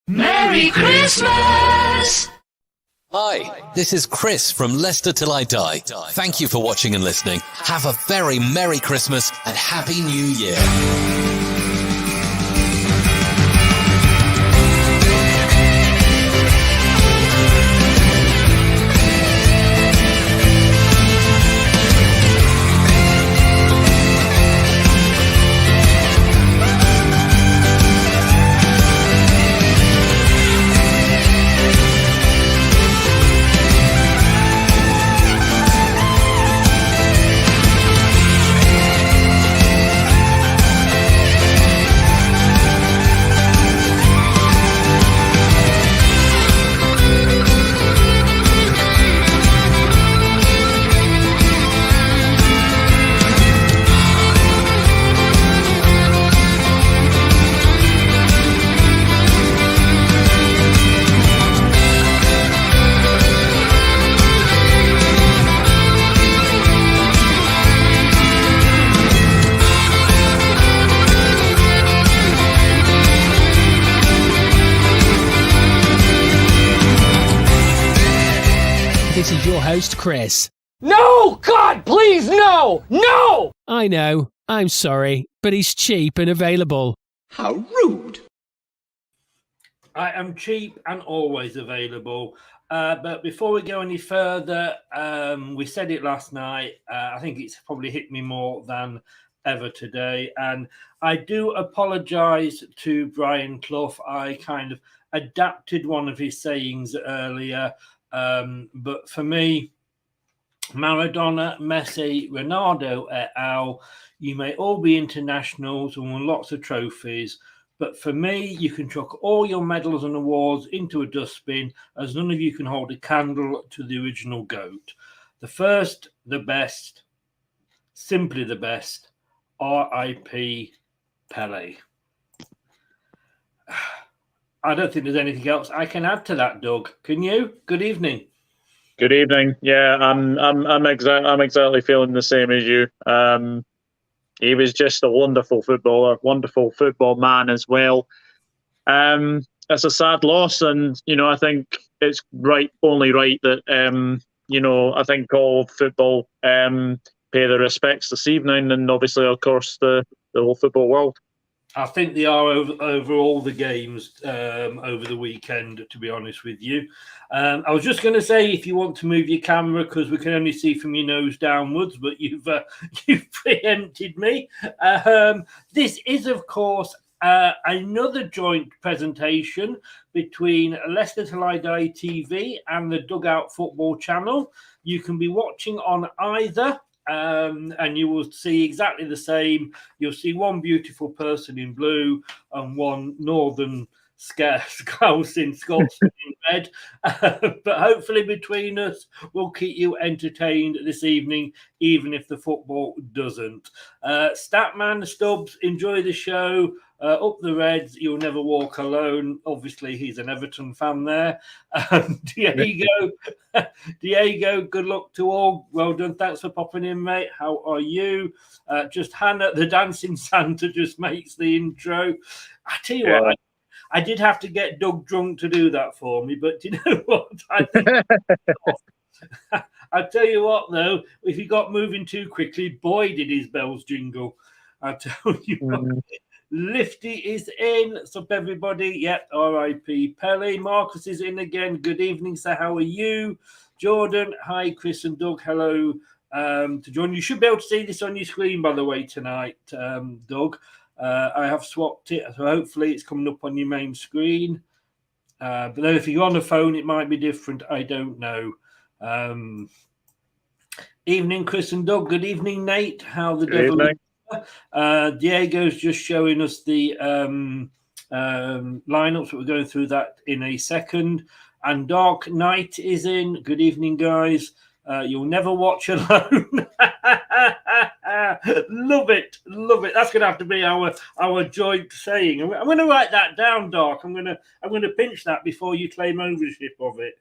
Merry Christmas! Hi, this is Chris from Leicester Till I Die. Thank you for watching and listening. Have a very Merry Christmas and Happy New Year. This is your host, Chris. No! God, please, no! No! I know, I'm sorry, but he's cheap and available. How rude! I am cheap and always available. But before we go any further, we said it last night. I think it's probably hit me more than ever today. And I do apologise to Brian Clough. I kind of adapted one of his sayings earlier. But for me, Maradona, Messi, Ronaldo et al., you may all be internationals and won lots of trophies, but for me, you can chuck all your medals and awards into a dustbin, as none of you can hold a candle to the original GOAT. The first, the best, simply the best, R.I.P. Pele. I don't think there's anything else I can add to that, Doug. Can you? Good evening. Good evening. Yeah, I'm exactly feeling the same as you. He was just a wonderful footballer, wonderful football man as well. It's a sad loss, and I think it's only right that I think all football pay their respects this evening, and obviously, of course, the whole football world. I think they are over all the games over the weekend, to be honest with you. I was just going to say, if you want to move your camera, because we can only see from your nose downwards, but you've preempted me. This is, of course, another joint presentation between Leicester Till I Die TV and the Dugout Football Channel. You can be watching on either. And you will see exactly the same. You'll see one beautiful person in blue and one northern scouse in Scotland in red. But hopefully between us, we'll keep you entertained this evening, even if the football doesn't. Statman Stubbs, enjoy the show. Up the Reds, you'll never walk alone. Obviously, he's an Everton fan there. Diego, good luck to all. Well done. Thanks for popping in, mate. How are you? Just Hannah, the dancing Santa, just makes the intro. I tell you what, I did have to get Doug drunk to do that for me, but do you know what? I tell you what, though, if he got moving too quickly, boy, did his bells jingle. I tell you what. Lifty is in. What's up, everybody? Yep, R.I.P. Pele. Marcus is in again. Good evening, sir. How are you? Jordan, hi. Chris and Doug, hello. To join you should be able to see this on your screen, by the way, tonight, Doug. I have swapped it, so hopefully it's coming up on your main screen. But then if you're on the phone, it might be different. I don't know. Evening, Chris and Doug. Good evening, Nate. How the devil is? Diego's just showing us the lineups. We're going through that in a second. And Dark Knight is in. Good evening, guys. You'll never watch alone. Love it. That's going to have to be our joint saying. I'm going to write that down, Dark. I'm going to pinch that before you claim ownership of it.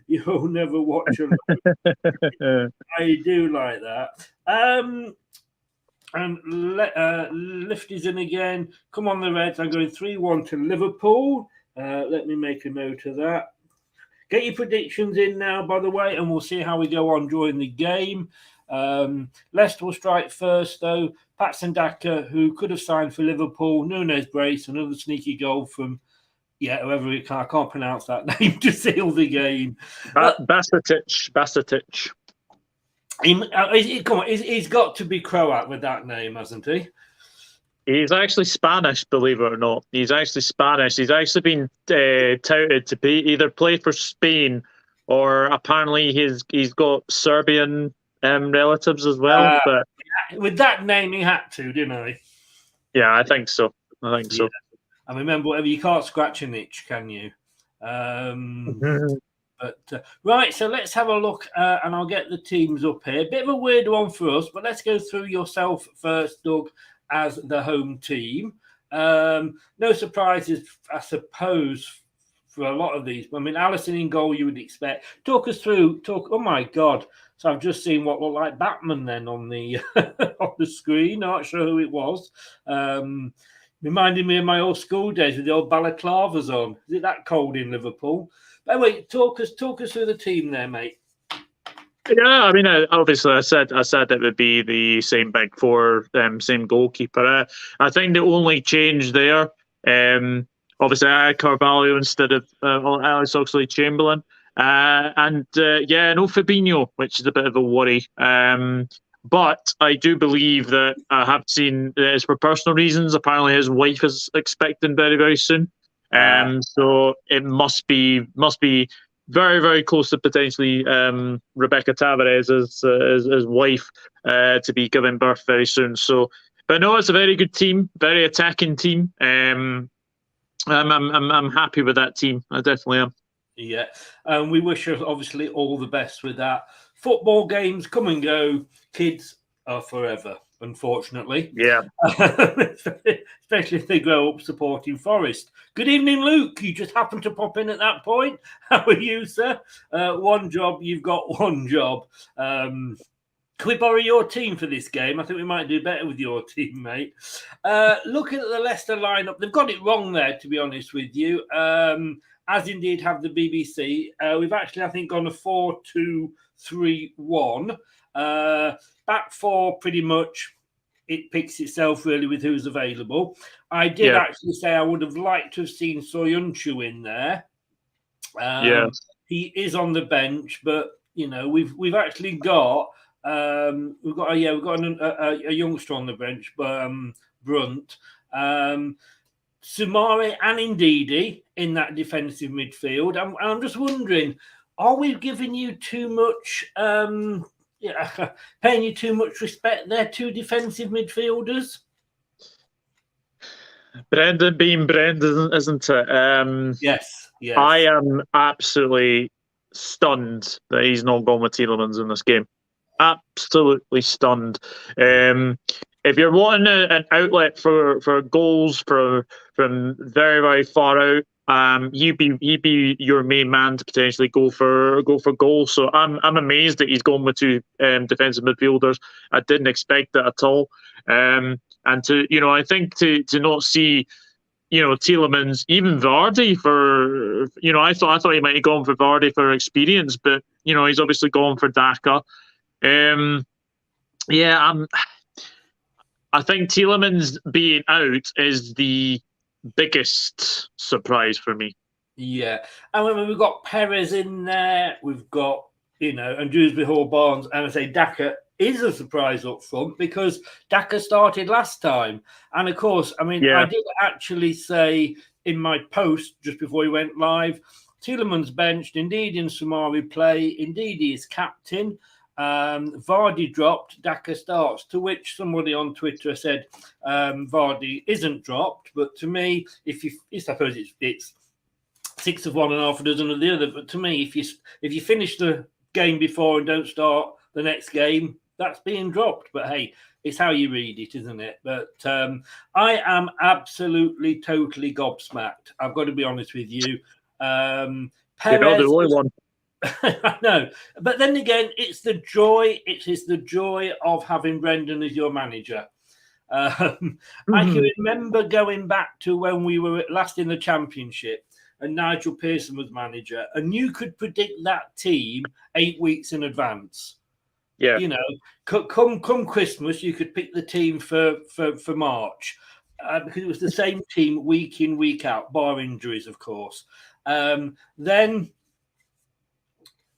You'll never watch alone. I do like that. And Lifty's in again. Come on, the Reds. I'm going 3-1 to Liverpool. Let me make a note of that. Get your predictions in now, by the way, and we'll see how we go on during the game. Leicester will strike first, though. Patson Daka, who could have signed for Liverpool. Nunes brace, another sneaky goal from, whoever I can't pronounce that name, to seal the game. Basetic. He's got to be Croat with that name, hasn't he? He's actually Spanish, believe it or not. He's actually Spanish. He's actually been touted to either play for Spain, or apparently he's got Serbian relatives as well. But with that name, he had to, didn't he? Yeah, I think so. So. And remember, whatever, you can't scratch an itch, can you? But right, so let's have a look, and I'll get the teams up here. Bit of a weird one for us, but let's go through yourself first, Doug, as the home team. No surprises, I suppose, for a lot of these. I mean, Alisson in goal, you would expect. Talk us through. Oh my God! So I've just seen what looked like Batman then on the on the screen. Not sure who it was. Reminding me of my old school days with the old balaclavas on. Is it that cold in Liverpool? But anyway, talk us through the team there, mate. Yeah, I mean, obviously, I said it would be the same big four, same goalkeeper. I think the only change there, obviously, I had Carvalho instead of Alex Oxlade-Chamberlain, and no Fabinho, which is a bit of a worry. But I do believe that I have seen it's for personal reasons. Apparently, his wife is expecting very, very soon. So it must be very, very close to potentially Rebecca Tavares' wife to be giving birth very soon. So, but no, it's a very good team, very attacking team. I'm happy with that team. I definitely am. Yeah, we wish you obviously all the best with that. Football games come and go. Kids are forever, unfortunately. Yeah. Especially if they grow up supporting Forest. Good evening, Luke. You just happened to pop in at that point. How are you, sir? One job. You've got one job. Can we borrow your team for this game? I think we might do better with your team, mate. Looking at the Leicester lineup, they've got it wrong there, to be honest with you. As indeed have the BBC. We've actually, I think, gone a 4-2-3-1. Back four, pretty much, it picks itself really with who's available. I did actually say I would have liked to have seen Soyuncu in there. He is on the bench, but you know we've actually got a youngster on the bench, Brunt. Sumari and Ndidi in that defensive midfield. I'm just wondering, are we giving you too much, paying you too much respect? They're two defensive midfielders. Brendan being Brendan, isn't it? Yes. I am absolutely stunned that he's not gone with Tielemans in this game. Absolutely stunned. If you're wanting an outlet for goals from very, very far out, he'd be your main man to potentially go for goals. So I'm amazed that he's gone with two defensive midfielders. I didn't expect that at all. And I think to not see Tielemans, even Vardy for I thought he might have gone for Vardy for experience, but he's obviously gone for Daka. I think Tielemans being out is the biggest surprise for me. Yeah. And when we've got Perez in there, we've got, and Dewsbury Hall Barnes, and I say Daka is a surprise up front because Daka started last time. And of course, I did actually say in my post just before we went live, Tielemans benched, Ndidi and Sumari play, Ndidi is captain. Vardy dropped, Daka starts, to which somebody on Twitter said Vardy isn't dropped, but to me, I suppose it's 6 of one and half a dozen of the other, but to me, if you finish the game before and don't start the next game, that's being dropped. But hey, it's how you read it, isn't it? But I am absolutely, totally gobsmacked. I've got to be honest with you. Perez, the only one. I know, but then again, it's the joy. It is the joy of having Brendan as your manager. I can remember going back to when we were last in the Championship, and Nigel Pearson was manager, and you could predict that team 8 weeks in advance. Yeah. You know, come Christmas, you could pick the team for March because it was the same team week in, week out, bar injuries, of course. Then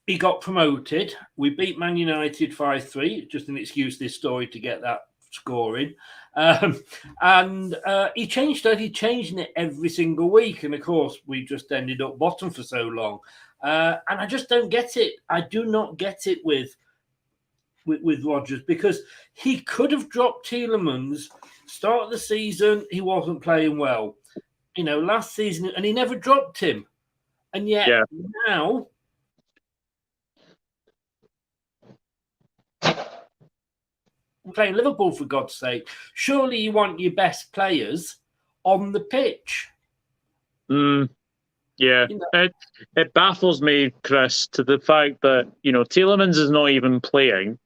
he got promoted. We beat Man United 5-3, just an excuse this story to get that scoring. And he changed it. He changed it every single week. And of course, we just ended up bottom for so long. And I just don't get it. I do not get it with Rodgers, because he could have dropped Tielemans. Start of the season, he wasn't playing well. You know, last season, and he never dropped him. And yet now, we're playing Liverpool, for God's sake. Surely you want your best players on the pitch. Yeah, you know, it baffles me, Chris, to the fact that, you know, Tielemans is not even playing,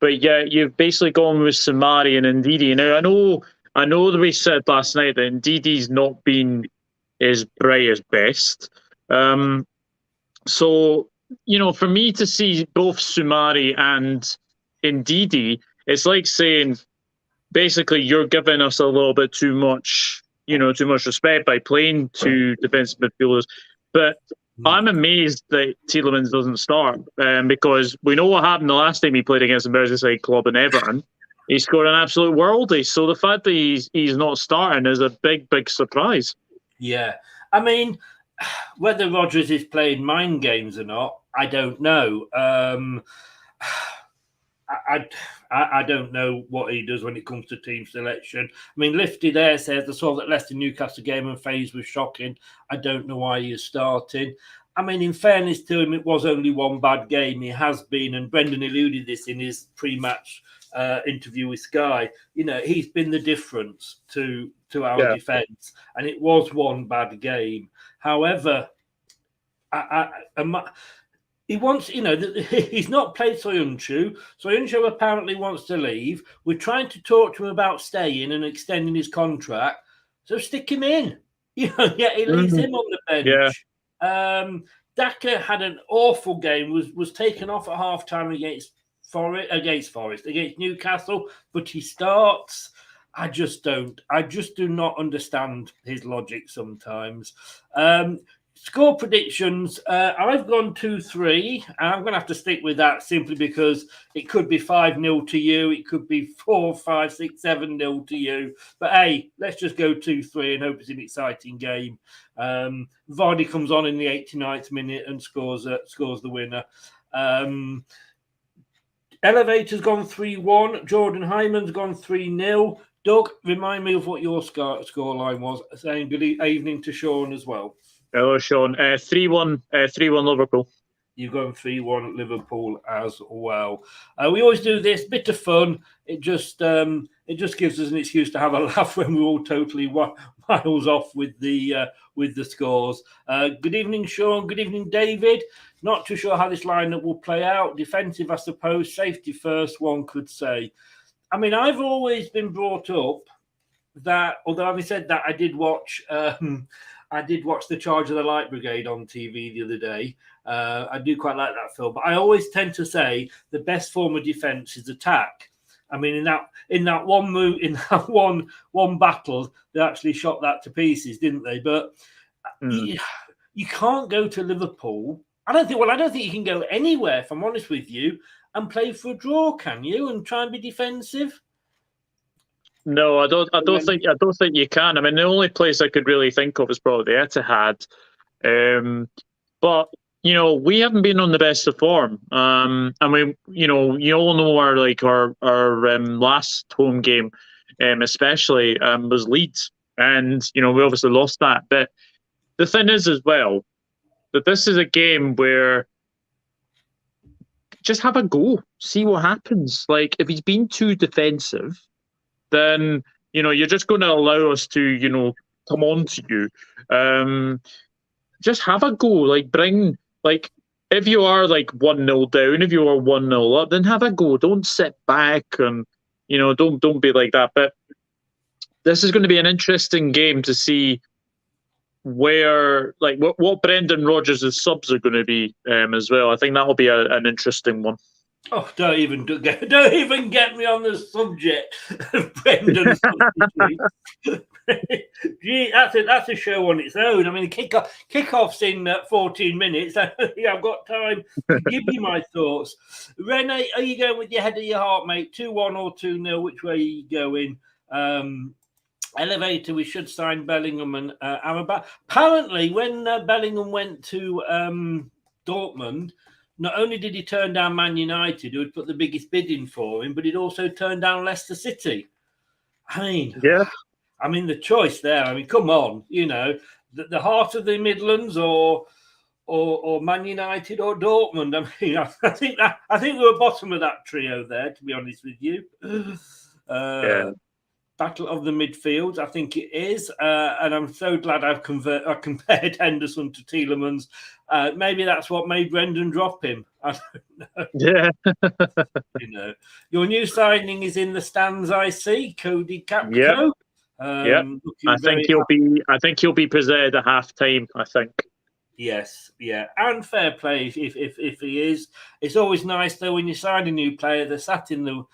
but yet you've basically gone with Samari and Ndidi. Now, I know that we said last night that Ndidi's not been his brightest best. So, you know, for me to see both Sumari and Ndidi, it's like saying, basically, you're giving us a little bit too much, you know, too much respect by playing two defensive midfielders. But I'm amazed that Tielemans doesn't start, because we know what happened the last time he played against the Merseyside club in Everton. He scored an absolute worldie. So the fact that he's not starting is a big, big surprise. Yeah. I mean, whether Rodgers is playing mind games or not, I don't know. I don't know what he does when it comes to team selection. I mean, Lifty there says, I saw that Leicester Newcastle game and phase was shocking. I don't know why he is starting. I mean, in fairness to him, it was only one bad game. He has been, and Brendan alluded this in his pre-match interview with Sky. You know, he's been the difference to our defence, and it was one bad game. However, he wants, you know, he's not played Soyuncu. Soyuncu apparently wants to leave. We're trying to talk to him about staying and extending his contract. So stick him in. You know, he leaves him on the bench. Yeah. Daka had an awful game. Was taken off at halftime against Newcastle, but he starts. I just do not understand his logic sometimes. Score predictions. I've gone 2-3. I'm going to have to stick with that simply because it could be 5-0 to you. It could be 4, 5, 6, 7-0 to you. But hey, let's just go 2-3 and hope it's an exciting game. Vardy comes on in the 89th minute and scores the winner. Elevator's gone 3-1. Jordan Hyman's gone 3-0. Doug, remind me of what your scoreline was. Saying good evening to Sean as well. Hello, Sean. 3-1 Liverpool. You've gone 3-1 Liverpool as well. We always do this, bit of fun. It just gives us an excuse to have a laugh when we're all totally miles off with the scores. Good evening, Sean. Good evening, David. Not too sure how this lineup will play out. Defensive, I suppose. Safety first, one could say. I mean, I've always been brought up that, although having said that, I did watch The Charge of the Light Brigade on TV the other day. I do quite like that film, but I always tend to say the best form of defense is attack. I mean, in that one battle, they actually shot that to pieces, didn't they? But you can't go to Liverpool. I don't think you can go anywhere, if I'm honest with you, and play for a draw, can you? And try and be defensive. No, I don't think you can. I mean, the only place I could really think of is probably the Etihad. But you know, we haven't been on the best of form. And we, you all know our last home game, especially was Leeds, and you know we obviously lost that. But the thing is as well that this is a game where just have a go, see what happens. Like if he's been too defensive, then, you know, you're just going to allow us to, you know, come on to you. Just have a go. Like, if you are like 1-0 down, if you are 1-0 up, then have a go. Don't sit back and, you know, don't be like that. But this is going to be an interesting game to see where, like, what Brendan Rodgers' subs are going to be as well. I think that'll be an interesting one. Oh, don't even get me on the subject of Brendan. Gee, that's a show on its own. I mean, kickoff's in 14 minutes. I've got time to give you my thoughts. Rene, are you going with your head of your heart, mate? 2-1 or 2-0? Which way are you going? Elevator, we should sign Bellingham and Amrabat. Apparently, when Bellingham went to Dortmund, not only did he turn down Man United, who had put the biggest bid in for him, but he'd also turned down Leicester City. I mean, the choice there. I mean, come on, the heart of the Midlands, or Man United or Dortmund. I mean, I think we're bottom of that trio there, to be honest with you. Battle of the midfield, I think it is, and I'm so glad I compared Henderson to Tielemans. Maybe that's what made Brendan drop him. I don't know. Yeah. Your new signing is in the stands. I see, Cody Capco. Yeah. I think he'll be presented at half time. I think. Yes, yeah, and fair play if he is. It's always nice though when you sign a new player. They're sat in the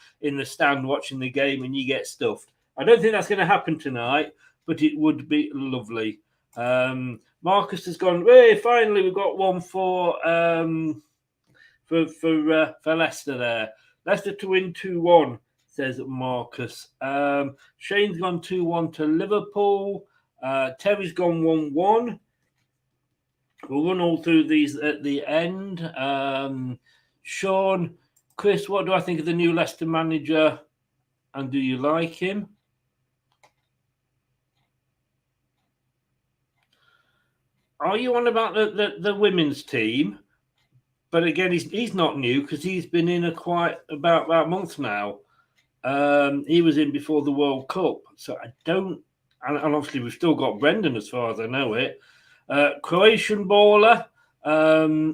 stand watching the game, and you get stuffed. I don't think that's going to happen tonight, but it would be lovely. Marcus has gone. Hey, finally, we've got one for Leicester there. Leicester to win 2-1, says Marcus. Shane's gone 2-1 to Liverpool. Terry's gone 1-1. We'll run all through these at the end. Sean, Chris, what do I think of the new Leicester manager? And do you like him? Are you on about the women's team? But again, he's not new because he's been in about a month now. He was in before the World Cup, so I don't. And obviously, we've still got Brendan, as far as I know it. Croatian baller.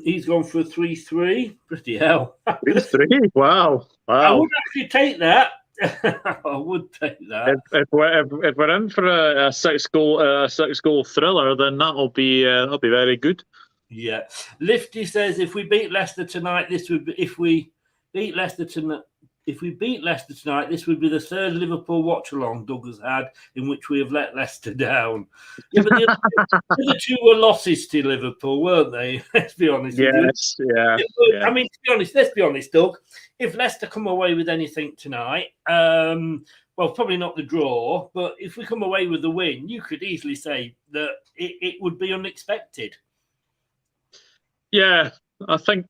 He's gone for a 3-3. Pretty hell. 3-3. Wow. I would actually take that. I would take that. If we're in for a six goal thriller, then that'll be very good. Yeah. Lifty says if we beat Leicester tonight, this would be if we beat Leicester tonight, this would be the third Liverpool watch-along Doug has had in which we have let Leicester down. Yeah, but the other two were losses to Liverpool, weren't they? Let's be honest. Yes, yeah. I mean, to be honest, let's be honest, Doug. If Leicester come away with anything tonight, well, probably not the draw, but if we come away with the win, you could easily say that it would be unexpected. Yeah, I think.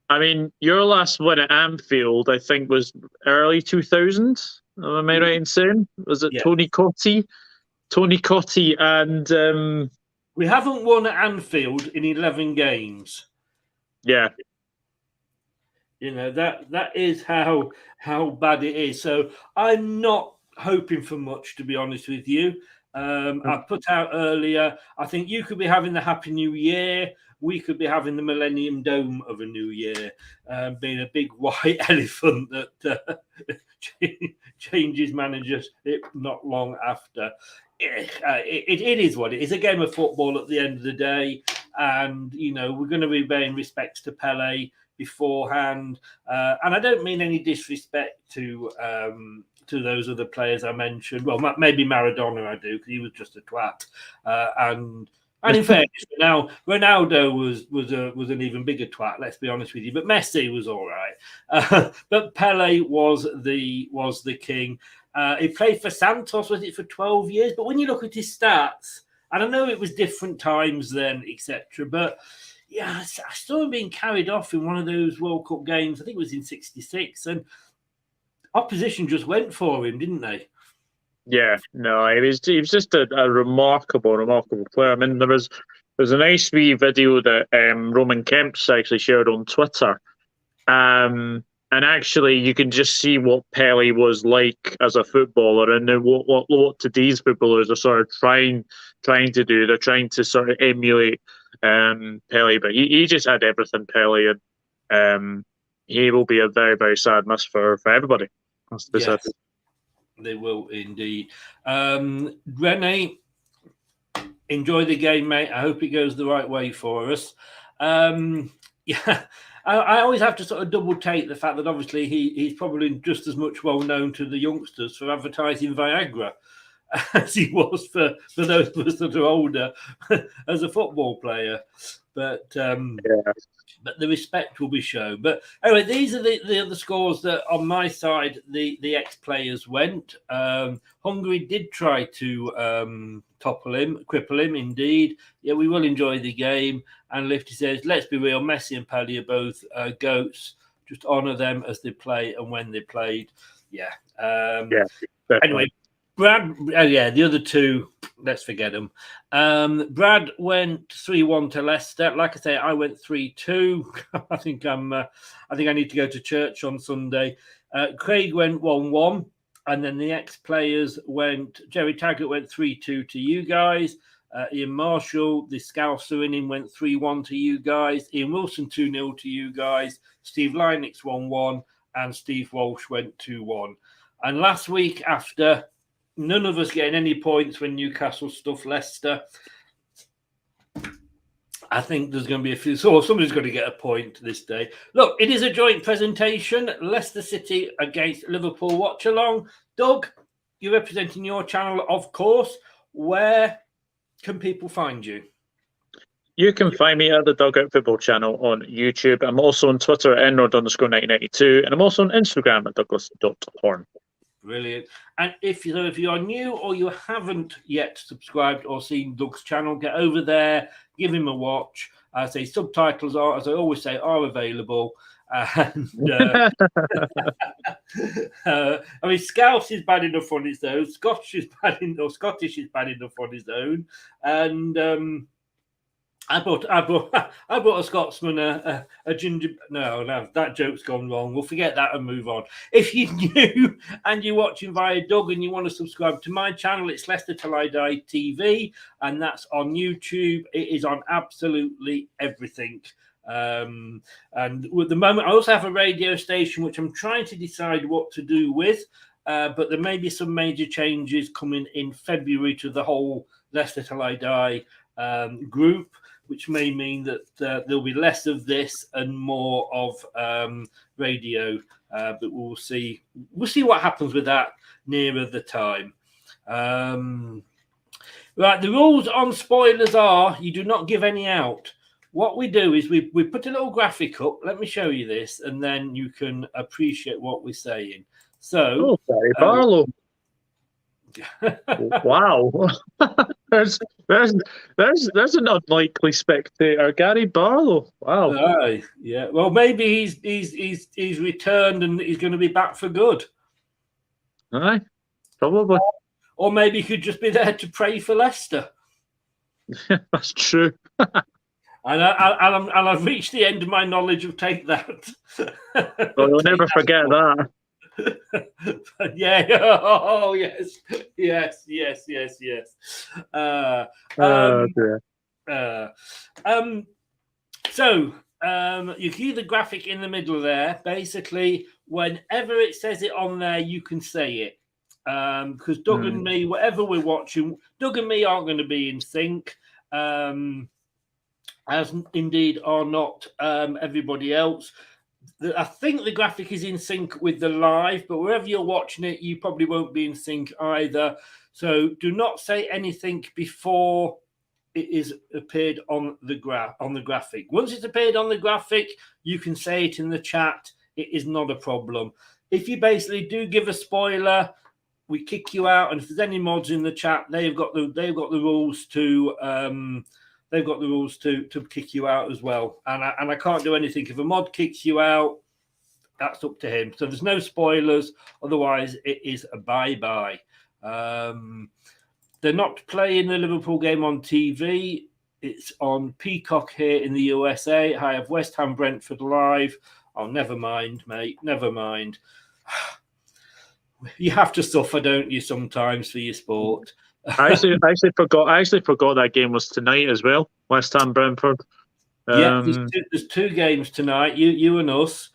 I mean, your last win at Anfield, I think, was early 2000. Am I right in saying? Was it Tony Cottee? Tony Cottee and... We haven't won at Anfield in 11 games. Yeah. That is how bad it is. So I'm not hoping for much, to be honest with you. I put out earlier, I think you could be having the Happy New Year. We could be having the Millennium Dome of a new year, being a big white elephant that changes managers not long after. It is what it is. A game of football at the end of the day. And, we're going to be paying respects to Pele beforehand. And I don't mean any disrespect to those other players I mentioned. Well, maybe Maradona I do, because he was just a twat. And in fairness, now Ronaldo was an even bigger twat. Let's be honest with you. But Messi was all right. But Pele was the king. He played for Santos, was it, for 12 years? But when you look at his stats, and I know it was different times then, etc. But yeah, I saw him being carried off in one of those World Cup games. I think it was in '66, and opposition just went for him, didn't they? Yeah, no, he was just a remarkable player. I mean, there's a nice wee video that Roman Kemp's actually shared on Twitter, and actually you can just see what Pele was like as a footballer, and then what today's footballers are sort of trying to do. They're trying to sort of emulate Pele, but he just had everything, Pele, and he will be a very, very sad miss for everybody. Yes. They will indeed. Rene, Enjoy the game, mate. I hope it goes the right way for us. Yeah, I always have to sort of double take the fact that obviously he's probably just as much well known to the youngsters for advertising Viagra as he was for those of us that are older as a football player. But but the respect will be shown. But anyway, these are the other scores that on my side the ex-players went. Hungary did try to cripple him, indeed. Yeah, we will enjoy the game. And Lifty says, let's be real, Messi and Pelé are both goats. Just honour them as they play and when they played. Yeah. Anyway, Brad, the other two, let's forget them. Brad went 3-1 to Leicester. Like I say, I went 3-2. I think I need to go to church on Sunday. Craig went 1-1, and then the ex-players went. Jerry Taggart went 3-2 to you guys. Ian Marshall, the Scouser in him, went 3-1 to you guys. Ian Wilson 2-0 to you guys. Steve Lynix 1-1, and Steve Walsh went 2-1. And last week after. None of us getting any points when Newcastle stuffed Leicester. I think there's going to be a few. So somebody's going to get a point this day. Look, it is a joint presentation. Leicester City against Liverpool Watchalong. Doug, you're representing your channel, of course. Where can people find you? You can find me at the Dugout Football channel on YouTube. I'm also on Twitter at Enrod_1992, and I'm also on Instagram at Douglas.horn. Brilliant. And if you are new or you haven't yet subscribed or seen Doug's channel, get over there, give him a watch. I say subtitles are, as I always say, are available. And I mean, Scouse is bad enough on its own. Scottish is bad enough on its own. And I bought a Scotsman a ginger. No, that joke's gone wrong. We'll forget that and move on. If you're new and you're watching via Doug and you want to subscribe to my channel, it's Leicester Till I Die TV, and that's on YouTube. It is on absolutely everything. And at the moment, I also have a radio station which I'm trying to decide what to do with. But there may be some major changes coming in February to the whole Leicester Till I Die group, which may mean that there'll be less of this and more of radio. But we'll see. We'll see what happens with that nearer the time. Right, the rules on spoilers are you do not give any out. What we do is we put a little graphic up. Let me show you this, and then you can appreciate what we're saying. So, Gary Barlow. Wow, there's an unlikely spectator, Gary Barlow. Wow. Yeah. Well, maybe he's returned and he's going to be back for good. Aye, probably. Or maybe he could just be there to pray for Leicester. That's true. And I've reached the end of my knowledge of Take That. Well, you'll never forget that. Yeah. Oh, yes. You see the graphic in the middle there. Basically, whenever it says it on there, you can say it. Because Doug and me, whatever we're watching, Doug and me aren't going to be in sync. As indeed are not everybody else. I think the graphic is in sync with the live, but wherever you're watching it, you probably won't be in sync either. So do not say anything before it is appeared on the graphic. Once it's appeared on the graphic, you can say it in the chat. It is not a problem. If you basically do give a spoiler, we kick you out. And if there's any mods in the chat, they've got the rules to. They've got the rules to kick you out as well. And I can't do anything. If a mod kicks you out, that's up to him. So there's no spoilers. Otherwise, it is a bye-bye. They're not playing the Liverpool game on TV. It's on Peacock here in the USA. I have West Ham Brentford live. Oh, never mind, mate. Never mind. You have to suffer, don't you, sometimes for your sport? I actually forgot that game was tonight as well. West Ham Brentford. Yeah, there's two games tonight. You and us,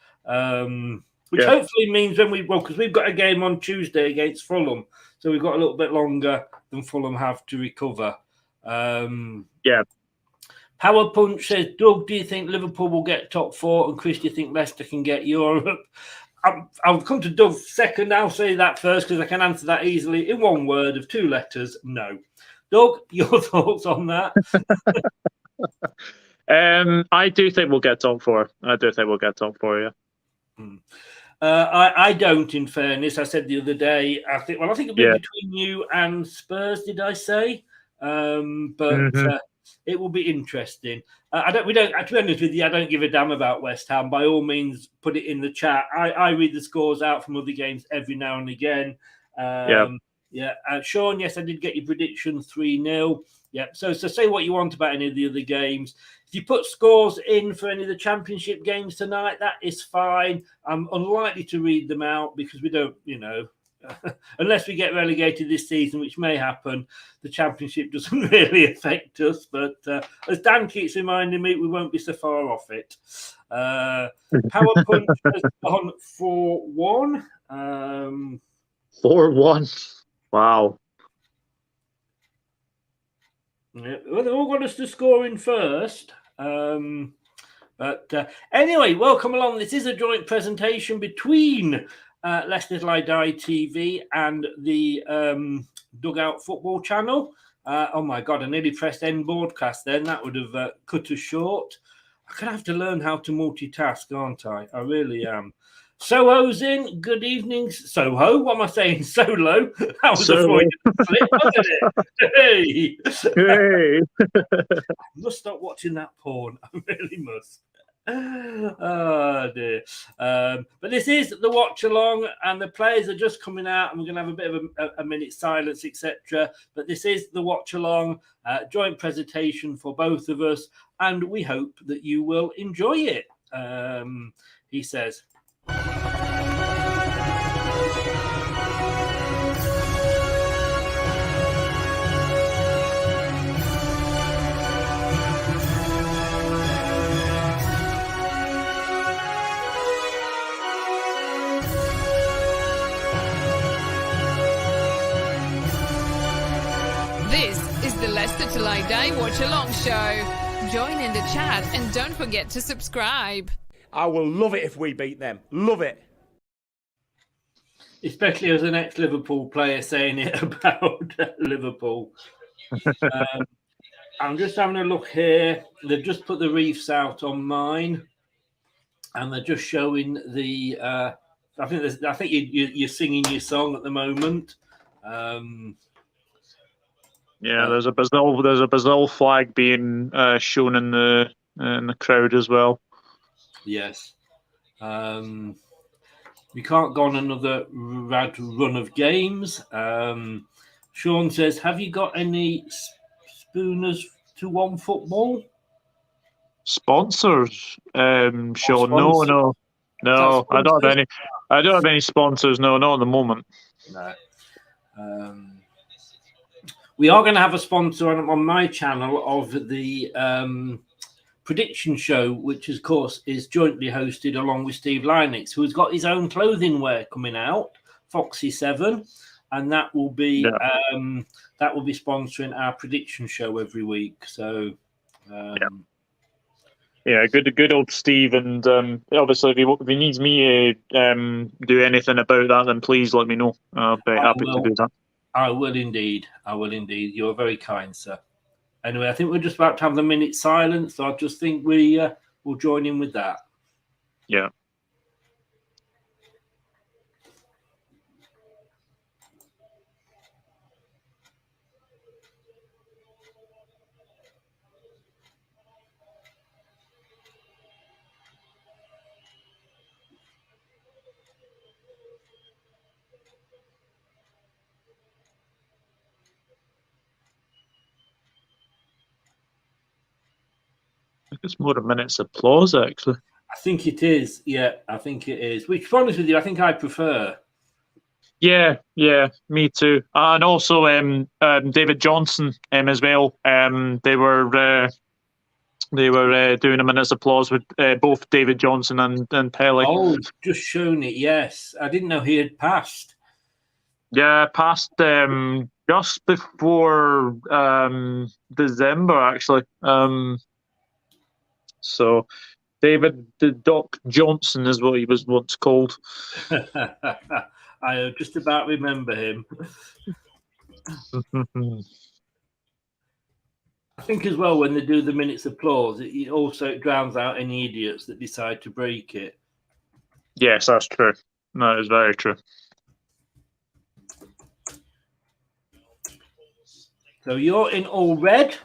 which hopefully means because we've got a game on Tuesday against Fulham, so we've got a little bit longer than Fulham have to recover. Yeah. Power Punch says, Doug, do you think Liverpool will get top 4? And Chris, do you think Leicester can get Europe? I'll come to Doug second. I'll say that first because I can answer that easily in one word of 2 letters. No. Doug, your thoughts on that? I do think we'll get top 4. I do think we'll get top 4, yeah. I don't, in fairness. I said the other day, I think it'll be between you and Spurs, did I say? It will be interesting. To be honest with you, I don't give a damn about West Ham. By all means, put it in the chat. I read the scores out from other games every now and again. Sean, yes, I did get your prediction 3-0. Yeah, so say what you want about any of the other games. If you put scores in for any of the championship games tonight, that is fine. I'm unlikely to read them out because we don't, unless we get relegated this season, which may happen, the championship doesn't really affect us. But as Dan keeps reminding me, we won't be so far off it. Power Punch has gone 4-1. 4-1. Wow. Yeah, well, they all got us to score in first. Anyway, welcome along. This is a joint presentation between Leicester Till I Die TV and the Dugout Football Channel. Oh my God, I nearly pressed end broadcast then. That would have cut us short. I'm going to have to learn how to multitask, aren't I? I really am. Soho's in. Good evening, Soho. What am I saying? Solo. That was a Freudian slip, wasn't it? Hey. I must stop watching that porn. I really must. Oh dear. But this is the watch along, and the players are just coming out, and we're going to have a bit of a minute silence, etc. But this is the watch along, joint presentation for both of us, and we hope that you will enjoy it. He says. This is the Leicester Till I Die Watch Along show. Join in the chat and don't forget to subscribe. I will love it if we beat them. Love it. Especially as an ex-Liverpool player saying it about Liverpool. I'm just having a look here. They've just put the reefs out on mine, and they're just showing the. I think you're singing your song at the moment. There's a Brazil flag being shown in the crowd as well. Yes. We can't go on another rad run of games. Sean says, have you got any spooners to One Football? Sponsors? Sean, no. I don't have any. I don't have any sponsors. No, not at the moment. No. We are going to have a sponsor on my channel of the prediction show, which of course is jointly hosted along with Steve Lynix, who has got his own clothing wear coming out, Foxy 7, and that will be sponsoring our prediction show every week. So good old Steve, and obviously if he needs me to do anything about that, then please let me know. I'll be happy to do that. I will indeed. You're very kind, sir. Anyway, I think we're just about to have the minute silence, so I just think we will join in with that. Yeah. I think it's more a minute's applause, actually. I think it is. Yeah, I think it is. Which, to be honest with you, I think I prefer. Yeah, me too. And also David Johnson as well. They were doing a minute's applause with both David Johnson and Pele. Oh, just shown it. Yes, I didn't know he had passed. Yeah, passed just before December, actually. So David the Doc Johnson is what he was once called. I just about remember him. I think as well, when they do the minutes applause, it also drowns out any idiots that decide to break it. Yes, that's true. That is very true. So you're in all red,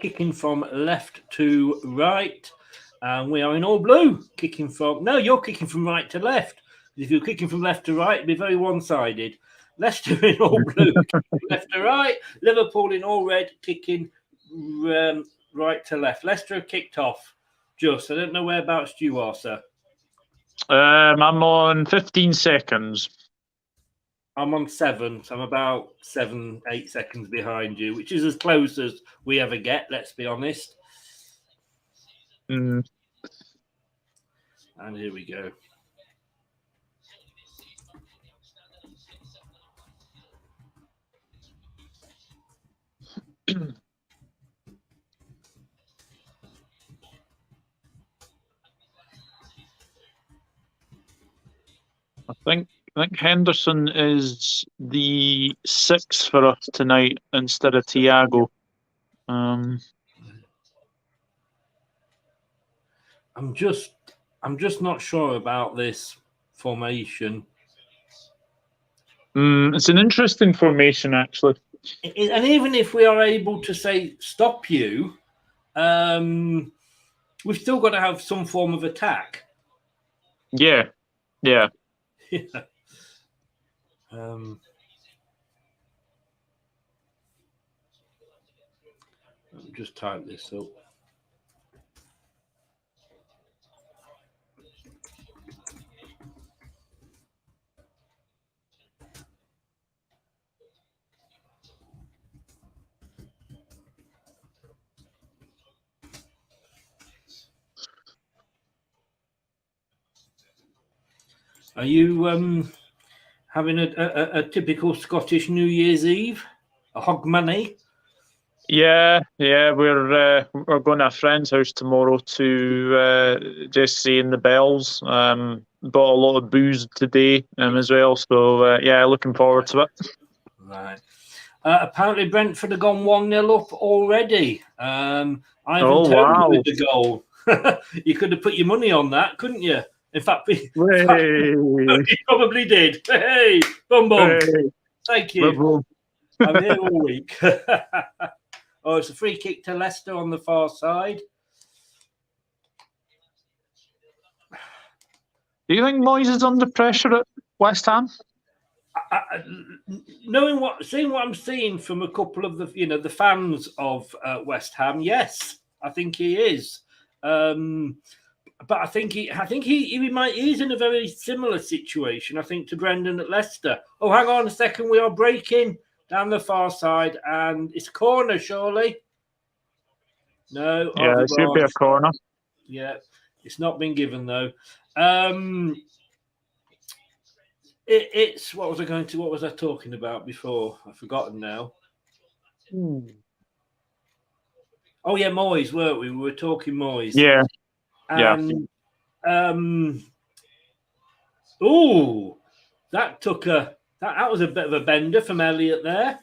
kicking from left to right. And we are in all blue, kicking from... No, you're kicking from right to left. If you're kicking from left to right, it'd be very one-sided. Leicester in all blue, left to right. Liverpool in all red, kicking right to left. Leicester have kicked off. Just, I don't know whereabouts you are, sir. I'm on 15 seconds. I'm on 7, so I'm about 7-8 seconds behind you, which is as close as we ever get, let's be honest. Mm. And here we go. I think Henderson is the 6 for us tonight instead of Thiago. I'm just not sure about this formation. It's an interesting formation, actually. And even if we are able to say stop you, we've still got to have some form of attack. Yeah. Yeah. Let me just type this up. Are you having a typical Scottish New Year's Eve? A hogmanay? Yeah. We're going to a friend's house tomorrow to just saying the bells. Bought a lot of booze today as well. So yeah, looking forward to it. Right. Apparently, Brentford have gone 1-0 up already. Ivan Toney with the goal. You could have put your money on that, couldn't you? In fact, you probably did. Hey, bum. Hey. Thank you. I'm here all week. Oh, it's a free kick to Leicester on the far side. Do you think Moyes is under pressure at West Ham? Seeing what I'm seeing from a couple of the fans of West Ham, yes, I think he is. But I think he is in a very similar situation, I think, to Brendan at Leicester. Oh, hang on a second. We are breaking down the far side, and it's a corner, surely? No. Yeah, it should be a corner. Yeah, it's not been given, though. It's what was I talking about before? I've forgotten now. Oh, yeah, Moyes, weren't we? We were talking Moyes. Yeah. And, that was a bit of a bender from Elliot there.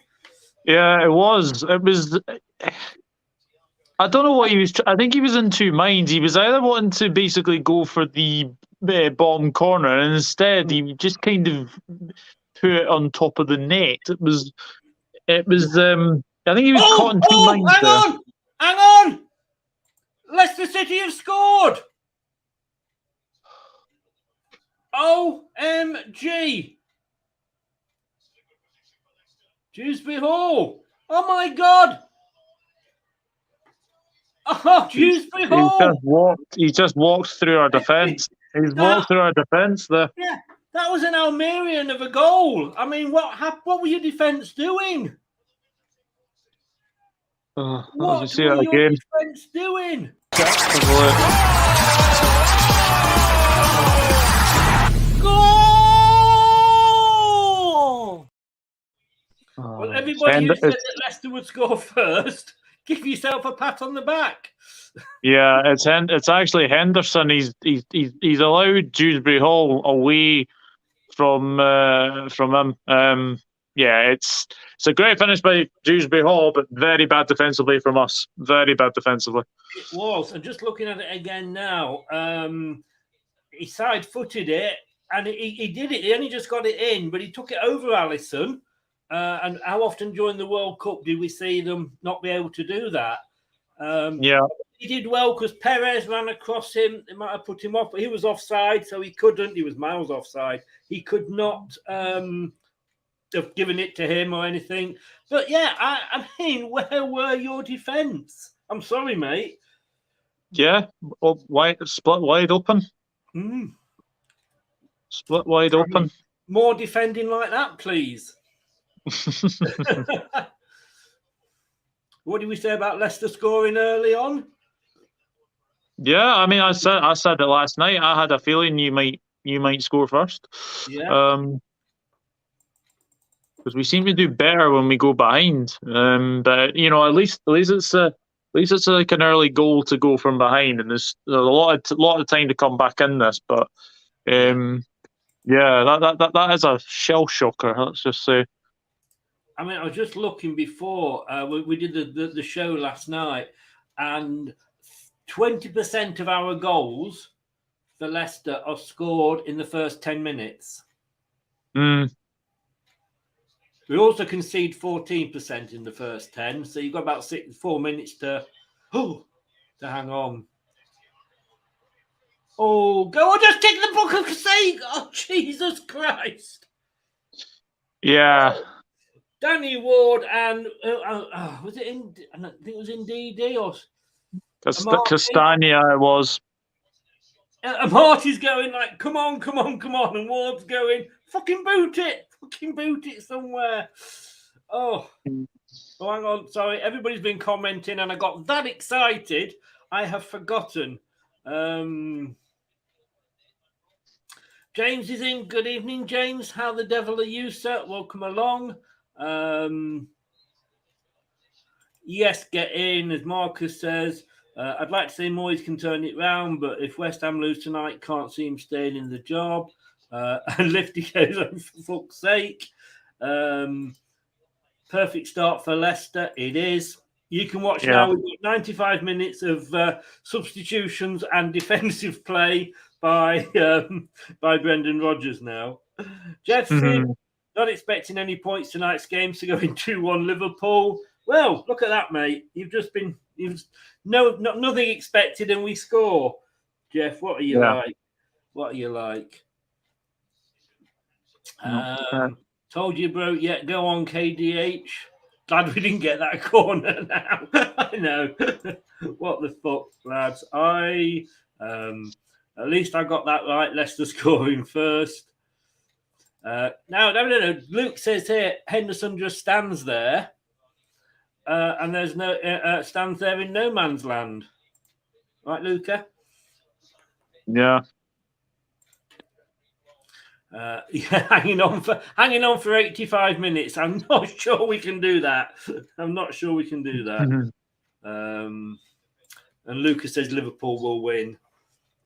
Yeah, it was. I don't know what he was. I think he was in two minds. He was either wanting to basically go for the bottom corner, and instead he just kind of put it on top of the net. It was. I think he was caught in two minds there. Hang on! Leicester City have scored! OMG! Dewsbury Hall! Oh my God! Oh, Dewsbury Hall! He just walked through our defence. He's walked through our defence there. Yeah, that was an Almerian of a goal. I mean, what were your defence doing? What were your defence doing? everybody who said that Leicester would score first, give yourself a pat on the back. Yeah, it's actually Henderson. He's allowed Dewsbury Hall away from him. Yeah, it's a great finish by Dewsbury Hall, but very bad defensively from us. Very bad defensively. It was. And just looking at it again now, he side-footed it, and he did it. He only just got it in, but he took it over Alisson. And how often during the World Cup did we see them not be able to do that? Yeah. He did well because Perez ran across him. It might have put him off, but he was offside, so he couldn't. He was miles offside. He could not have given it to him or anything. But yeah, I mean, where were your defence? I'm sorry, mate. Yeah, split wide open. Split wide open. More defending like that, please. What did we say about Leicester scoring early on? Yeah, I mean, I said it last night. I had a feeling you might score first. Yeah. Because we seem to do better when we go behind. But you know, at least it's like an early goal to go from behind, and there's a lot of time to come back in this. But yeah, that is a shell shocker. Let's just say. I mean, I was just looking before we did the show last night, and 20% of our goals for Leicester are scored in the first 10 minutes. We also concede 14% in the first 10, so you've got about 4 minutes to hang on. Oh, go on, just take the book of sake! Oh, Jesus Christ! Yeah. Danny Ward and was it in? I think it was in DD or Castagna. It was. Marty's going like, come on, and Ward's going, fucking boot it somewhere. Oh, hang on, sorry, everybody's been commenting, and I got that excited, I have forgotten. James is in. Good evening, James. How the devil are you, sir? Welcome along. Yes, get in, as Marcus says. I'd like to say Moyes can turn it round, but if West Ham lose tonight, can't see him staying in the job. And Lifty goes, oh, for fuck's sake. Perfect start for Leicester. It is. You can watch now. We've got 95 minutes of substitutions and defensive play by Brendan Rodgers now. Jeff, not expecting any points tonight's game, so going 2-1 Liverpool. Well, look at that, mate. Nothing expected, and we score. Jeff, what are you like? What are you like? Told you, bro. Yeah, go on, KDH. Glad we didn't get that corner now. I know. What the fuck, lads? At least I got that right. Leicester scoring first. No. Luke says here, Henderson just stands there. And there's no stands there in no man's land, right, Luca? Yeah. Hanging on for 85 minutes. I'm not sure we can do that. And Luca says Liverpool will win.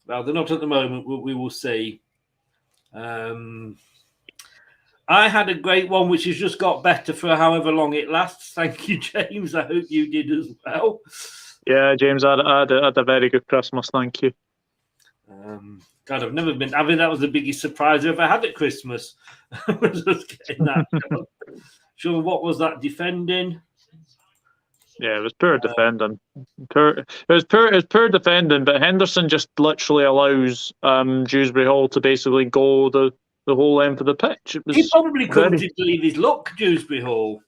Well, they're not at the moment. We will see. I had a great one, which has just got better for however long it lasts. Thank you, James. I hope you did as well. Yeah, James, I had a very good Christmas. Thank you. God, I've never been. I mean, that was the biggest surprise I ever had at Christmas. I was just getting that. Sure, what was that defending? Yeah, it was poor defending. It was poor defending, but Henderson just literally allows Dewsbury Hall to basically go the whole length of the pitch. He probably couldn't believe his luck, Dewsbury Hall.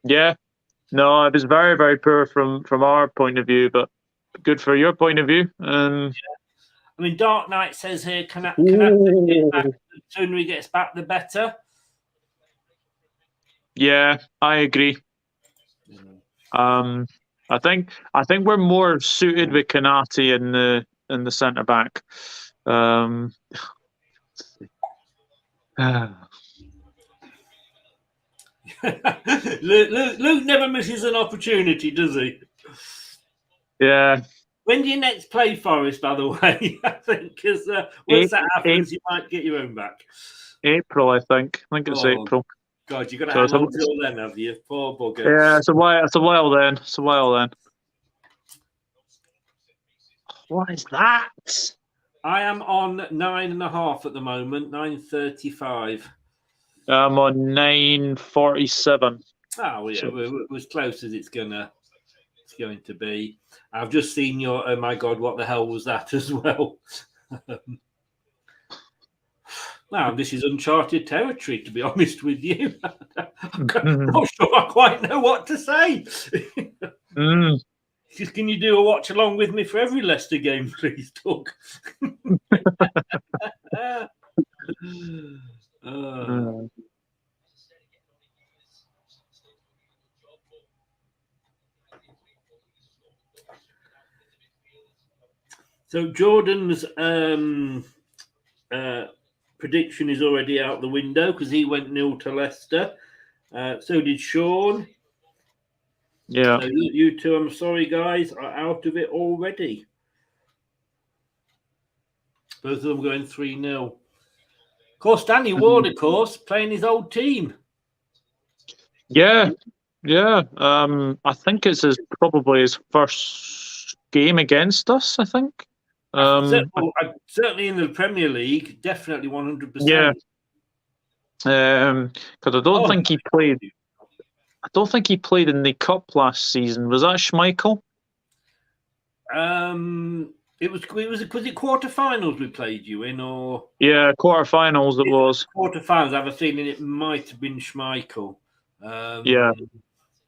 Yeah. No, it was very, very poor from our point of view, but good for your point of view. I mean, Dark Knight says here, can I get back? The sooner he gets back, the better. Yeah, I agree. I think we're more suited with Kanati in the centre back. Luke never misses an opportunity, does he? Yeah. When do you next play Forest, by the way? I think because once that happens, you might get your own back. April, I think. I think it's April. God, you've got to So hang on till then, have you? Poor bugger. Yeah, it's a while then. It's a while then. What is that? I am on 9.5 at the moment, 9:35. I'm on 9:47. Oh yeah, we're as close as it's going to be. I've just seen your. Oh my God, what the hell was that as well? Now, this is uncharted territory, to be honest with you. I'm not sure I quite know what to say. Can you do a watch along with me for every Leicester game, please, Doug? So Jordan's prediction is already out the window because he went 0 to Leicester. So did Sean. Yeah. So you two, I'm sorry, guys, are out of it already. Both of them going 3-0. Of course, Danny Ward, of course, playing his old team. Yeah. I think it's probably his first game against us, I think. Certainly in the Premier League, definitely 100%. Yeah. Because I don't think he played. I don't think he played in the cup last season. Was that Schmeichel? It was it quarterfinals we played you in, or quarterfinals it was. Quarterfinals. I have a feeling it might have been Schmeichel. Yeah,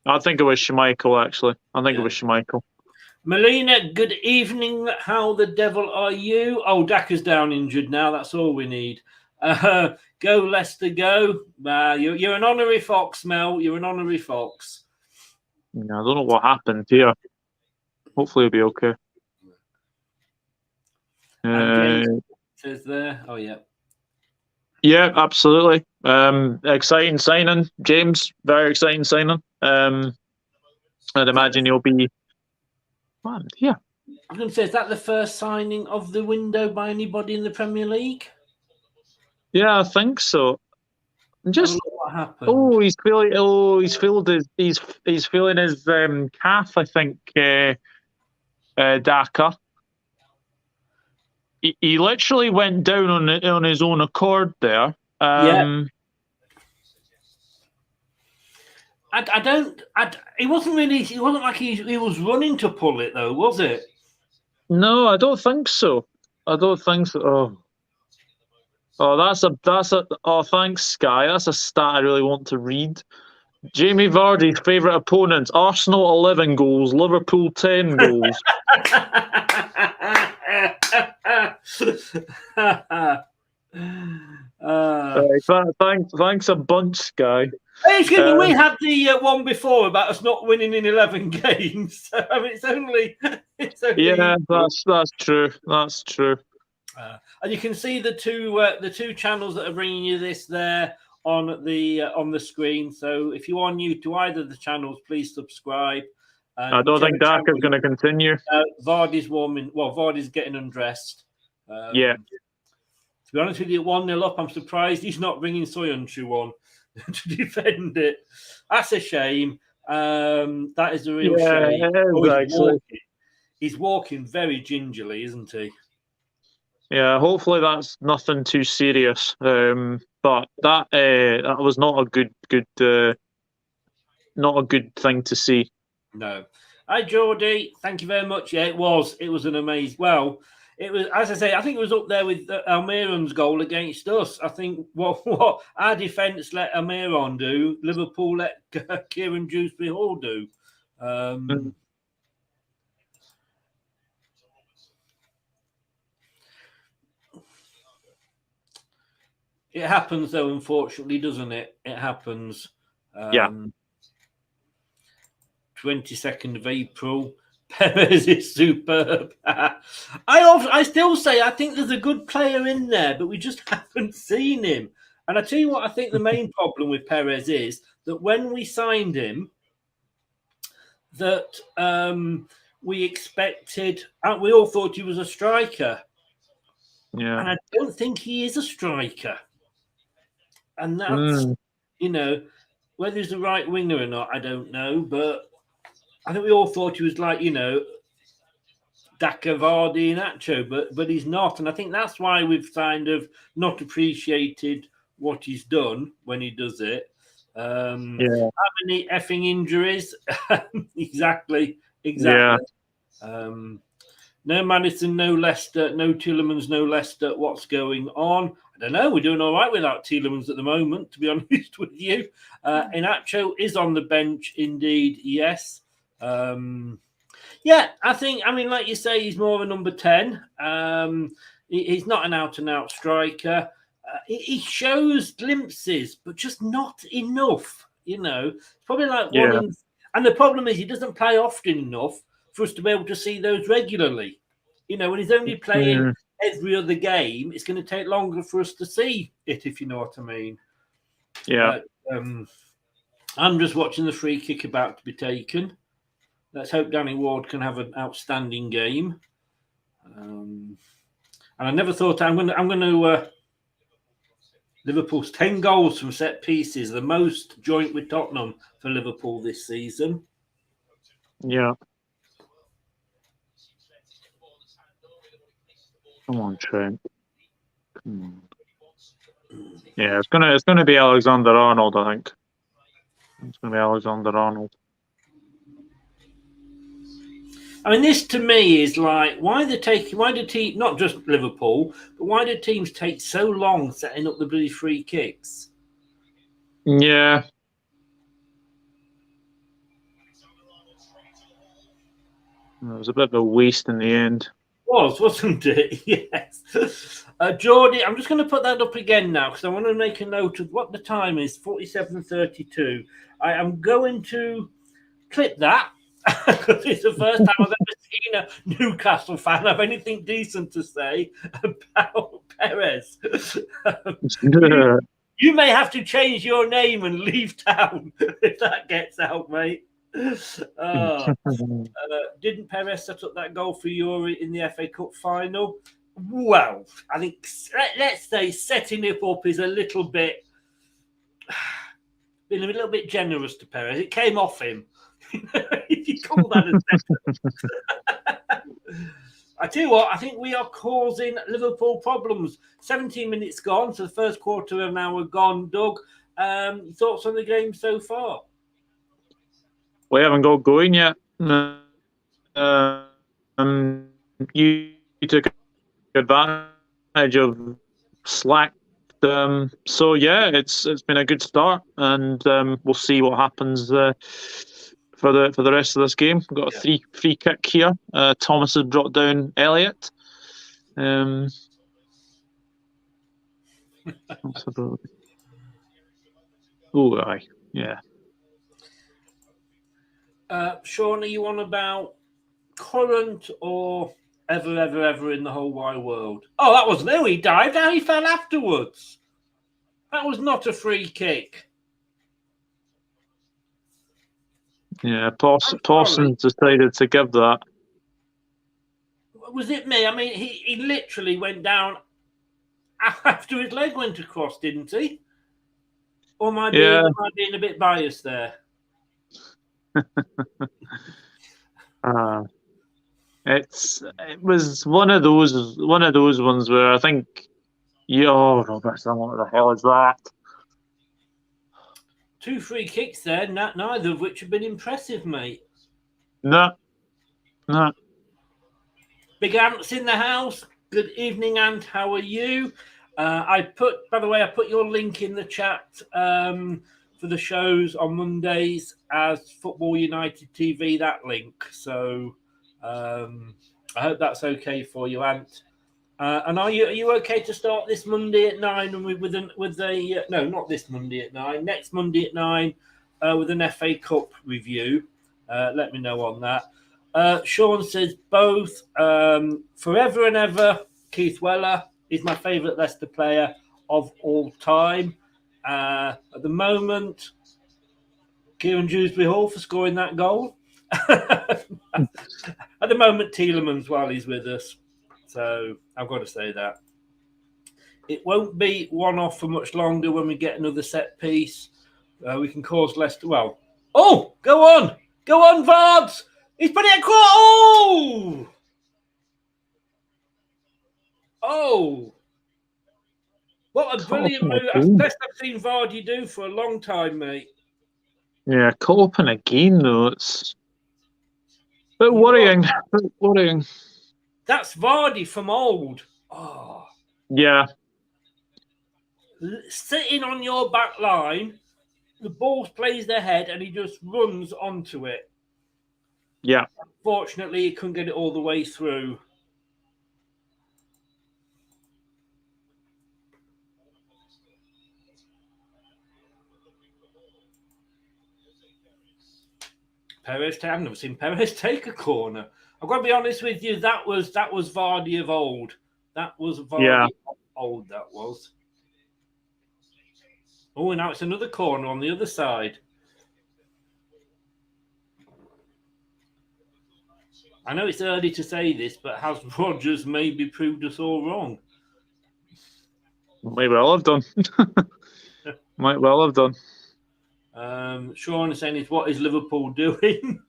I think it was Schmeichel actually. It was Schmeichel. Melina, good evening. How the devil are you? Oh, Daka's down injured now. That's all we need. Go Leicester, go! You're an honorary fox, Mel. You're an honorary fox. Yeah, I don't know what happened here. Hopefully, it'll be okay. Says there. Oh yeah. Yeah, absolutely. Exciting signing, James. Very exciting signing. I'd imagine he'll be. Man, yeah. I was going to say, is that the first signing of the window by anybody in the Premier League? Yeah, I think so. Just what happened? he's feeling his calf. I think Daka. He literally went down on his own accord there. It wasn't like he was running to pull it though, was it? No, I don't think so. Thanks, Sky. That's a stat I really want to read. Jamie Vardy's favourite opponents: Arsenal 11 goals, Liverpool 10 goals. Thanks a bunch, Sky. We had the one before about us not winning in 11 games. So, I mean, it's only yeah, that's true. That's true. And you can see the two channels that are bringing you this there on the screen. So if you are new to either of the channels, please subscribe. I don't think Daka's going to continue. Vardy's getting undressed. Yeah. To be honest with you, 1-0 up, I'm surprised he's not bringing Soyuncu on to defend it. That's a shame. That is a real shame. He's walking very gingerly, isn't he? Yeah, hopefully that's nothing too serious. But that was not a good thing to see. No. Hi, Geordie. Thank you very much. Yeah, it was an amazing. Well, it was, as I say, I think it was up there with Almiron's goal against us. I think what our defence let Almiron do, Liverpool let Kieran Dewsbury Hall do. It happens, though, unfortunately, doesn't it? It happens. 22nd of April. Perez is superb. I still say I think there's a good player in there, but we just haven't seen him. And I tell you what, I think the main problem with Perez is that when we signed him, that we expected, we all thought he was a striker. Yeah. And I don't think he is a striker. And that's, whether he's the right winger or not, I don't know. But I think we all thought he was like, Daka, Vardy, and Nacho, but he's not. And I think that's why we've kind of not appreciated what he's done when he does it. How many effing injuries? Exactly. Yeah. No Maddison, no Leicester, no Tielemans, no Leicester. What's going on? I don't know. We're doing all right without Tielemans at the moment, to be honest with you. Inacho is on the bench, indeed, yes. Yeah, I mean, like you say, he's more of a number 10. He's not an out-and-out striker. He shows glimpses, but just not enough, It's probably like one and the problem is he doesn't play often enough for us to be able to see those regularly. When he's only playing every other game, it's going to take longer for us to see it, if you know what I mean. Yeah. I'm just watching the free kick about to be taken. Let's hope Danny Ward can have an outstanding game. And I never thought I'm going to Liverpool's 10 goals from set pieces, the most joint with Tottenham for Liverpool this season. Yeah. Come on, Trent. Come on. Yeah, it's gonna be Alexander-Arnold, I think. It's gonna be Alexander-Arnold. I mean, this to me is like, why do teams, not just Liverpool, but why do teams take so long setting up the bloody free kicks? Yeah. It was a bit of a waste in the end. Wasn't it? Yes. Geordie, I'm just going to put that up again now because I want to make a note of what the time is, 47:32. I am going to clip that because it's the first time I've ever seen a Newcastle fan have anything decent to say about Perez. You may have to change your name and leave town if that gets out, mate. Didn't Perez set up that goal for Yuri in the FA Cup final? Well, I think, let's say setting it up is a little bit generous to Perez. It came off him. If you call that a second. I tell you what, I think we are causing Liverpool problems. 17 minutes gone, so the first quarter of an hour gone. Doug, thoughts on the game so far? We haven't got going yet. You took advantage of slack. So yeah, it's been a good start, and we'll see what happens for the rest of this game. We've got a free kick here. Thomas has brought down Elliott. Oh, aye, yeah. Sean, are you on about current or ever in the whole wide world? Oh, that was no, he dived. How he fell afterwards. That was not a free kick. Yeah, Parsons decided to give that. Was it me? I mean, he literally went down after his leg went across, didn't he? Or am I being a bit biased there? It was one of those ones where I think, Robertson, what the hell is that? 2 free kicks there, neither of which have been impressive, mate. No. Big Ant's in the house. Good evening, Ant. How are you? I put your link in the chat for the shows on Mondays as Football United TV, that link. So I hope that's okay for you, Ant. And are you okay to start this Monday at 9 and not this Monday at 9, next Monday at 9 with an FA Cup review? Let me know on that. Sean says both. Forever and ever, Keith Weller is my favourite Leicester player of all time. At the moment, Kieran Dewsbury Hall for scoring that goal. At the moment, Tielemans while he's with us. So I've got to say that. It won't be one off for much longer when we get another set piece. We can cause Leicester. Well, oh, go on, Vards. He's put it across. Oh, what a brilliant move! That's the best I've seen Vardy do for a long time, mate. Yeah, caught open again though. It's a bit worrying. That's Vardy from old. Oh, yeah. Sitting on your back line, the ball plays their head, and he just runs onto it. Yeah. Fortunately, he couldn't get it all the way through. Perez, I've never seen Perez take a corner. I've got to be honest with you. That was Vardy of old. That was Vardy of old. That was. Oh, and now it's another corner on the other side. I know it's early to say this, but has Rodgers maybe proved us all wrong? Might well have done. Might well have done. Sean is saying, what is Liverpool doing?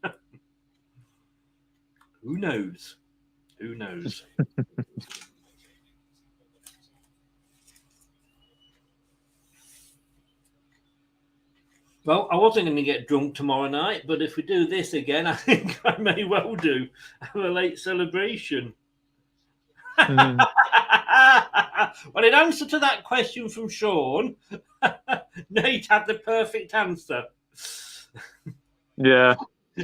Who knows? Who knows? Well, I wasn't going to get drunk tomorrow night, but if we do this again, I think I may well do. Have a late celebration. Well, in answer to that question from Sean, Nate had the perfect answer. Yeah.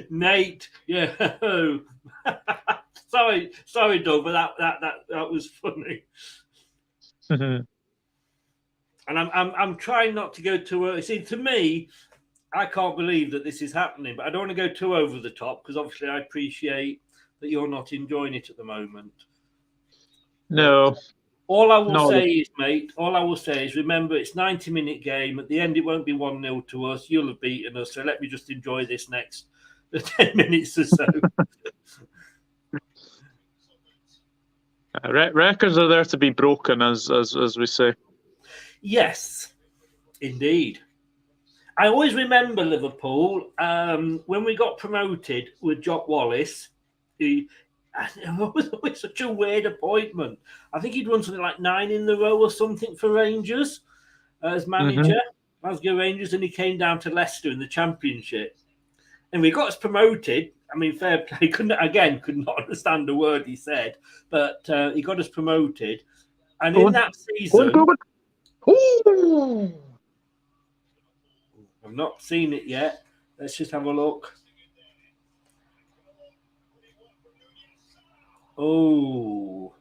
Nate, yeah. sorry, Doug, but that was funny. And I'm trying not to go too. See, to me, I can't believe that this is happening, but I don't want to go too over the top because obviously I appreciate that you're not enjoying it at the moment. No. All I will say is, mate, remember it's 90-minute game. At the end, it won't be 1-0 to us. You'll have beaten us. So let me just enjoy this next 10 minutes or so. Records are there to be broken, as we say. Yes, indeed. I always remember Liverpool when we got promoted with Jock Wallace. It was always such a weird appointment. I think he'd won something like 9 in a row or something for Rangers as manager, Glasgow Rangers, and he came down to Leicester in the Championship. And we got us promoted. I mean, fair play. Could not understand a word he said, but he got us promoted. And in that season... I've not seen it yet. Let's just have a look. Oh,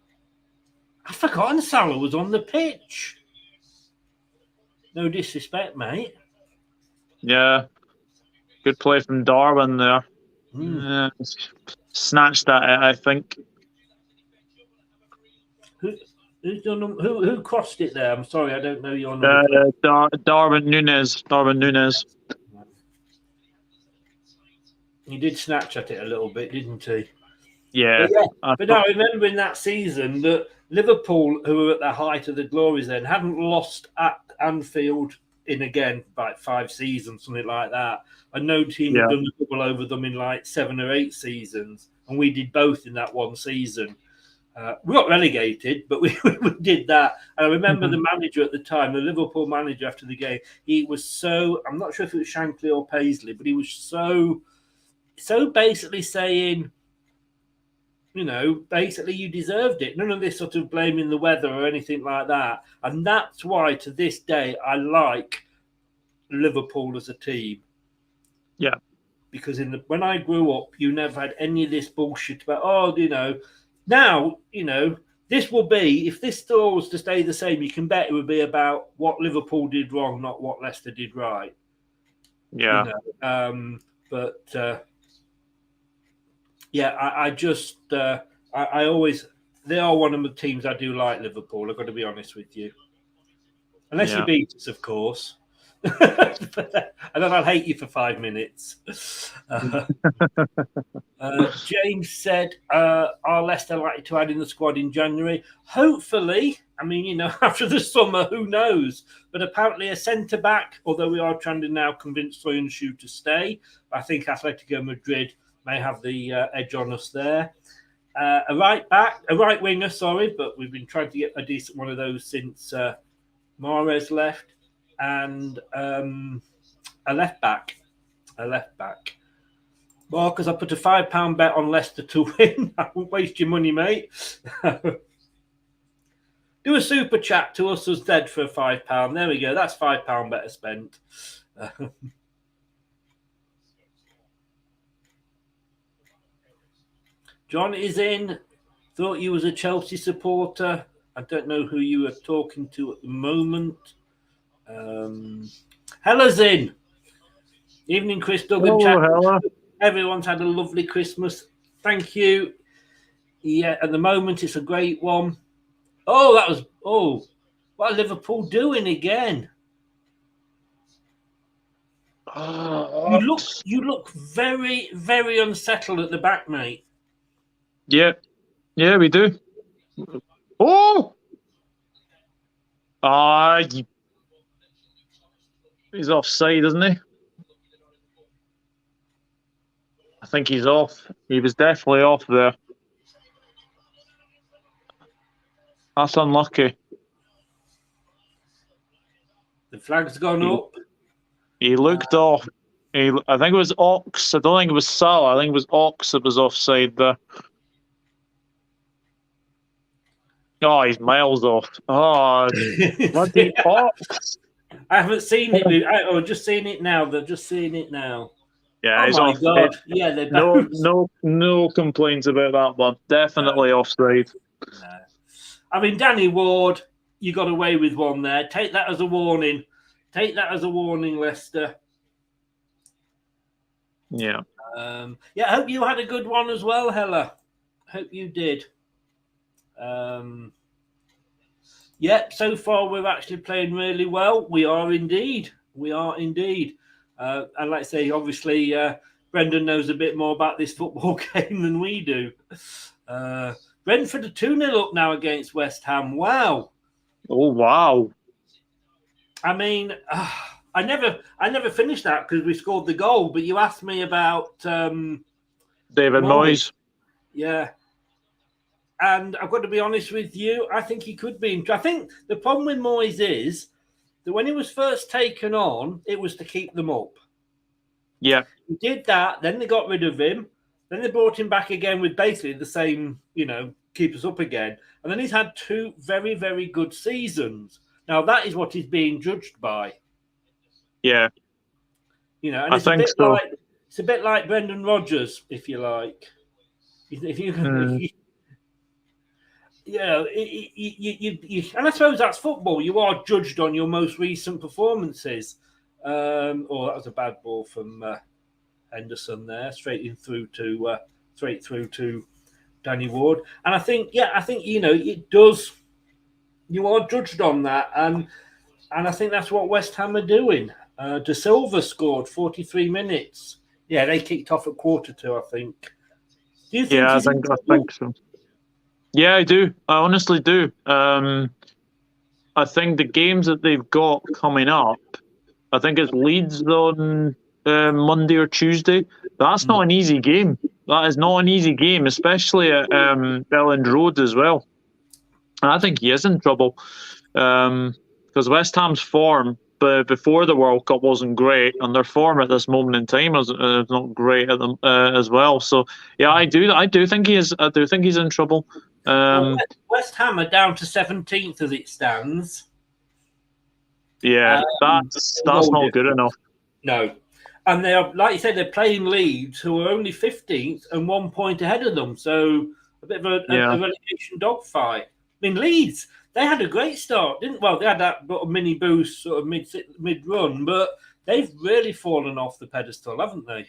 I've forgotten Salah was on the pitch. No disrespect, mate. Yeah. Good play from Darwin there. Snatched that, I think. Who crossed it there? I'm sorry, I don't know your number. Darwin Núñez. He did snatch at it a little bit, didn't he? Yeah. But I remember in that season that Liverpool, who were at the height of the glories then, hadn't lost at Anfield in again like 5 seasons, something like that. And no team had done a double over them in like 7 or 8 seasons. And we did both in that one season. We got relegated, but we did that. And I remember the manager at the time, the Liverpool manager after the game, he was so, I'm not sure if it was Shankly or Paisley, but he was so basically saying, basically you deserved it. None of this sort of blaming the weather or anything like that. And that's why to this day I like Liverpool as a team. Yeah. Because when I grew up, you never had any of this bullshit about, now, this will be, if this still was to stay the same, you can bet it would be about what Liverpool did wrong, not what Leicester did right. Yeah. I always, they are one of the teams I do like, Liverpool. I've got to be honest with you. Unless you beat us, of course. And then I'll hate you for 5 minutes. James said, are Leicester likely to add in the squad in January? Hopefully. I mean, after the summer, who knows? But apparently a centre-back, although we are trying to now convince Soyuncu to stay, I think Atletico Madrid may have the edge on us there. A right winger, but we've been trying to get a decent one of those since Mahrez left. And a left back. Marcus, I put a £5 bet on Leicester to win. I won't waste your money, mate. Do a super chat to us instead for £5. There we go. That's £5 better spent. John is in. Thought you was a Chelsea supporter. I don't know who you were talking to at the moment. Hella's in. Evening, Chris Duggan. Hella. Everyone's had a lovely Christmas. Thank you. Yeah, at the moment it's a great one. What are Liverpool doing again? You look very, very unsettled at the back, mate. Yeah, we do. He's offside, isn't he? I think he's off. He was definitely off there. That's unlucky. The flag's gone up. He looked off. I think it was Ox. I don't think it was Salah. I think it was Ox that was offside there. Oh, he's miles off. Oh, bloody Ox. I haven't seen it. I've just seen it now. They're just seeing it now. Yeah, he's my off. God. Yeah, they're no complaints about that one. Definitely offside. No. I mean, Danny Ward, you got away with one there. Take that as a warning. Leicester. Yeah. I hope you had a good one as well, Hella. Hope you did. So far we're actually playing really well. We are indeed. And like I say, obviously, Brendan knows a bit more about this football game than we do. Brentford are 2-0 up now against West Ham. Wow. Oh, wow. I mean, I never finished that because we scored the goal, but you asked me about David Moyes. Yeah. And I've got to be honest with you, I think he could be. I think the problem with Moyes is that when he was first taken on, it was to keep them up. Yeah. He did that, then they got rid of him, then they brought him back again with basically the same, keep us up again. And then he's had 2 very, very good seasons. Now, that is what he's being judged by. Yeah. And I think so. It's a bit like Brendan Rodgers, if you like. If you and I suppose that's football. You are judged on your most recent performances. That was a bad ball from Henderson there, straight through to Danny Ward. And I think it does. You are judged on that, and I think that's what West Ham are doing. De Silva scored 43 minutes. Yeah, they kicked off at 1:45, I think. Do you think? Yeah, I think so. Yeah, I do. I honestly do. I think the games that they've got coming up, I think it's Leeds on Monday or Tuesday. That's not an easy game. That is not an easy game, especially at Elland Road as well. And I think he is in trouble because West Ham's form before the World Cup wasn't great, and their form at this moment in time is not great at them as well. So yeah, I do think he is. I do think he's in trouble. West Ham are down to 17th as it stands. Yeah, that's not good enough. No. And they are, like you said, they're playing Leeds, who are only 15th and 1 point ahead of them. So a bit of a relegation dogfight. I mean, Leeds, they had a great start, didn't? Well, they had that mini boost sort of mid run, but they've really fallen off the pedestal, haven't they?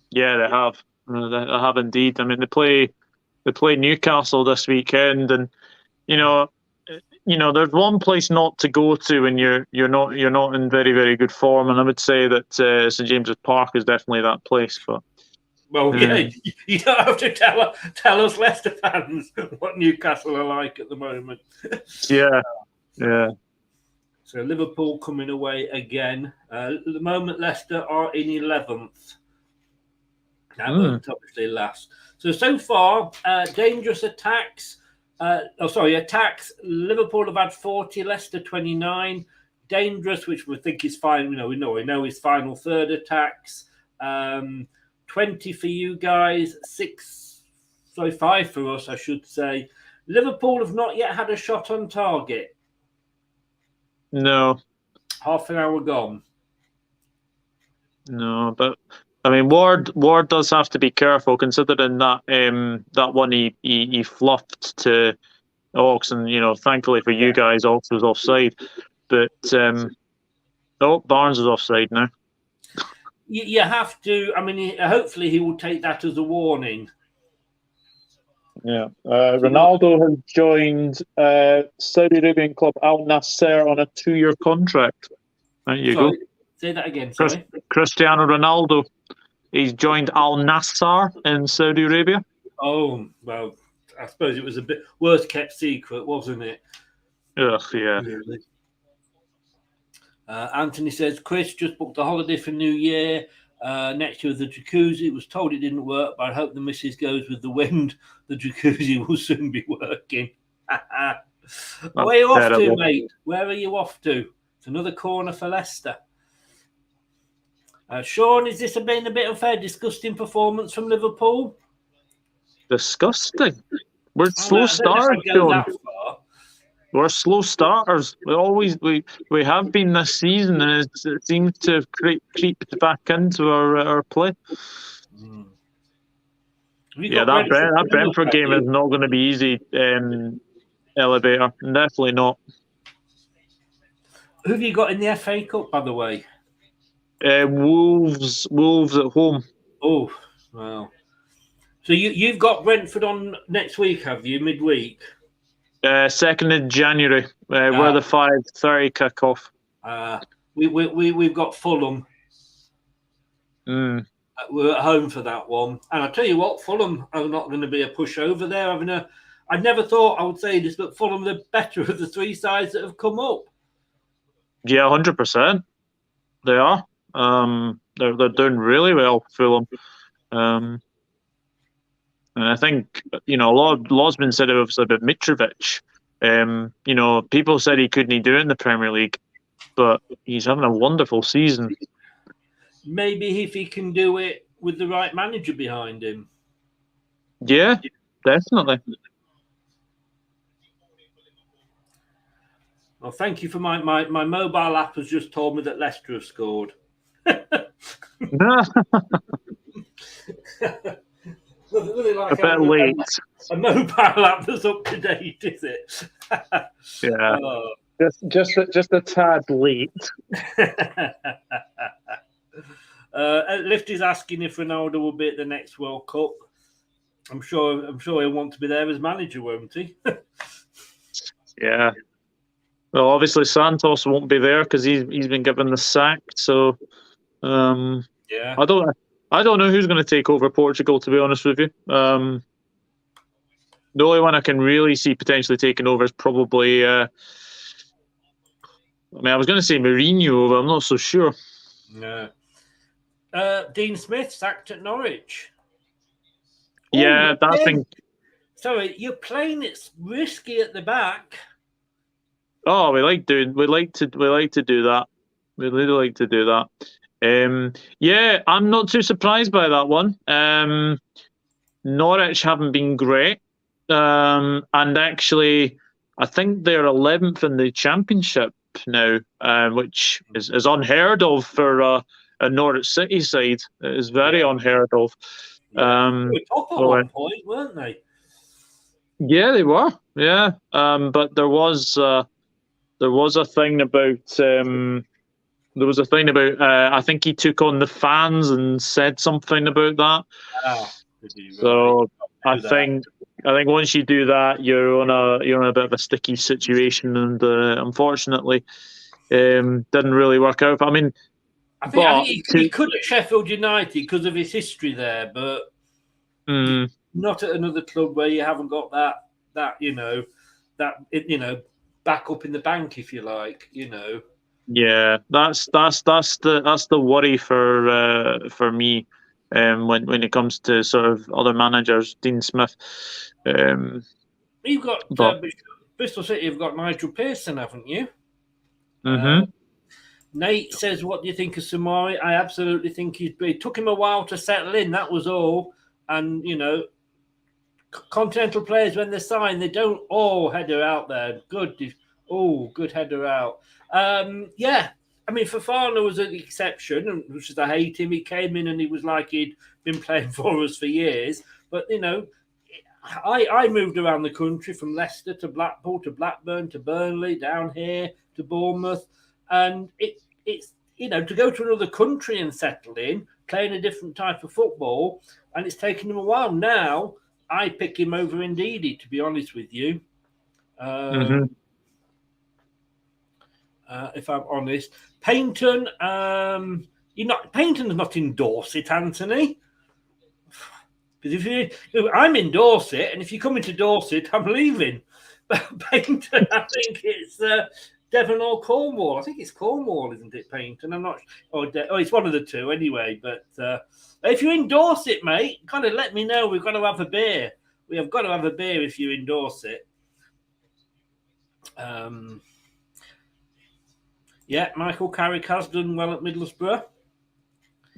Yeah, they have. They have indeed. I mean, they play Newcastle this weekend, and there's one place not to go to when you're not in very, very good form, and I would say that St James's Park is definitely that place. But yeah, you don't have to tell us Leicester fans what Newcastle are like at the moment. yeah. So Liverpool coming away again. At the moment, Leicester are in 11th. Now, obviously last. So far, dangerous attacks. Attacks. Liverpool have had 40, Leicester 29. Dangerous, which we think is fine. We know his final third attacks. 20 for you guys. 5 for us, I should say. Liverpool have not yet had a shot on target. No. Half an hour gone. No, but I mean, Ward does have to be careful, considering that that one he fluffed to Ox, and thankfully for you guys, Ox was offside. But Barnes is offside now. You have to. I mean, hopefully he will take that as a warning. Yeah, Ronaldo has joined Saudi Arabian club Al Nasser on a 2-year contract. There you go. Say that again. Sorry. Cristiano Ronaldo. He's joined Al Nassr in Saudi Arabia. Oh, well, I suppose it was a bit worse kept secret, wasn't it? Ugh, yeah. Really. Anthony says, Chris just booked a holiday for New Year. Next year with the jacuzzi. Was told it didn't work, but I hope the missus goes with the wind. The jacuzzi will soon be working. Where are you off to, mate? Where are you off to? It's another corner for Leicester. Sean, is this been a bit unfair? Disgusting performance from Liverpool? Disgusting. We're slow starters, Sean. We're slow starters. We have been this season, and it seems to have creeped back into our play. Yeah, that Brentford game is not going to be easy. Elevator, definitely not. Who have you got in the FA Cup, by the way? Wolves at home. Oh, wow. So you've got Brentford on next week, have you? Midweek. 2nd of January. We're the 5:30 kickoff. We've got Fulham. We're at home for that one, and I tell you what, Fulham are not going to be a pushover there. I never thought I would say this, but Fulham are the better of the 3 sides that have come up. Yeah, 100%. They are. They're doing really well, Fulham. And I think, a lot's been said about Mitrovic. People said he couldn't do it in the Premier League, but he's having a wonderful season. Maybe if he can do it with the right manager behind him. Yeah, definitely. Well, thank you for my mobile app has just told me that Leicester have scored. A bit late. A mobile app that's up to date, is it? Yeah. Just a tad late. Lift is asking if Ronaldo will be at the next World Cup. I'm sure he'll want to be there as manager, won't he? Yeah. Well, obviously Santos won't be there because he's been given the sack. So, yeah. I don't know who's going to take over Portugal, to be honest with you. The only one I can really see potentially taking over is probably. I was going to say Mourinho, but I'm not so sure. No. Dean Smith sacked at Norwich. Yeah, that thing. Sorry, you're playing it's risky at the back. Oh, we like to do that. We really like to do that. Yeah, I'm not too surprised by that one. Norwich haven't been great, and actually, I think they're 11th in the Championship now, which is unheard of for a Norwich City side. It is very unheard of. They were top at one point, weren't they? Yeah, they were. Yeah, but there was a thing about. There was a thing about. I think he took on the fans and said something about that. Oh, so I think think once you do that, you're on a bit of a sticky situation, and unfortunately, didn't really work out. I mean, I think he could at Sheffield United because of his history there, but not at another club where you haven't got that back up in the bank, if you like, Yeah, that's the worry for me. When it comes to sort of other managers, Dean Smith. You've got Bristol City. You've got Nigel Pearson, haven't you? Nate says, "What do you think of Samari?" I absolutely think it took him a while to settle in. That was all. And continental players, when they sign, they don't header out there. Good header out. Yeah. I mean, Fofana was an exception, which is I hate him. He came in and he was like he'd been playing for us for years. But I moved around the country from Leicester to Blackpool to Blackburn to Burnley, down here to Bournemouth, and it's to go to another country and settle in, playing a different type of football, and it's taken him a while. Now I pick him over Ndidi, to be honest with you. If I'm honest, Paynton, Paynton's not in Dorset, Anthony. Because I'm in Dorset, and if you come into Dorset, I'm leaving. But Paynton, I think it's Devon or Cornwall. I think it's Cornwall, isn't it, Paynton? I'm not. It's one of the two anyway. But if you're in Dorset, mate, kind of let me know. We've got to have a beer. We have got to have a beer if you're in Dorset. Yeah, Michael Carrick has done well at Middlesbrough.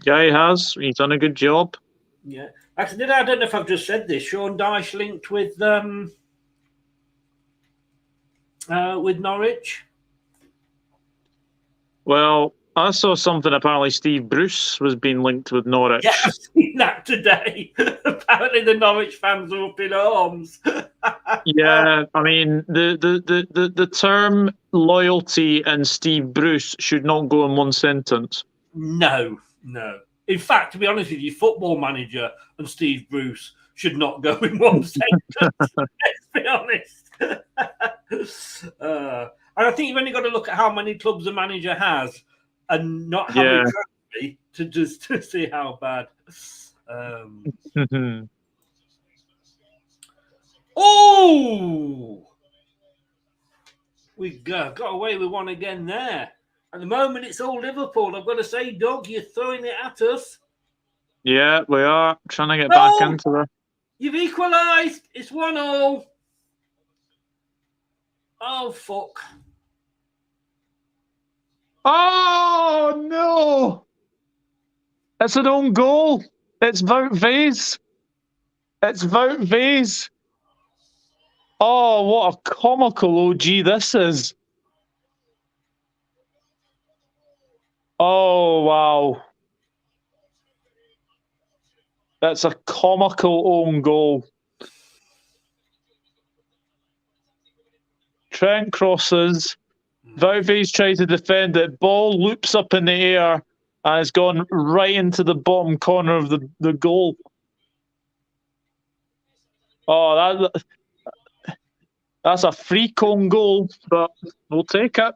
Yeah, he has. He's done a good job. Yeah. Actually, I don't know if I've just said this. Sean Dyche linked with Norwich. Well, I saw something. Apparently, Steve Bruce was being linked with Norwich. Yeah, I've seen that today. Apparently, the Norwich fans are up in arms. Yeah, I mean, the term loyalty and Steve Bruce should not go in one sentence. No. In fact, to be honest with you, Football Manager and Steve Bruce should not go in one sentence. Let's be honest. And I think you've only got to look at how many clubs a manager has and not have a trophy to see how bad. We got away with one again there. At the moment, it's all Liverpool. I've got to say, Doug, you're throwing it at us. Yeah, we are trying to get back into it. You've equalised. It's 1-1. Oh, fuck. Oh, no. It's an own goal. It's Wout Vase. Oh, what a comical OG this is. Oh, wow. That's a comical own goal. Trent crosses. Wout Vase tries to defend it. Ball loops up in the air and has gone right into the bottom corner of the goal. Oh, that's a freak own goal, but we'll take it.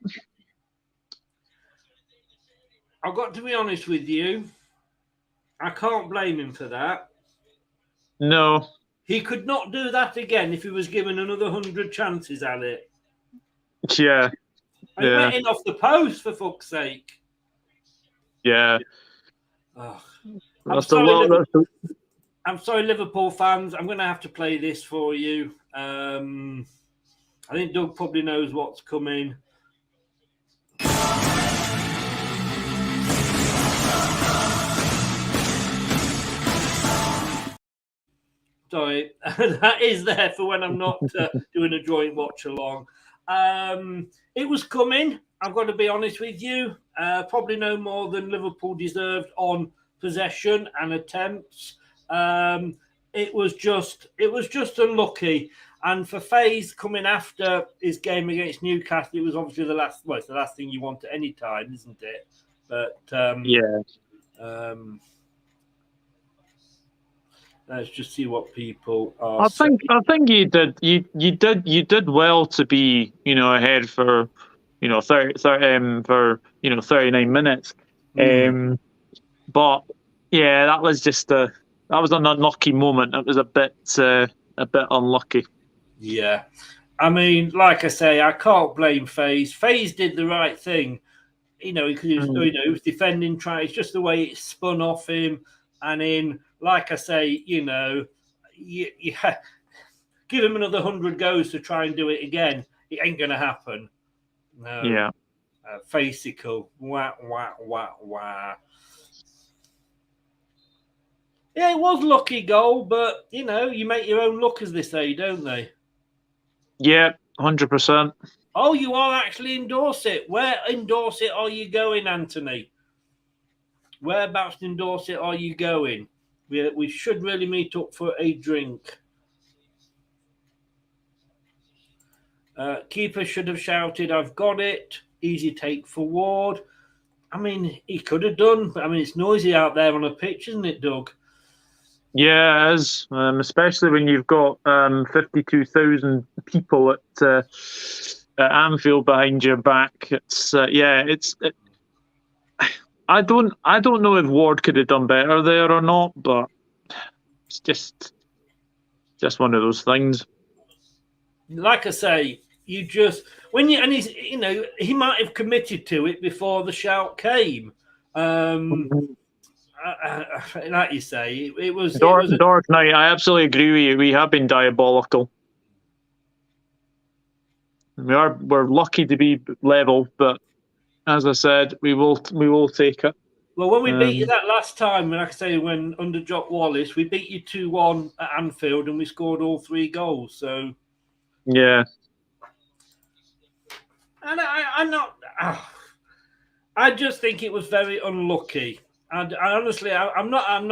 I've got to be honest with you. I can't blame him for that. No. He could not do that again if he was given another 100 chances at it. Yeah. He went in off the post, for fuck's sake. Yeah. Oh. I'm sorry, Liverpool fans. I'm going to have to play this for you. I think Doug probably knows what's coming. Sorry, that is there for when I'm not doing a joint watch along. It was coming. I've got to be honest with you. Probably no more than Liverpool deserved on possession and attempts. It was just unlucky. And for Faze coming after his game against Newcastle, it was obviously it's the last thing you want at any time, isn't it? But Let's just see what people are I saying. think you did well to be ahead for 39 minutes. But yeah, that was an unlucky moment. It was a bit unlucky. Yeah. I mean, like I say, I can't blame FaZe. FaZe did the right thing. Because he was defending, trying. It's just the way it spun off him. And like I say, you give him another 100 goes to try and do it again. It ain't going to happen. No. Yeah. Facical. Wah, wah, wah, wah. Yeah, it was lucky goal, but, you make your own luck, as they say, don't they? Yeah, 100%. Oh, you are actually in Dorset. Where in Dorset are you going, Anthony? Whereabouts in Dorset are you going? We should really meet up for a drink. Keeper should have shouted, "I've got it." Easy take for Ward. I mean, he could have done, but I mean, it's noisy out there on a pitch, isn't it, Doug? Yeah, it is, especially when you've got 52,000 people at Anfield behind your back. It's I don't know if Ward could have done better there or not, but it's just one of those things. Like I say, you just and he's he might have committed to it before the shout came. Like you say, it was Dark Knight. I absolutely agree with you. We have been diabolical. We're lucky to be level, but as I said, we will take it. Well, when we beat you that last time, like I say, when under Jock Wallace, we beat you 2-1 at Anfield, and we scored all 3 goals. So yeah, and I'm not. I just think it was very unlucky. And honestly, I'm not going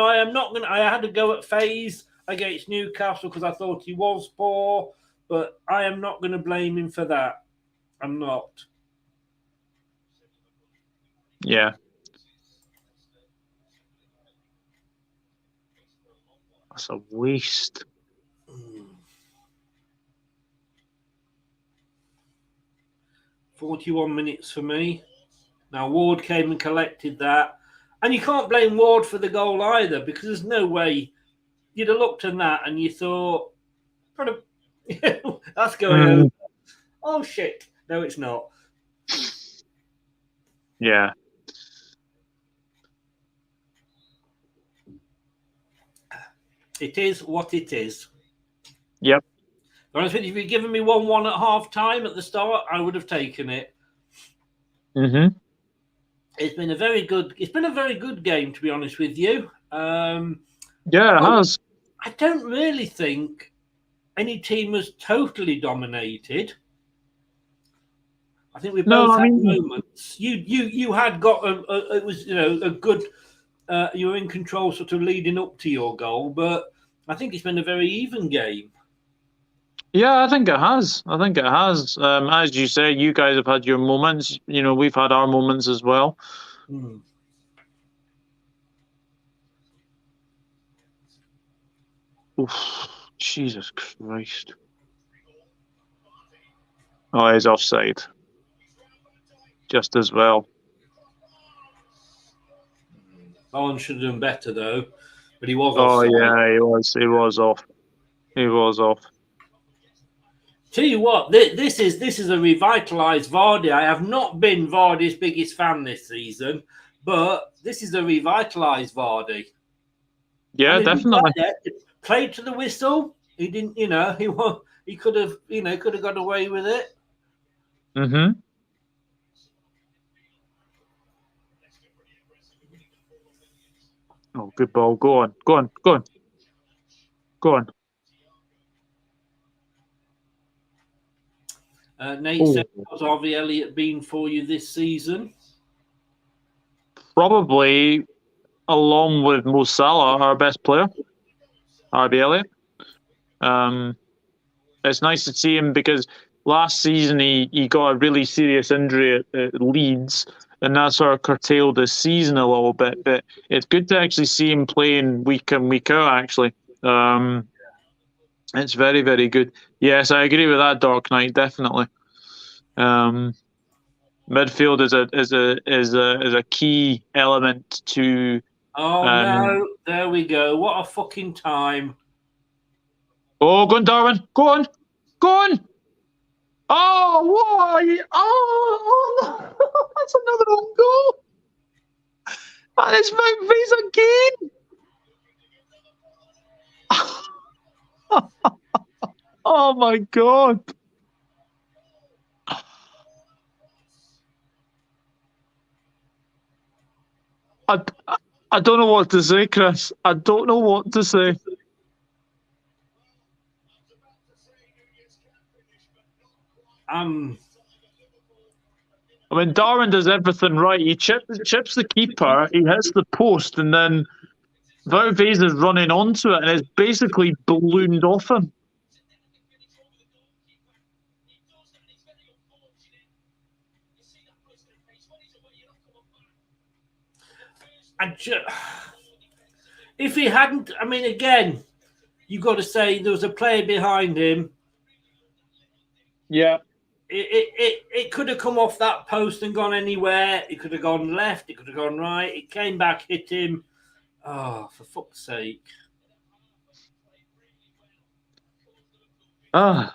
to. I had to go at FaZe against Newcastle because I thought he was poor, but I am not going to blame him for that. I'm not. Yeah. That's a waste. 41 minutes for me. Now, Ward came and collected that. And you can't blame Ward for the goal either, because there's no way you'd have looked at that and you thought, that's going over. Oh, shit. No, it's not. Yeah. It is what it is. Yep. Honestly, if you'd given me 1-1 at half time at the start, I would have taken it. Mm-hmm. It's been a very good game, to be honest with you. Yeah, it has. I don't really think any team was totally dominated. I think we both had moments. You had got it was a good. You were in control, sort of leading up to your goal, but I think it's been a very even game. Yeah, I think it has. As you say, you guys have had your moments. We've had our moments as well. Oof, Jesus Christ. Oh, he's offside. Just as well. Owen should have done better, though. But he was offside. Oh, yeah, he was off. He was off. Tell you what, this is a revitalised Vardy. I have not been Vardy's biggest fan this season, but this is a revitalised Vardy. Yeah, definitely. Played to the whistle. He didn't, he could have, got away with it. Mm-hmm. Oh, good ball. Go on. Nate said, how's Harvey Elliott been for you this season? Probably, along with Mo Salah, our best player, Harvey Elliott. It's nice to see him because last season he got a really serious injury at Leeds, and that sort of curtailed his season a little bit. But it's good to actually see him playing week in, week out, actually. It's very, very good. Yes, I agree with that, Dark Knight. Definitely. Midfield is a key element to. Oh no! There we go. What a fucking time! Oh, go on, Darwin. Go on. Go on. Oh, why? Oh, no. That's another own goal. And it's Mount again. Oh my God. I don't know what to say, Chris. I don't know what to say. I mean, Darwin does everything right. He chips the keeper, he hits the post, and then Wout Wees is running onto it, and it's basically ballooned off him. If he hadn't, I mean, again, you've got to say there was a player behind him. Yeah. It could have come off that post and gone anywhere. It could have gone left. It could have gone right. It came back, hit him. Oh, for fuck's sake. Ah.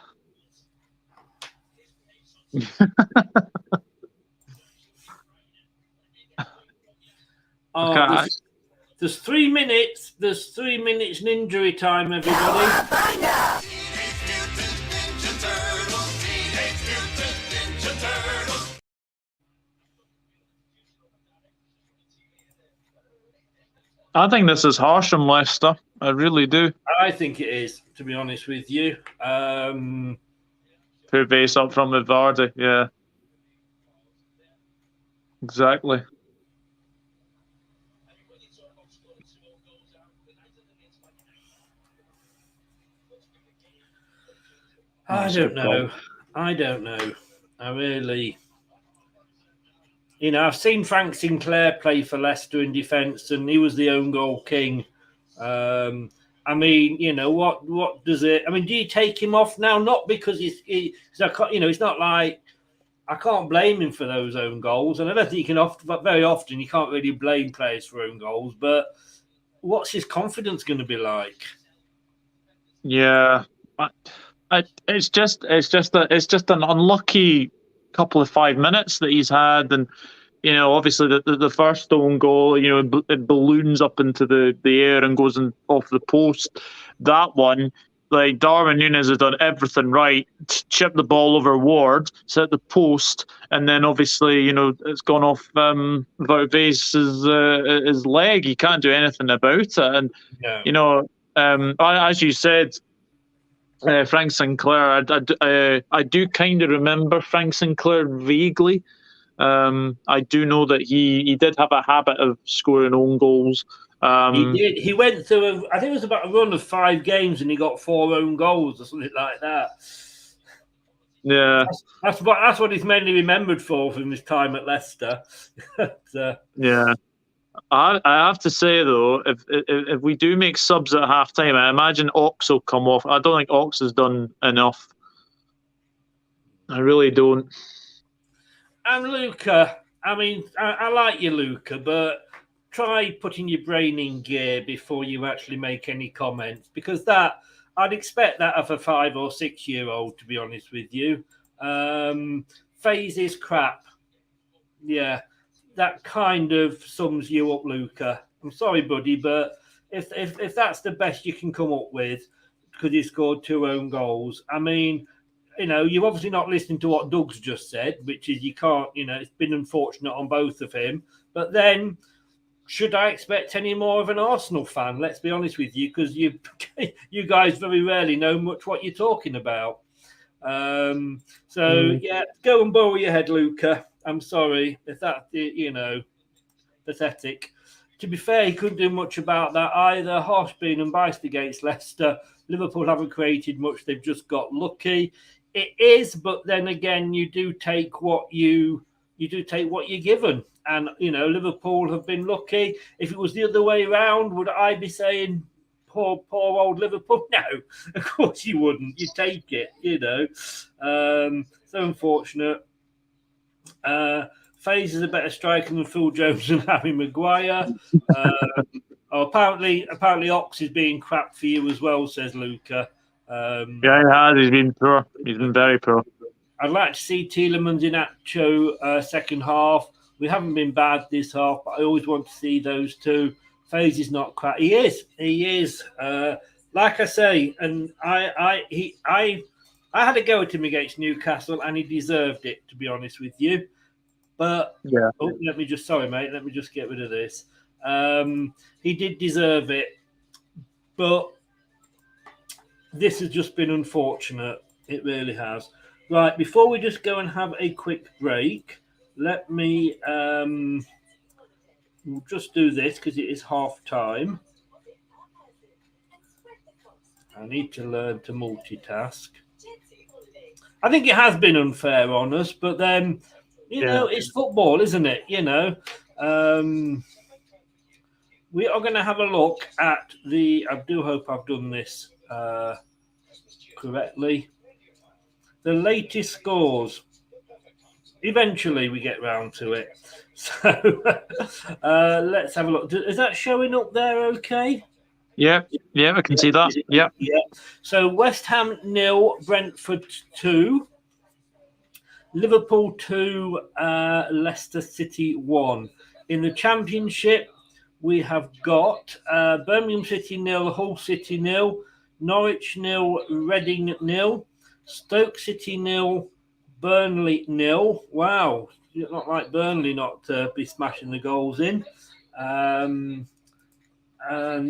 Oh, there's 3 minutes. There's 3 minutes in injury time, everybody. I think this is harsh on Leicester. I really do. I think it is, to be honest with you. Poor base up from with Vardy, yeah. Exactly. I don't know. I really... You know, I've seen Frank Sinclair play for Leicester in defence, and he was the own goal king. I mean, you know, what does it... I mean, do you take him off now? Not because he's not like... I can't blame him for those own goals, and I don't think you can but very often you can't really blame players for own goals, but what's his confidence going to be like? Yeah. It's just an unlucky couple of 5 minutes that he's had, and obviously the first own goal, it balloons up into the air and goes off the post. That one, like, Darwin Núñez has done everything right, chipped the ball over Ward, set the post, and then obviously it's gone off Wout Wees' leg. He can't do anything about it, and as you said. Frank Sinclair, I do kind of remember Frank Sinclair vaguely. I do know that he did have a habit of scoring own goals. He did. He went through, I think it was about a run of 5 games and he got 4 own goals or something like that. Yeah. That's what he's mainly remembered for from his time at Leicester. Yeah. I have to say, though, if we do make subs at half-time, I imagine Ox will come off. I don't think Ox has done enough. I really don't. And Luca, I mean, I like you, Luca, but try putting your brain in gear before you actually make any comments, because I'd expect that of a 5 or 6 year old, to be honest with you. Phase is crap. Yeah. That kind of sums you up, Luca. I'm sorry, buddy, but if that's the best you can come up with, because he scored 2 own goals, I mean, you're obviously not listening to what Doug's just said, which is you can't, it's been unfortunate on both of him. But then, should I expect any more of an Arsenal fan? Let's be honest with you, because you guys very rarely know much what you're talking about. Yeah, go and borrow your head, Luca. I'm sorry if that, pathetic. To be fair, he couldn't do much about that either. Harsh being unbiased against Leicester. Liverpool haven't created much. They've just got lucky. It is, but then again, you do take what you're given. And, Liverpool have been lucky. If it was the other way around, would I be saying poor old Liverpool. No, of course you wouldn't. You take it, So unfortunate. Faze is a better striker than Phil Jones and Harry Maguire. Apparently Ox is being crap for you as well, says Luca. Yeah, he has. He's been poor. He's been very poor. I'd like to see Tielemans in Acho second half. We haven't been bad this half, but I always want to see those two. Faze is not crap. He is. Like I say, and I had a go at him against Newcastle, and he deserved it, to be honest with you. But yeah, let me just get rid of this. He did deserve it, but this has just been unfortunate. It really has. Right, before we just go and have a quick break, let me we'll just do this because it is half time. I need to learn to multitask. I think it has been unfair on us, but then, it's football, isn't it? We are going to have a look at I do hope I've done this correctly. The latest scores. Eventually we get round to it. So let's have a look. Is that showing up there okay? Yeah, I can see that. Yeah. So West Ham 0, Brentford 2, Liverpool 2, Leicester City 1. In the Championship, we have got Birmingham City 0, Hull City 0, Norwich 0, Reading 0, Stoke City 0, Burnley 0. Wow, it's not like Burnley not to be smashing the goals in. And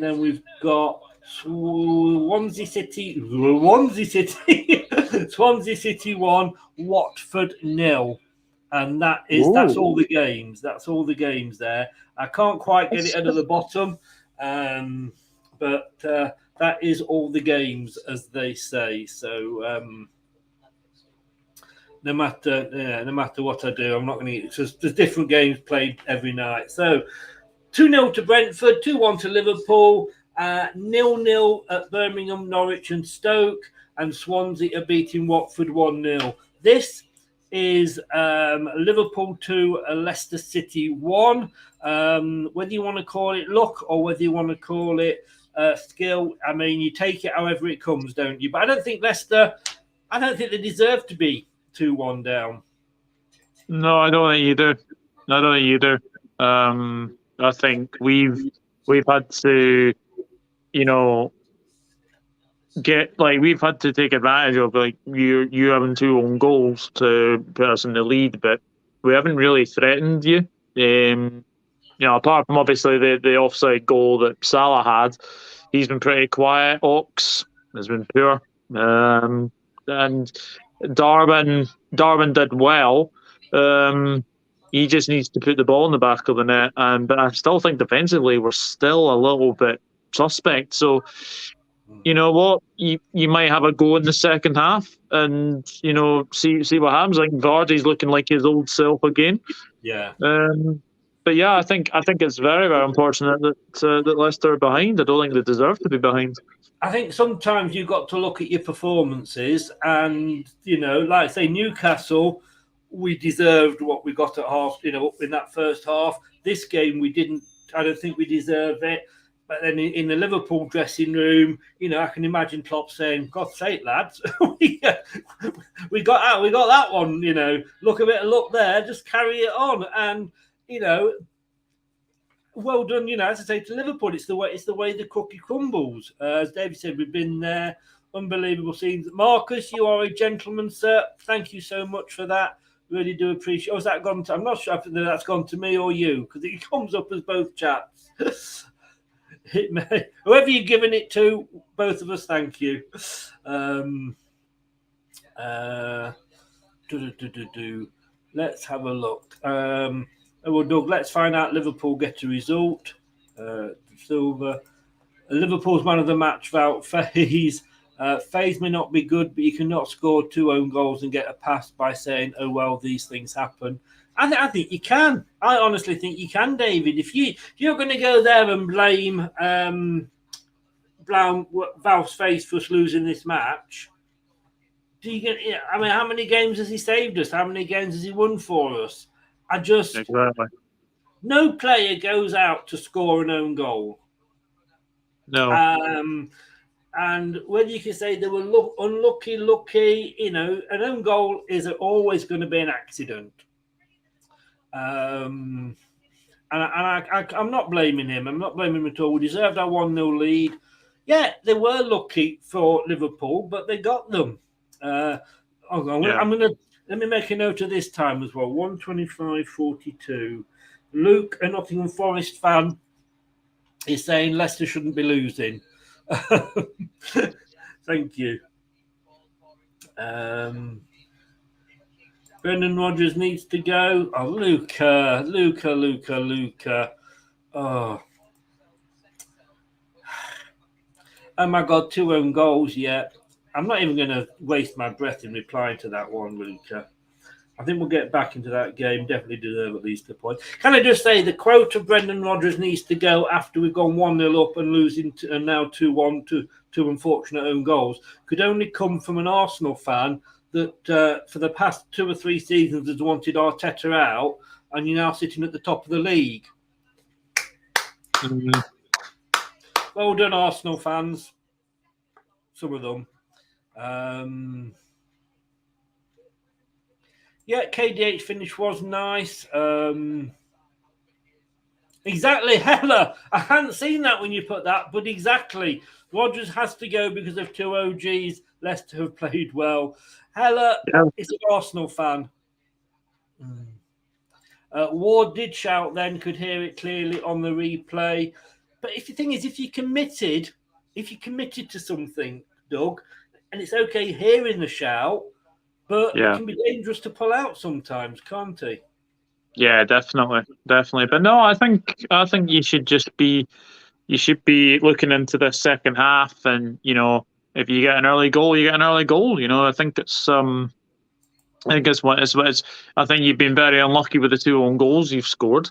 then we've got Swansea City 1, Watford 0. And that's all the games. That's all the games there. I can't quite get it out of the bottom, but that is all the games, as they say. So no matter what I do, I'm not going to. It's just there's different games played every night. So 2-0 to Brentford, 2-1 to Liverpool, 0-0 at Birmingham, Norwich, and Stoke, and Swansea are beating Watford 1-0. This is Liverpool 2, Leicester City 1. Whether you want to call it luck or whether you want to call it skill, I mean, you take it however it comes, don't you? But I don't think Leicester, they deserve to be 2-1 down. No, I don't think either. I think we've had to, we've had to take advantage of you having 2 own goals to put us in the lead, but we haven't really threatened you. Apart from obviously the offside goal that Salah had, he's been pretty quiet. Ox has been poor, and Darwin did well. He just needs to put the ball in the back of the net, but I still think defensively we're still a little bit suspect. So, you know what, you might have a go in the second half, and see what happens. Like Vardy's looking like his old self again. Yeah. But yeah, I think it's very, very unfortunate that Leicester are behind. I don't think they deserve to be behind. I think sometimes you've got to look at your performances, and like say Newcastle, we deserved what we got at half. In that first half, this game we didn't. I don't think we deserve it. But then in the Liverpool dressing room, I can imagine Klopp saying, "God's sake, lads, we got out. We got that one. Look a bit of luck there. Just carry it on." And well done. As I say to Liverpool, it's the way the cookie crumbles. As David said, we've been there. Unbelievable scenes. Marcus, you are a gentleman, sir. Thank you so much for that. Really do appreciate. Has that gone to? I'm not sure if that's gone to me or you, because it comes up as both chats. Whoever you've given it to, both of us, thank you. Let's have a look. Well, Doug, let's find out. Liverpool get a result. Silver. Liverpool's man of the match without Faze. Faze may not be good, but you cannot score 2 own goals and get a pass by saying, "Oh well, these things happen." I think you can. I honestly think you can, David. If you're going to go there and blame Valve's face for us losing this match. How many games has he saved us? How many games has he won for us? Exactly. No player goes out to score an own goal. No. And whether you can say they were unlucky, lucky, an own goal is always going to be an accident. And I'm not blaming him. I'm not blaming him at all. We deserved our 1-0 lead. Yeah, they were lucky for Liverpool, but they got them. Let me make a note of this time as well. 1:25:42. Luke, a Nottingham Forest fan, is saying Leicester shouldn't be losing. Thank you. Brendan Rodgers needs to go. Oh, Luca. Oh my God, 2 own goals yet. I'm not even going to waste my breath in replying to that one, Luca. I think we'll get back into that game. Definitely deserve at least a point. Can I just say the quote of Brendan Rodgers needs to go after we've gone 1-0 up and losing and now 2-1 to 2 unfortunate own goals could only come from an Arsenal fan that for the past 2 or 3 seasons has wanted Arteta out, and you're now sitting at the top of the league. Mm-hmm. Well done, Arsenal fans. Some of them. KDH finish was nice. Exactly, Hella. I hadn't seen that when you put that, but exactly. Rodgers has to go because of 2 OGs. Leicester have played well. Hella is an Arsenal fan. Ward did shout then, could hear it clearly on the replay. But if you're committed to something, Doug, and it's okay hearing the shout, but it can be dangerous to pull out sometimes, can't it? Yeah, definitely. But no, I think you should be looking into the second half, and if you get an early goal, you get an early goal. I think it's I think you've been very unlucky with the 2 own goals you've scored.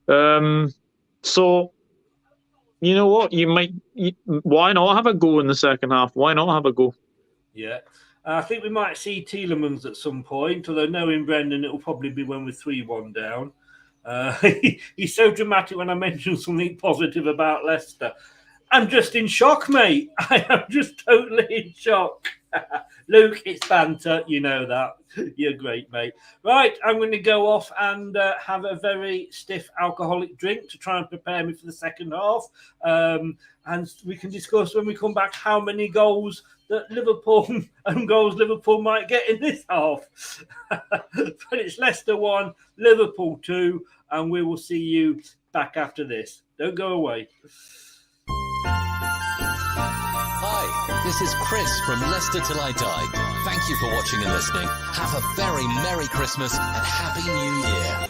So you know what? Why not have a go in the second half? Why not have a go? Yeah. I think we might see Tielemans at some point, although knowing Brendan, it will probably be when we're 3-1 down. He's so dramatic when I mention something positive about Leicester. I'm just in shock, mate. I am just totally in shock. Luke, it's banter. You know that. You're great, mate. Right, I'm going to go off and have a very stiff alcoholic drink to try and prepare me for the second half. And we can discuss when we come back how many goals that Liverpool might get in this half. But it's Leicester 1, Liverpool 2, and we will see you back after this. Don't go away. Hi, this is Chris from Leicester Till I Die. Thank you for watching and listening. Have a very Merry Christmas and Happy New Year.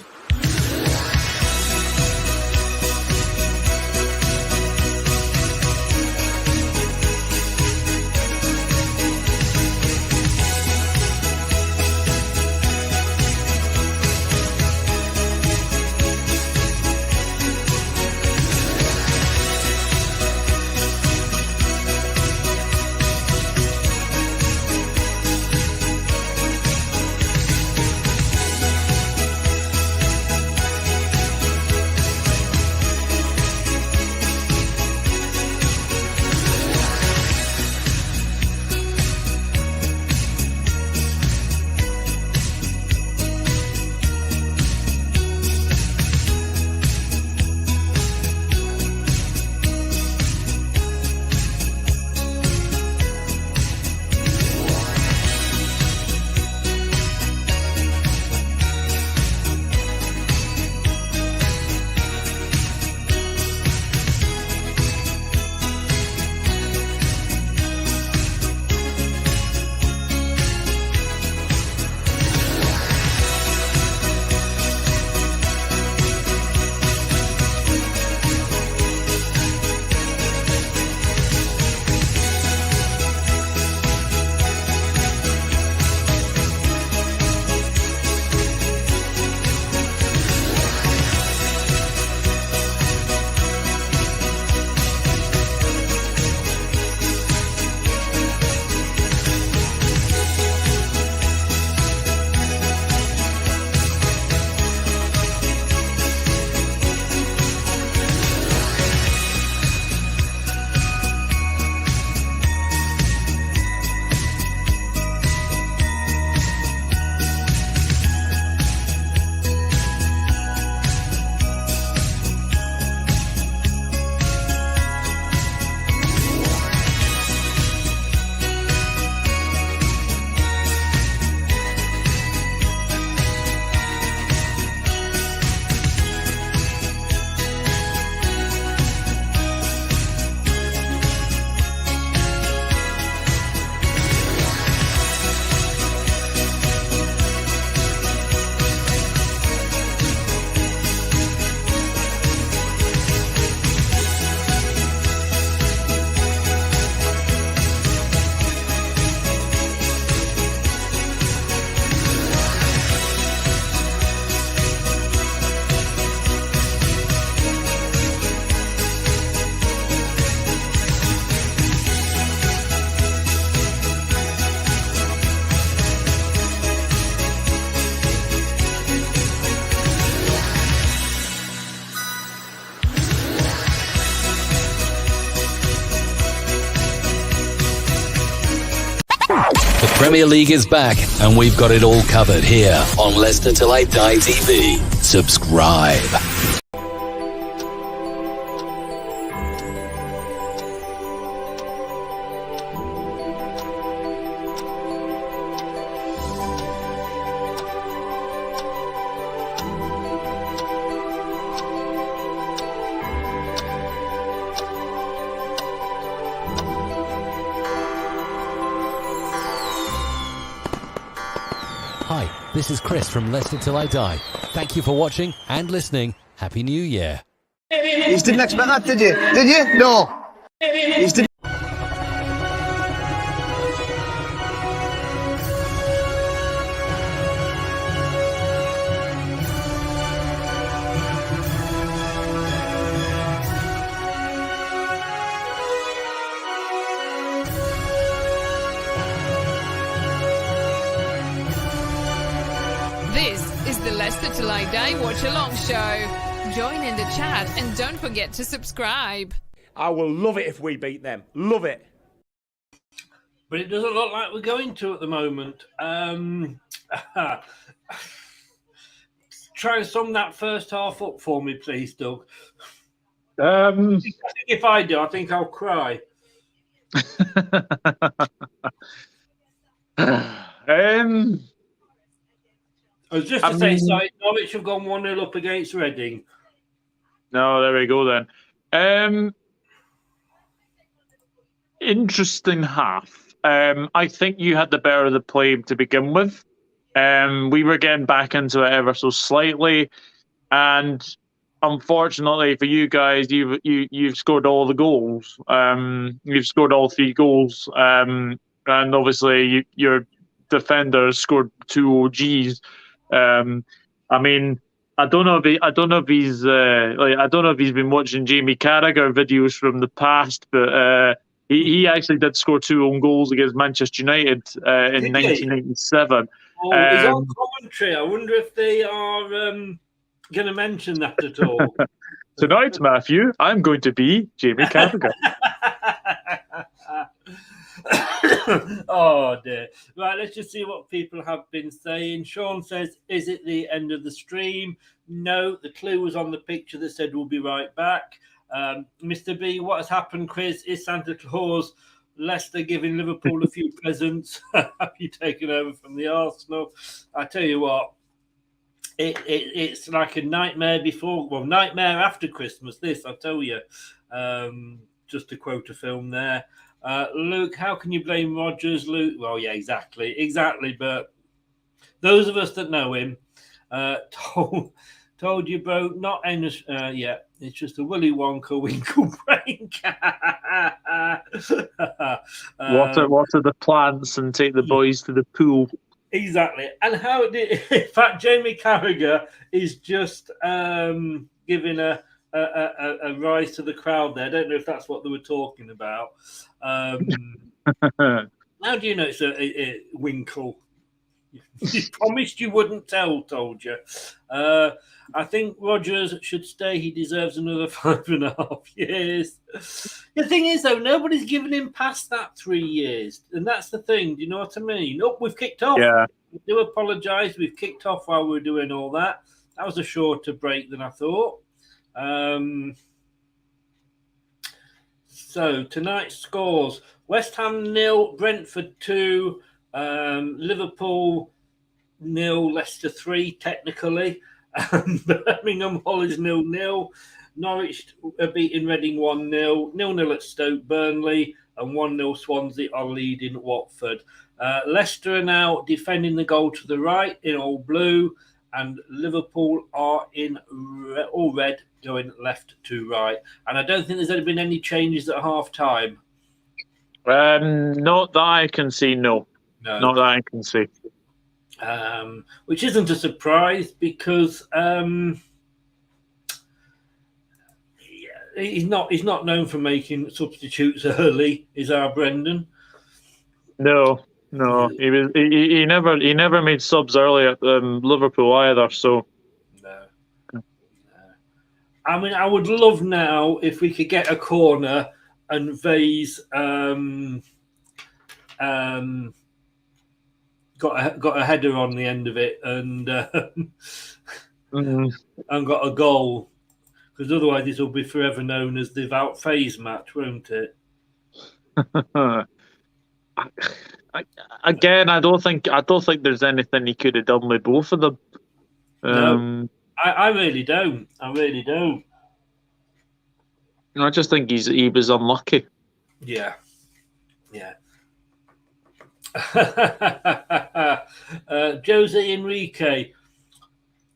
Premier League is back, and we've got it all covered here on Leicester Till I Die TV. Subscribe. Hi, this is Chris from Leicester Till I Die. Thank you for watching and listening. Happy New Year. You didn't expect that, did you? Did you? No. You didn't. This is the Leicester Till I Die Watchalong show. Join in the chat and don't forget to subscribe. I will love it if we beat them. Love it. But it doesn't look like we're going to at the moment. Try and sum that first half up for me, please, Doug. I think if I do, I think I'll cry. I was just to say, sorry, Norwich have gone 1-0 up against Reading. No, there we go then. Interesting half. I think you had the better of the play to begin with. We were getting back into it ever so slightly, and unfortunately for you guys, you've scored all the goals. You've scored all 3 goals, and obviously your defenders scored 2 OGs. I mean, I don't know if he's been watching Jamie Carragher videos from the past, but he actually did score 2 own goals against Manchester United in 1997. Oh, he's on commentary. I wonder if they are going to mention that at all. Tonight, Matthew, I'm going to be Jamie Carragher. Oh dear. Right, let's just see what people have been saying. Sean says, is it the end of the stream? No, the clue was on the picture that said we'll be right back. Mr. B, what has happened, Chris? Is Santa Claus Leicester giving Liverpool a few presents? Have you taken over from the Arsenal? I tell you what, it's like a nightmare nightmare after Christmas, this, I tell you. Just to quote a film there. Luke, how can you blame Rodgers? Luke, well, yeah, exactly. But those of us that know him told you, bro, not any. Yeah, it's just a Willy Wonka winkle brain. Water the plants and take the boys to the pool. Exactly. And in fact, Jamie Carragher is just giving a rise to the crowd there. I don't know if that's what they were talking about. How do you know it's a winkle? You promised you wouldn't tell, told you. I think Rodgers should stay. He deserves another 5.5 years. The thing is, though, nobody's given him past that 3 years. And that's the thing. Do you know what I mean? Oh, we've kicked off. Yeah. We do apologise. We've kicked off while we were doing all that. That was a shorter break than I thought. So tonight's scores: West Ham 0, Brentford 2, Liverpool 0, Leicester 3 technically. Birmingham Hull is 0-0. Norwich are beating Reading 1-0. 0-0 at Stoke Burnley, and 1-0 Swansea are leading Watford. Leicester are now defending the goal to the right in all blue, and Liverpool are in all red, going left to right. And I don't think there's been any changes at half time. Not that I can see, no. Not that I can see. Which isn't a surprise because he's not known for making substitutes early, is our Brendan? No. He never made subs early at Liverpool either. So no. I mean, I would love now if we could get a corner and Vase got a header on the end of it and Mm. and got a goal. Because otherwise, this will be forever known as the Wout Faes match, won't it? Again, I don't think there's anything he could have done with both of them. No, I really don't. I really don't. I just think he was unlucky. Yeah. Jose Enrique,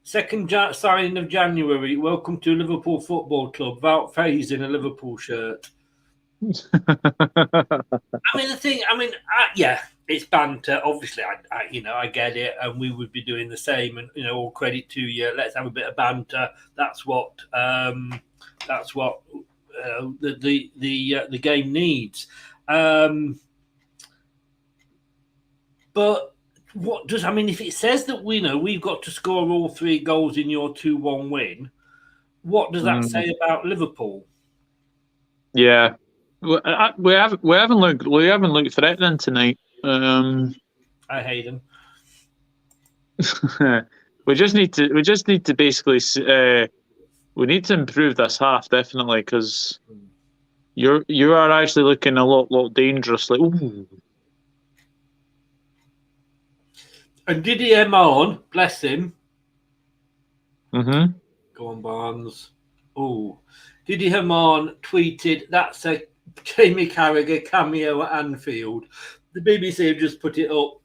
second signing of January. Welcome to Liverpool Football Club. Wout Faes in a Liverpool shirt. Yeah, it's banter. Obviously, I get it, and we would be doing the same. And all credit to you. Let's have a bit of banter. That's what the game needs. But what does if it says that we've got to score all 3 goals in your 2-1 win, what does that say about Liverpool? Yeah. We haven't looked threatening tonight. I hate them. we just need to basically we need to improve this half definitely because you are actually looking a lot dangerous. Like, ooh. And Didier Marn, bless him. Mm-hmm. Go on, Barnes. Oh, Didier Marn tweeted, "That's a Jamie Carragher cameo at Anfield." The BBC have just put it up.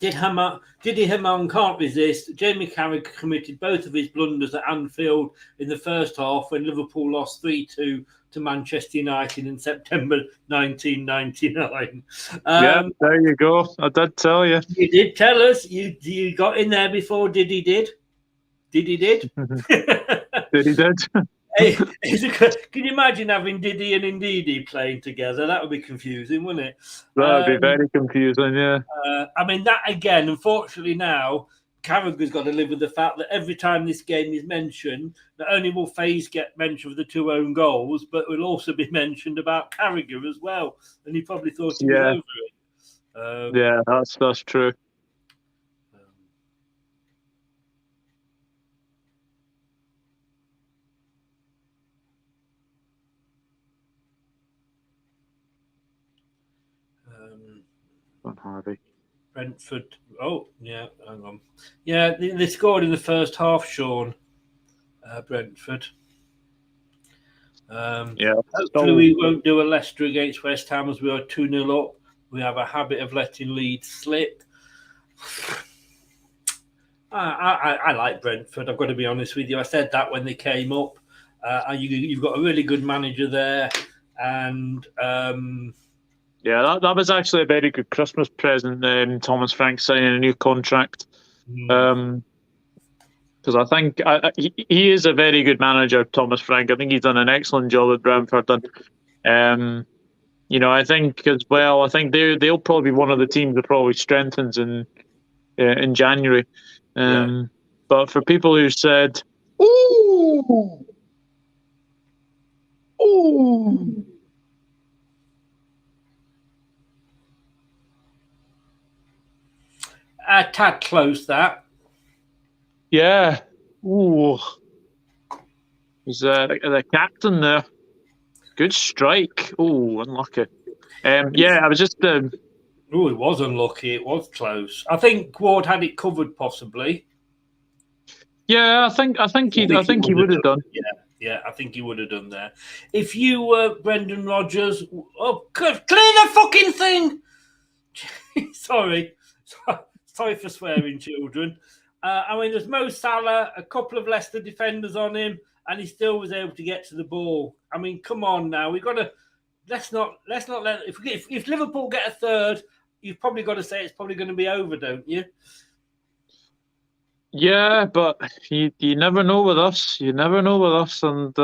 Didier Marn can't resist. Jamie Carragher committed both of his blunders at Anfield in the first half when Liverpool lost 3-2 to Manchester United in September 1999. Yeah, there you go. I did tell you. You did tell us. You got in there before Diddy did. Diddy did. Diddy did. Hey, can you imagine having Diddy and Ndidi playing together? That would be confusing, wouldn't it? That would be very confusing, yeah. That again, unfortunately now, Carragher's got to live with the fact that every time this game is mentioned, not only will Faes get mentioned for the 2 own goals, but will also be mentioned about Carragher as well. And he probably thought he was over it. Yeah, that's true. Harvey. Brentford. Oh, yeah, hang on. Yeah, they scored in the first half, Sean. Brentford. Hopefully we won't do a Leicester against West Ham as we are 2-0 up. We have a habit of letting leads slip. I like Brentford. I've got to be honest with you. I said that when they came up. You've got a really good manager there, and yeah, that was actually a very good Christmas present. Thomas Frank signing a new contract, because I think he is a very good manager. Thomas Frank. I think he's done an excellent job at Brentford, and I think as well. I think they'll probably be one of the teams that probably strengthens in January. But for people who said, "Ooh, ooh." A tad close, that. Yeah. Ooh. Was the captain there? Good strike. Oh, unlucky. Yeah, I was just. It was unlucky. It was close. I think Ward had it covered, possibly. Yeah, I think he would have done. Yeah, I think he would have done there. If you were Brendan Rodgers, clear the fucking thing. Sorry for swearing, children. There's Mo Salah, a couple of Leicester defenders on him, and he still was able to get to the ball. Come on now. We've got to let's not let if Liverpool get a third, you've probably got to say it's probably going to be over, don't you? Yeah, but you never know with us. You never know with us, and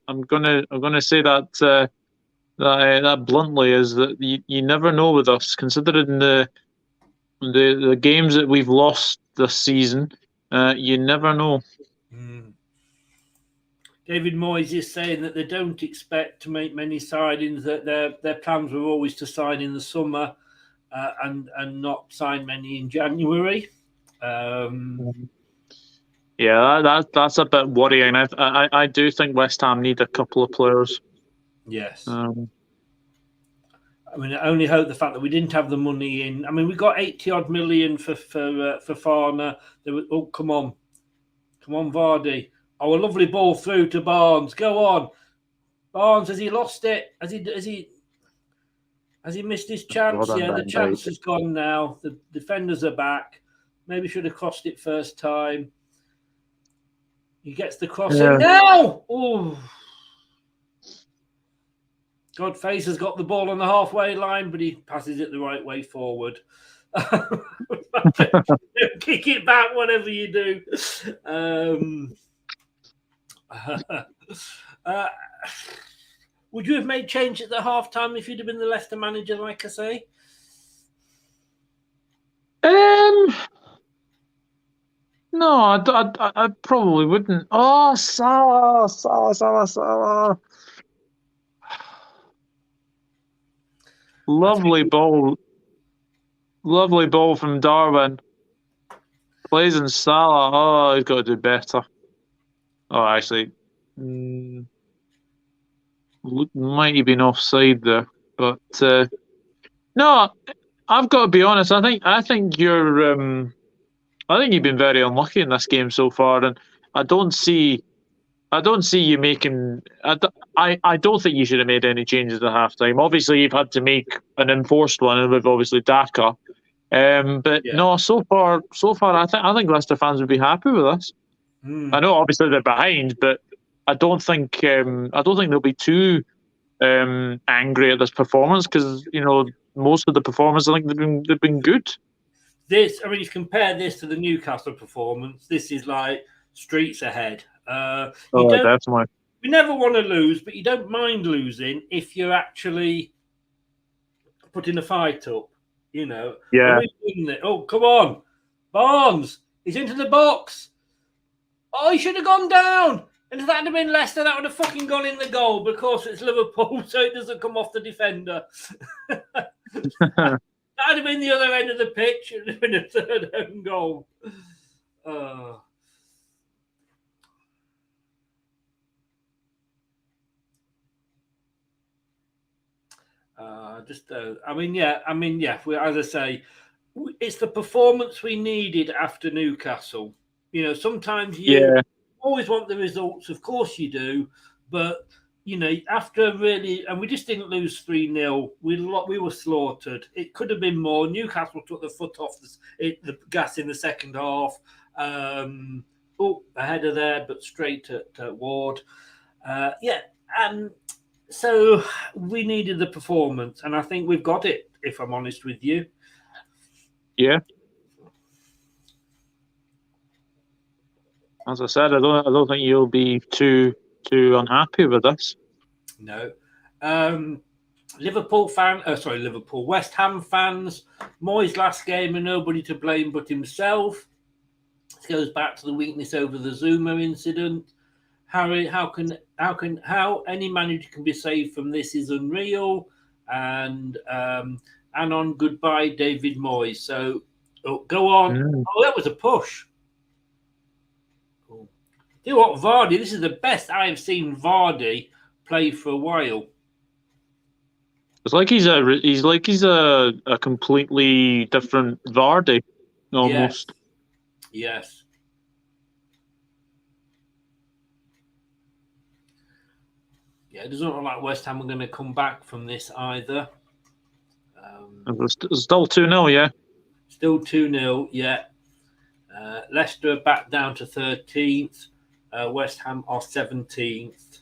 I'm gonna say that that bluntly is that you never know with us, considering the games that we've lost this season. You never know. David Moyes is saying that they don't expect to make many signings, that their plans were always to sign in the summer. and not sign many in January. Yeah, that's a bit worrying. I do think West Ham need a couple of players. Yes. I mean, I only hope the fact that we didn't have the money in. I mean, we got 80-odd million for Farner. Come on, Vardy. Oh, a lovely ball through to Barnes. Go on, Barnes. Has he lost it? Has he missed his chance? Yeah, the chance is gone now. The defenders are back. Maybe should have crossed it first time. He gets the cross in now. Oh. Godface has got the ball on the halfway line, but he passes it the right way forward. Kick it back, whatever you do. Would you have made change at the half-time if you'd have been the Leicester manager, like I say? No, I probably wouldn't. Oh, Salah. Lovely ball from Darwin. Plays in Salah. Oh, he's got to do better. Oh, actually, might have been offside there, but no, I've got to be honest. I think you've been very unlucky in this game so far, and I don't see you making. I don't think you should have made any changes at halftime. Obviously, you've had to make an enforced one with obviously Daka. But no, so far, I think Leicester fans would be happy with us. I know, obviously they're behind, but I don't think they'll be too angry at this performance because most of the performance I think they've been good. If you compare this to the Newcastle performance, this is like streets ahead. Definitely. You never want to lose, but you don't mind losing if you're actually putting a fight up. Yeah. Oh, come on, Barnes! He's into the box. Oh, he should have gone down. And if that had been Leicester, that would have fucking gone in the goal. But of course, it's Liverpool, so it doesn't come off the defender. That would have been the other end of the pitch. It would have been a third own goal. As I say, it's the performance we needed after Newcastle. Sometimes you always want the results. Of course you do. But, after really, and we just didn't lose 3-0. We were slaughtered. It could have been more. Newcastle took the foot off the gas in the second half. Ahead of there, but straight at Ward. So we needed the performance, and I think we've got it, if I'm honest with you. Yeah. As I said, I don't think you'll be too unhappy with this. No. West Ham fans, Moyes' last game and nobody to blame but himself. This goes back to the weakness over the Zuma incident. Harry, how any manager can be saved from this is unreal. And on goodbye, David Moyes. So go on. Oh, that was a push. You know what, Vardy? This is the best I have seen Vardy play for a while. It's like he's a completely different Vardy, almost. Yes. Yeah, it doesn't look like West Ham are going to come back from this either. It's still 2-0, yeah. Still 2-0, yeah. Leicester are back down to 13th. West Ham are 17th.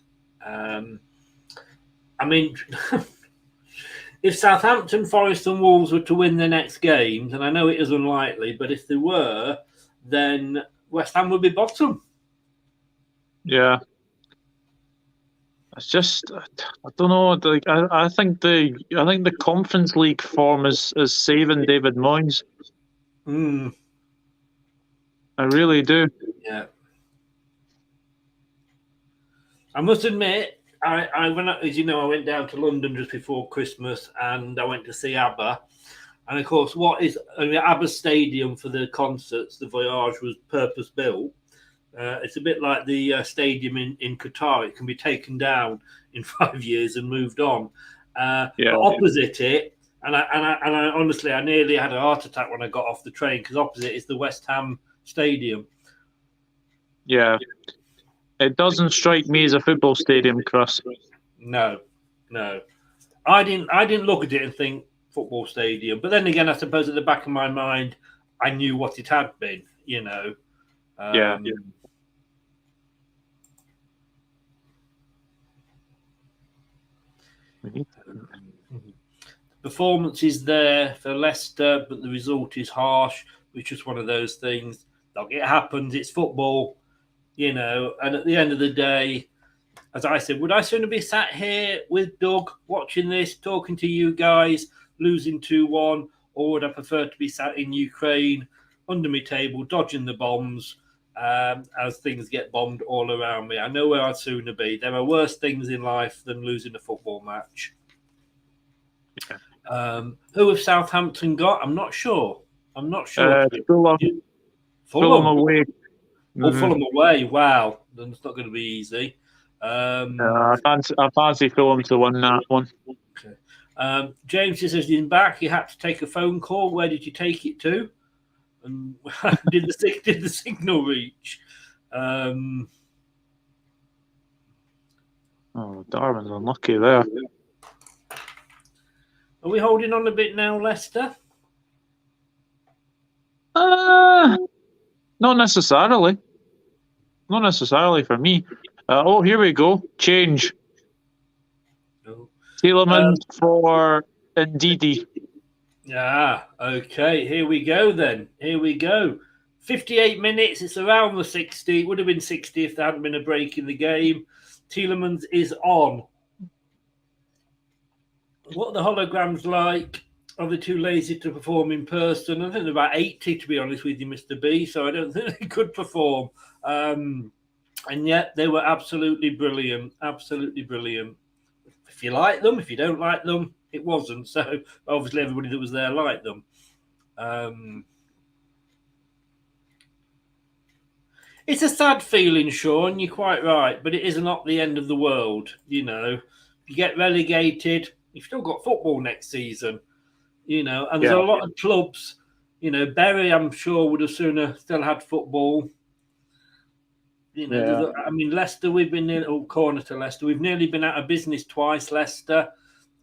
If Southampton, Forest and Wolves were to win their next games, and I know it is unlikely, but if they were, then West Ham would be bottom. Yeah. It's just, I don't know. I think the Conference League form is saving David Moyes. I really do. Yeah. I must admit, I went down to London just before Christmas, and I went to see ABBA. And of course, ABBA Stadium for the concerts, the Voyage, was purpose built. It's a bit like the stadium in Qatar. It can be taken down in 5 years and moved on. But opposite it, and I honestly, I nearly had a heart attack when I got off the train, because opposite is the West Ham Stadium. Yeah. It doesn't strike me as a football stadium, Chris. No. I didn't look at it and think football stadium. But then again, I suppose at the back of my mind, I knew what it had been, you know. Yeah. Performance is there for Leicester, but the result is harsh, which is one of those things. Look, it happens. It's football, you know. And at the end of the day, as I said, would I sooner be sat here with Doug watching this, talking to you guys, losing 2-1, or would I prefer to be sat in Ukraine under my table, dodging the bombs as things get bombed all around me? I know where I'd sooner be. There are worse things in life than losing a football match. Yeah. Who have Southampton got? I'm not sure. Fulham away. Oh, Fulham away. Wow. That's not going to be easy. I fancy Fulham to win that one. Okay. James says he's back. He had to take a phone call. Where did you take it to? And did the signal reach? Oh, Darwin's unlucky there. Are we holding on a bit now, Leicester? Not necessarily. Not necessarily for me. Here we go. Change. Tielemans for Ndidi. Yeah, okay. Here we go then. 58 minutes. It's around the 60. It would have been 60 if there hadn't been a break in the game. Tielemans is on. What are the holograms like? Are they too lazy to perform in person? I think they're about 80, to be honest with you, Mr. B, so I don't think they could perform. And yet they were absolutely brilliant. Absolutely brilliant. If you like them, if you don't like them, it wasn't. So obviously everybody that was there liked them. It's a sad feeling, Sean. You're quite right, but it is not the end of the world. You know, if you get relegated, you've still got football next season. You know, and there's a lot of clubs. You know, Bury, I'm sure, would have sooner still had football. You know, I mean, Leicester, we've been corner to Leicester. We've nearly been out of business twice, Leicester,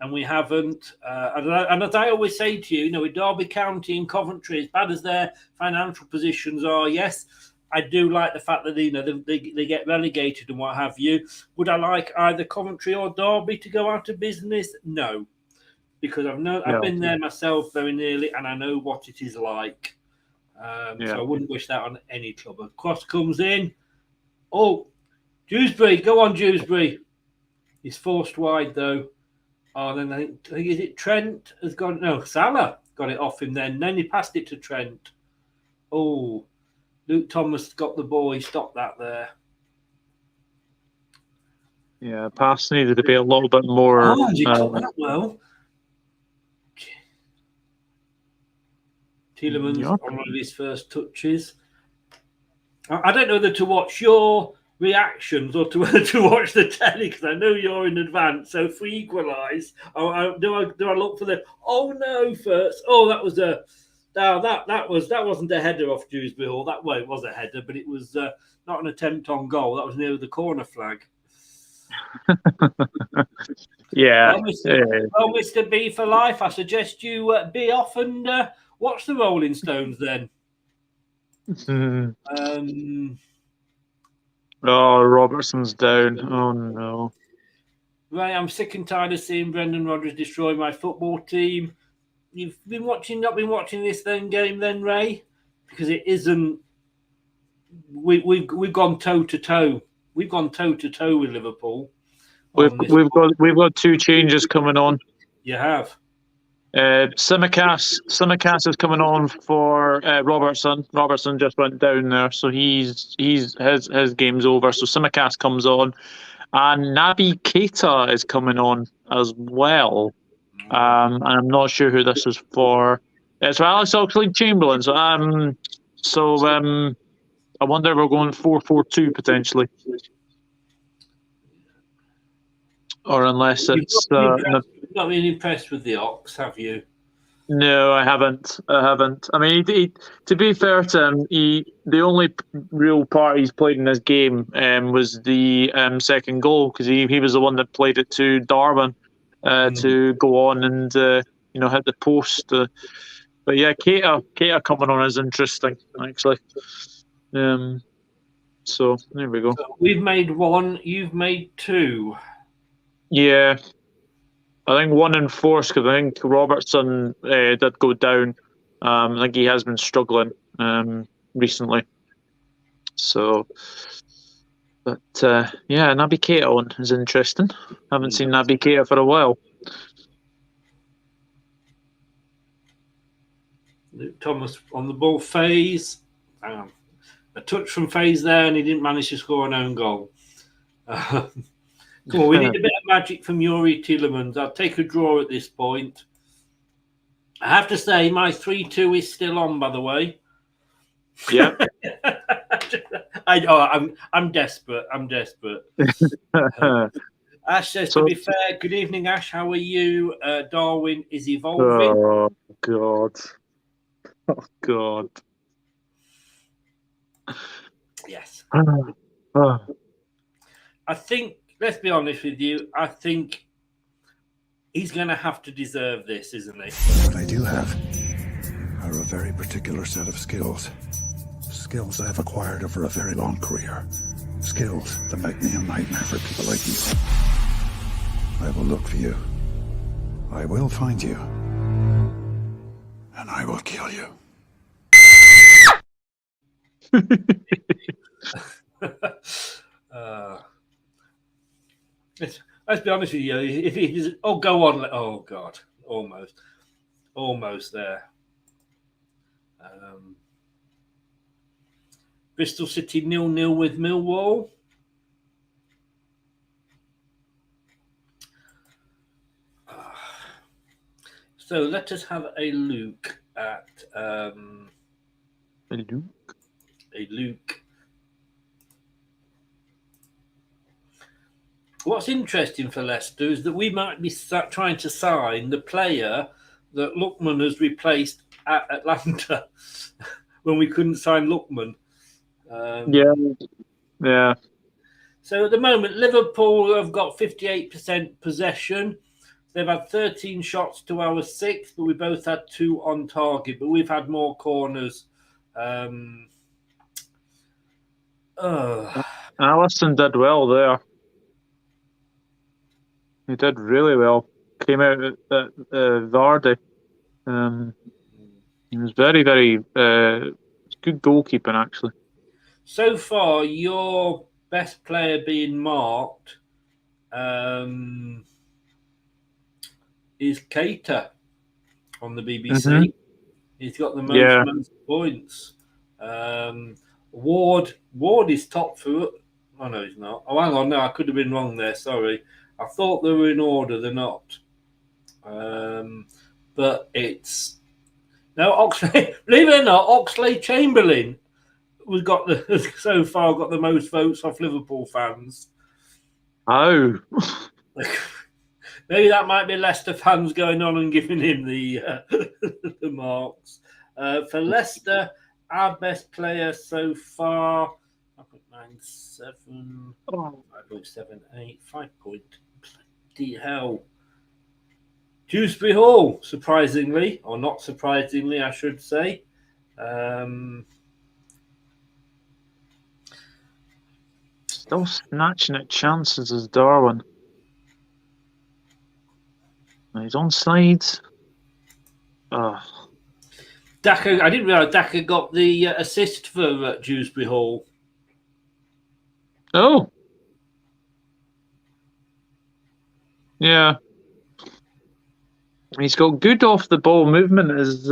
and we haven't. And as I always say to you, you know, with Derby County and Coventry, as bad as their financial positions are, yes, I do like the fact that, you know, they get relegated and what have you. Would I like either Coventry or Derby to go out of business? No, because I've been there myself very nearly, and I know what it is like. So I wouldn't wish that on any club. A cross comes in. Oh, Dewsbury, go on, Dewsbury. He's forced wide though. Oh, then I think is it Trent has gone? No, Salah got it off him. Then he passed it to Trent. Oh, Luke Thomas got the ball. He stopped that there. Yeah, pass needed to be a little bit more. Oh, he got that well. Tielemans on one of his first touches. I don't know whether to watch your reactions or to whether to watch the telly, because I know you're in advance. So if we equalise, do I look for the no first? Oh, that was that wasn't a header off Dewsbury Hall. It was a header, but it was not an attempt on goal. That was near the corner flag. Yeah. Well, Mr. B for life, I suggest you be off and watch the Rolling Stones then. Robertson's down. Oh no. Right, I'm sick and tired of seeing Brendan Rodgers destroy my football team. You've not been watching this game then, Ray? Because it isn't. We've gone toe to toe. We've gone toe to toe with Liverpool. We've got two changes coming on. You have. Simicast is coming on for Robertson. Robertson just went down there, so his game's over. So Simicast comes on, and Naby Keita is coming on as well. And I'm not sure who this is for. It's for Alex Oxlade-Chamberlain. So I wonder if we're going 4-4-2 potentially, or unless it's. You've not been impressed with the Ox, have you? No, I haven't. I mean, to be fair to him, the only real part he's played in this game was the second goal, because he was the one that played it to Darwin to go on and hit the post. But yeah, Keita coming on is interesting actually. So there we go. So we've made one. You've made two. Yeah. I think one enforced, because I think Robertson did go down. I think he has been struggling recently. So, but yeah, Naby Keita on is interesting. Haven't seen Naby Keita for a while. Luke Thomas on the ball. Faze. A touch from Faze there, and he didn't manage to score an own goal. Come on, we need a bit of magic from Yuri Tielemans. I'll take a draw at this point. I have to say, my 3-2 is still on, by the way. Yeah. I'm desperate. Ash says, to be fair, good evening, Ash. How are you? Darwin is evolving. Oh, God. Oh, God. Yes. Oh. I think, let's be honest with you, I think he's going to have to deserve this, isn't he? What I do have are a very particular set of skills. Skills I've acquired over a very long career. Skills that make me a nightmare for people like you. I will look for you. I will find you. And I will kill you. Let's be honest with you. If he's, go on. Oh God, almost there. Bristol City 0-0 with Millwall. So let us have a look at a Luke. What's interesting for Leicester is that we might be trying to sign the player that Lookman has replaced at Atlanta when we couldn't sign Lookman. Yeah. So at the moment, Liverpool have got 58% possession. They've had 13 shots to our 6, but we both had 2 on target. But we've had more corners. Alisson did well there. He did really well. Came out at Vardy. He was very, very good goalkeeping, actually. So far, your best player being marked is Keita on the BBC. Mm-hmm. He's got the most points. Ward is top for. Oh no, he's not. Oh, hang on, no, I could have been wrong there. Sorry, I thought they were in order. They're not. But it's no Oxlade. Believe it or not, Oxlade-Chamberlain so far got the most votes off Liverpool fans. Oh. Maybe that might be Leicester fans going on and giving him the marks. For Leicester, our best player so far, 5.97, 5.78, 5 point. Bloody hell. Dewsbury Hall, surprisingly, or not surprisingly, I should say. Still snatching at chances as Darwin. He's on sides. Daka, I didn't realise Daka got the assist for Dewsbury Hall. Oh. Yeah. He's got good off the ball movement as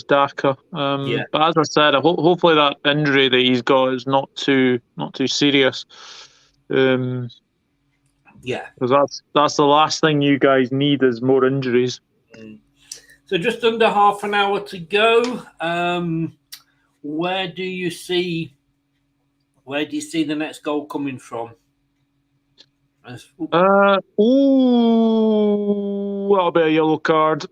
Daka. But as I said, hopefully that injury that he's got is not too serious. Yeah, because that's the last thing you guys need is more injuries. So just under half an hour to go. Where do you see the next goal coming from? That'll be a yellow card.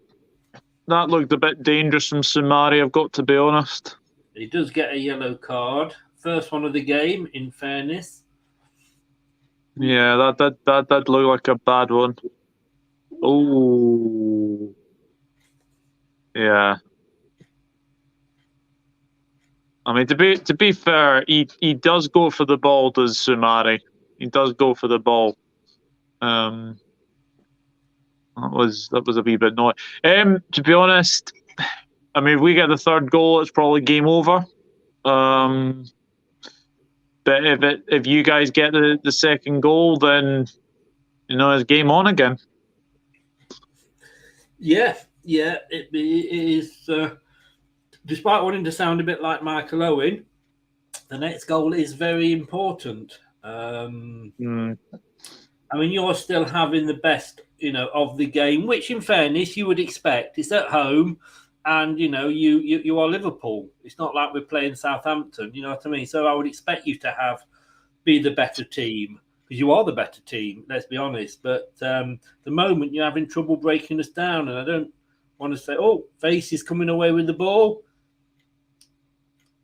That looked a bit dangerous from Sumari, I've got to be honest. He does get a yellow card. First one of the game, in fairness. Yeah, that looked like a bad one. Oh, yeah. I mean, to be fair, he does go for the ball, does Sumari? He does go for the ball. That was a wee bit naughty. To be honest, I mean, if we get the third goal, it's probably game over. But if you guys get the second goal, then it's game on again. Yeah, it is. Despite wanting to sound a bit like Michael Owen, the next goal is very important. I mean, you're still having the best, of the game, which, in fairness, you would expect. It's at home, and you are Liverpool. It's not like we're playing Southampton. You know what I mean? So I would expect you to be the better team, because you are the better team. Let's be honest. But the moment you're having trouble breaking us down, and I don't want to say, Face is coming away with the ball.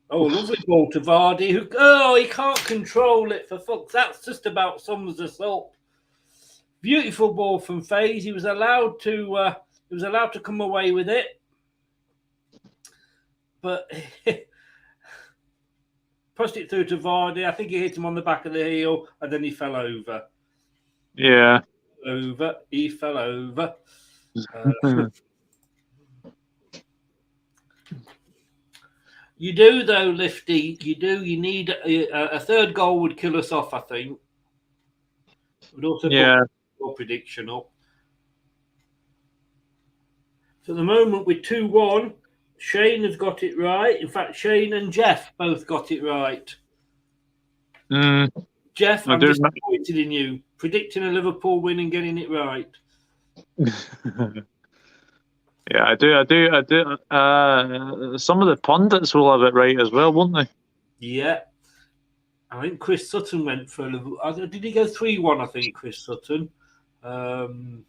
Oh, lovely ball to Vardy. He can't control it, for fuck's. That's just about sums us up. Beautiful ball from Faze. He was allowed to come away with it, but pushed it through to Vardy. I think he hit him on the back of the heel, and then he fell over. Yeah, he fell over. You do, though, Lifty. You do. You need a third goal would kill us off, I think. Would also put your prediction up. So at the moment, we're 2-1. Shane has got it right. In fact, Shane and Jeff both got it right. Jeff, I'm disappointed in you. Predicting a Liverpool win and getting it right. Yeah, I do. Some of the pundits will have it right as well, won't they? Yeah. I think Chris Sutton went for a Liverpool. Did he go 3-1, I think, Chris Sutton? Come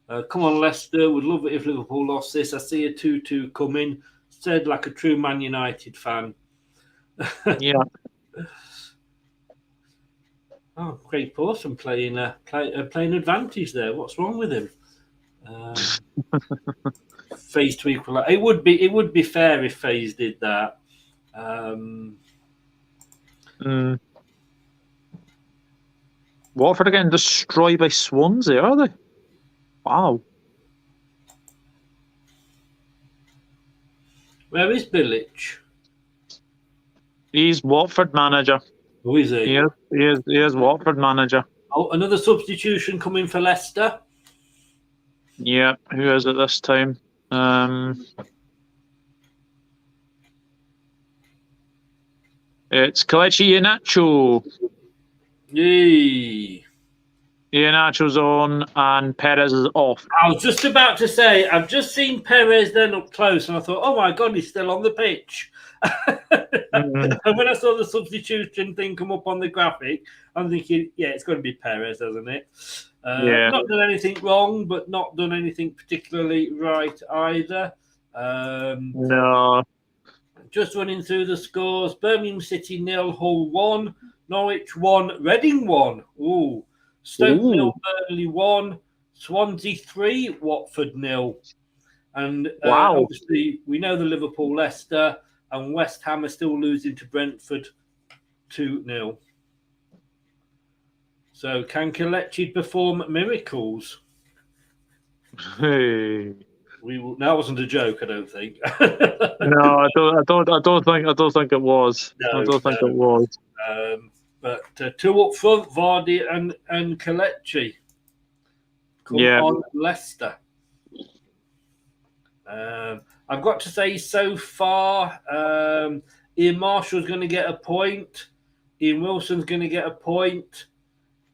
on, Leicester. Would love it if Liverpool lost this. I see a 2-2 coming. Said like a true Man United fan. Yeah. Oh, Craig Pawson playing advantage there. What's wrong with him? Faze to equal. It would be fair if Faze did that. Watford are getting destroyed by Swansea, are they? Wow. Where is Bilic? He's Watford manager. Who is he? He is Watford manager. Oh, another substitution coming for Leicester. Yeah, who is it this time? It's Kelechi Iheanacho. Yay. Iheanacho's on and Perez is off. I was just about to say, I've just seen Perez then up close and I thought, oh my God, he's still on the pitch. And when I saw the substitution thing come up on the graphic, I'm thinking, yeah, it's going to be Perez, hasn't it? Not done anything wrong, but not done anything particularly right either. No. Just running through the scores. Birmingham City 0, Hull 1, Norwich 1, Reading 1. Ooh. Stoke 0, Burnley 1, Swansea 3, Watford 0. And obviously, we know the Liverpool, Leicester, and West Ham are still losing to Brentford 2-0. So, can Kelechi perform miracles? Hey. That wasn't a joke, I don't think. No, I don't think it was. I don't think it was. But two up front, Vardy and Kelechi. Come on, Leicester. I've got to say, so far, Ian Marshall's going to get a point, Ian Wilson's going to get a point,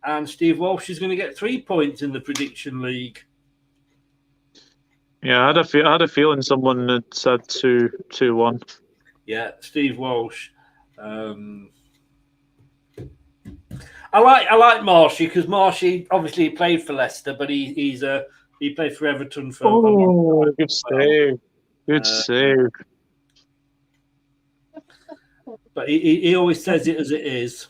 and Steve Walsh is going to get 3 points in the prediction league. Yeah, I had a feeling someone had said 2-1. Yeah, Steve Walsh. I like Marshy because Marshy obviously played for Leicester, but he played for Everton for a long time. Good save. Good save. But he always says it as it is.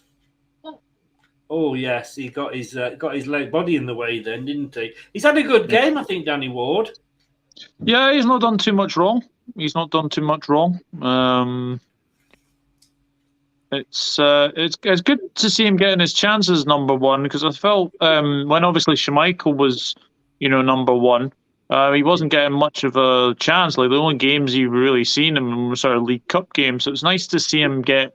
Oh yes, he got his leg body in the way then, didn't he? He's had a good game, I think, Danny Ward. Yeah, he's not done too much wrong. It's good to see him getting his chances, number one, because I felt when obviously Schmeichel was, number one, he wasn't getting much of a chance. Like the only games you've really seen him were sort of League Cup games. So it's nice to see him get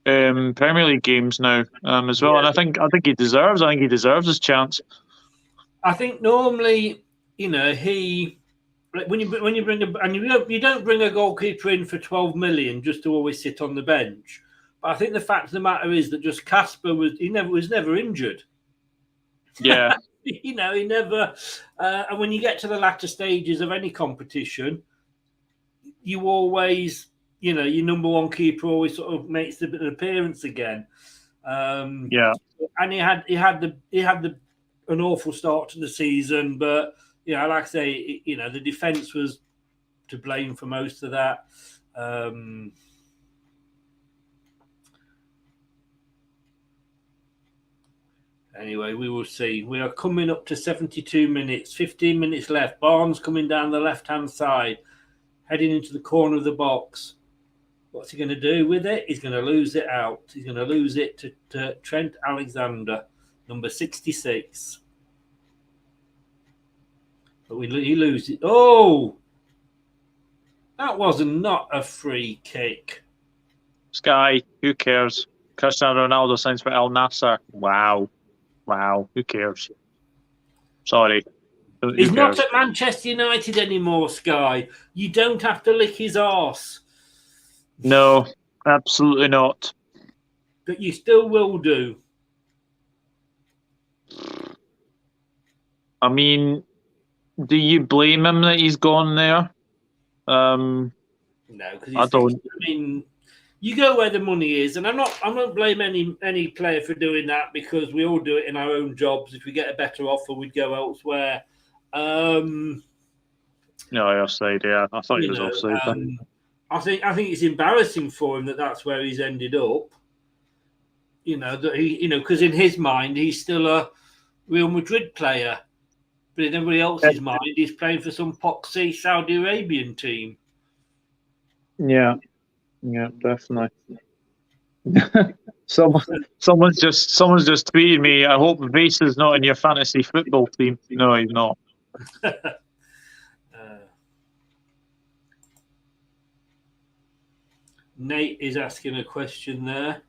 Premier League games now as well. Yeah. And I think he deserves his chance. I think normally, he when you bring you don't bring a goalkeeper in for 12 million just to always sit on the bench. But I think the fact of the matter is that just Casper was never injured. Yeah. He never. And when you get to the latter stages of any competition, you always, your number one keeper always sort of makes an appearance again. Yeah. And he had an awful start to the season, but like I say, the defence was to blame for most of that. Anyway, we will see. We are coming up to 72 minutes, 15 minutes left. Barnes coming down the left-hand side, heading into the corner of the box. What's he going to do with it? He's going to lose it out. He's going to lose it to Trent Alexander, number 66. But he loses it. Oh! That was not a free kick. Sky, who cares? Cristiano Ronaldo signs for Al Nassr. Wow, who cares? Sorry. He's not at Manchester United anymore, Sky. You don't have to lick his arse. No, absolutely not. But you still will do. I mean, do you blame him that he's gone there? No, because I don't. I mean, you go where the money is, and I don't blame any player for doing that because we all do it in our own jobs. If we get a better offer, we'd go elsewhere. No, offside. Yeah, I thought he was offside. I think it's embarrassing for him that that's where he's ended up. That he, because in his mind he's still a Real Madrid player, but in everybody else's mind he's playing for some poxy Saudi Arabian team. Yeah, definitely. someone's just tweeted me. I hope Vase is not in your fantasy football team. No, he's not. Nate is asking a question there.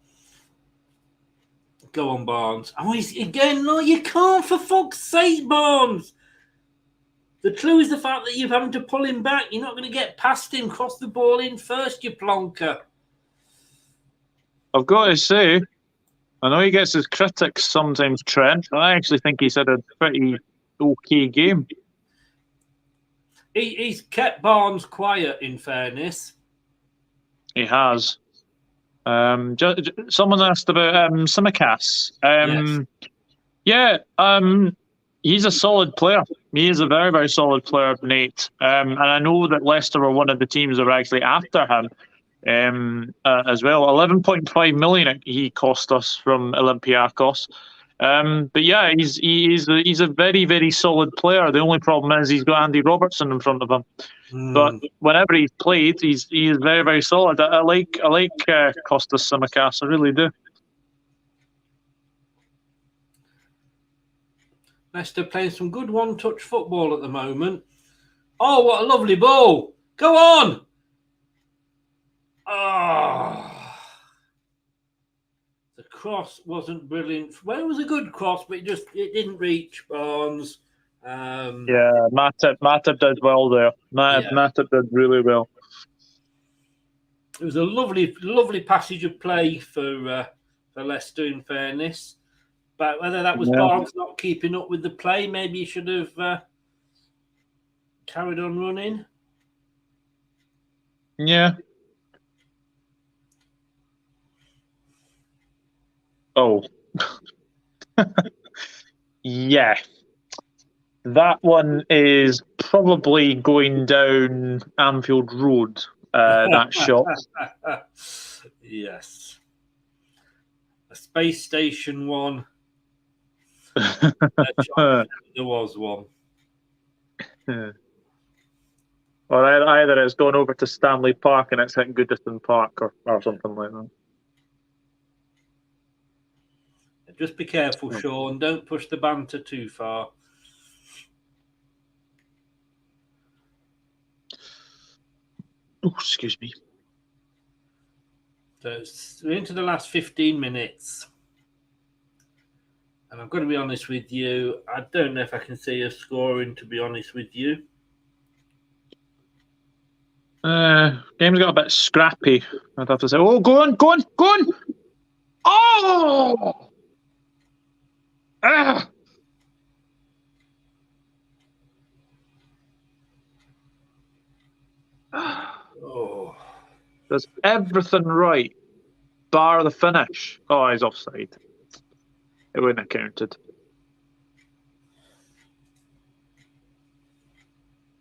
Go on, Barnes. Oh, he's again. No, you can't, for fuck's sake, Barnes. The clue is the fact that you're having to pull him back. You're not going to get past him. Cross the ball in first, you plonker. I've got to say, I know he gets his critics sometimes, Trent, but I actually think he's had a pretty okay game. He's kept Barnes quiet, in fairness. He has. Someone asked about Tsimikas. Yes. He's a solid player. He is a very, very solid player, Nate. And I know that Leicester were one of the teams that were actually after him as well. 11.5 million he cost us from Olympiacos. But yeah, he's a very, very solid player. The only problem is he's got Andy Robertson in front of him. But whenever he's played, he is very, very solid. I like Kostas Tsimikas. I really do. Leicester playing some good one-touch football at the moment. Oh, what a lovely ball! Go on! Oh. The cross wasn't brilliant. Well, it was a good cross, but it didn't reach Barnes. Matip did well there. Matip did really well. It was a lovely, lovely passage of play for Leicester, in fairness. But whether that was Barnes not keeping up with the play, maybe he should have carried on running. Yeah. Oh. Yeah. That one is probably going down Anfield Road, that shot. Yes. A space station one. There was one. Or either it's gone over to Stanley Park and it's hitting Goodison Park or something like that. Just be careful, Sean. Don't push the banter too far. Oh, excuse me. So we're into the last 15 minutes. And I'm going to be honest with you. I don't know if I can see us scoring, to be honest with you. Game's got a bit scrappy, I'd have to say. Oh, go on! Oh! Ah! Oh. Does everything right, bar the finish. Oh, he's offside. It wouldn't have counted.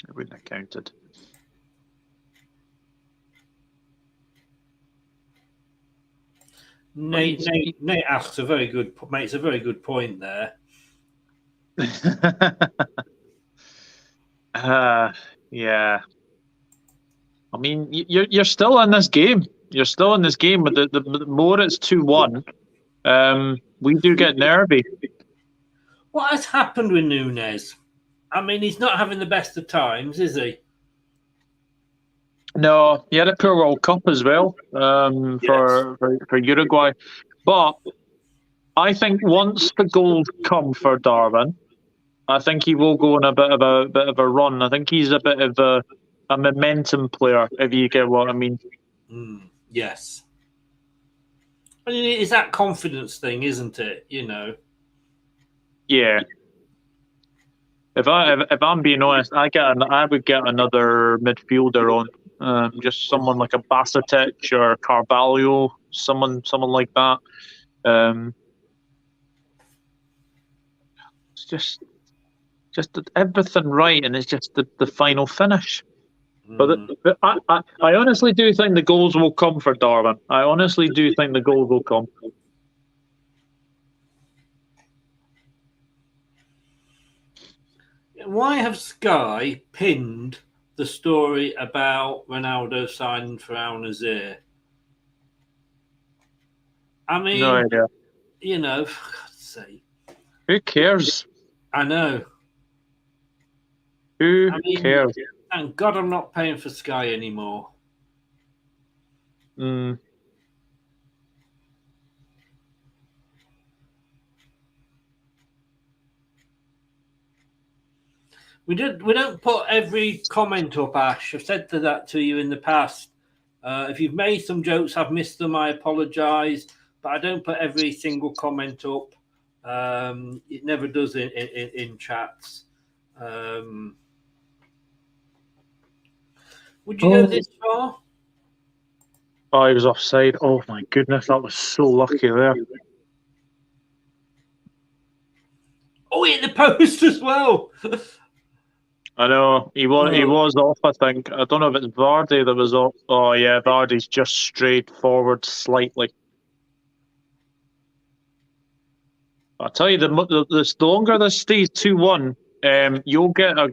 It wouldn't have counted. Nate asks makes a very good point there. Yeah. I mean, you're still in this game. You're still in this game, but the more it's 2-1, we do get nervy. What has happened with Nunes? I mean, he's not having the best of times, is he? No, he had a poor World Cup as well for Uruguay. But I think once the goals come for Darwin, I think he will go on a bit of a run. I think he's a bit of a momentum player, if you get what I mean. Yes. I mean, it's that confidence thing, isn't it? You know. Yeah. If I'm being honest, I would get another midfielder on. Just someone like a Bacetic or Carvalho, someone like that. It's just everything right, and it's just the final finish. But I honestly do think the goals will come for Darwin. I honestly do think the goals will come. Why have Sky pinned the story about Ronaldo signing for Al Nassr? I mean, No idea. You know, for God's sake. Who cares? I know. Who cares? Thank God I'm not paying for Sky anymore. We don't put every comment up, Ash. I've said that to you in the past. If you've made some jokes, I've missed them. I apologise, but I don't put every single comment up. It never does in chats. Would you go this far? Oh, he was offside. Oh my goodness, that was so lucky there. Oh, he hit the post as well. I know he was off. I think I don't know if it's Vardy that was off. Oh yeah, Vardy's just strayed forward slightly. I tell you, the longer this stays 2-1, you'll get a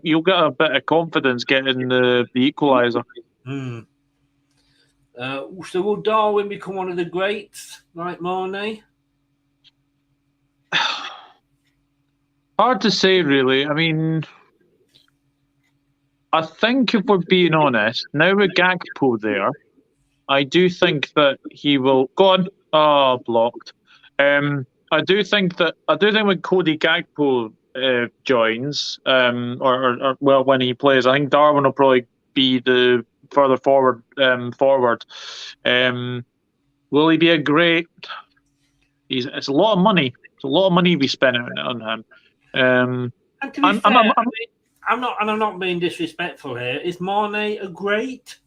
bit of confidence getting the equaliser. So will Darwin become one of the greats like Mane? Hard to say, really. I mean, I think if we're being honest, now with Gakpo there, I do think that he will go on. Oh, blocked. I do think when Cody Gakpo joins, or when he plays, I think Darwin will probably be the further forward. Will he be a great? It's a lot of money. It's a lot of money we spent on him. And to be fair, I'm not being disrespectful here. Is Mane a great?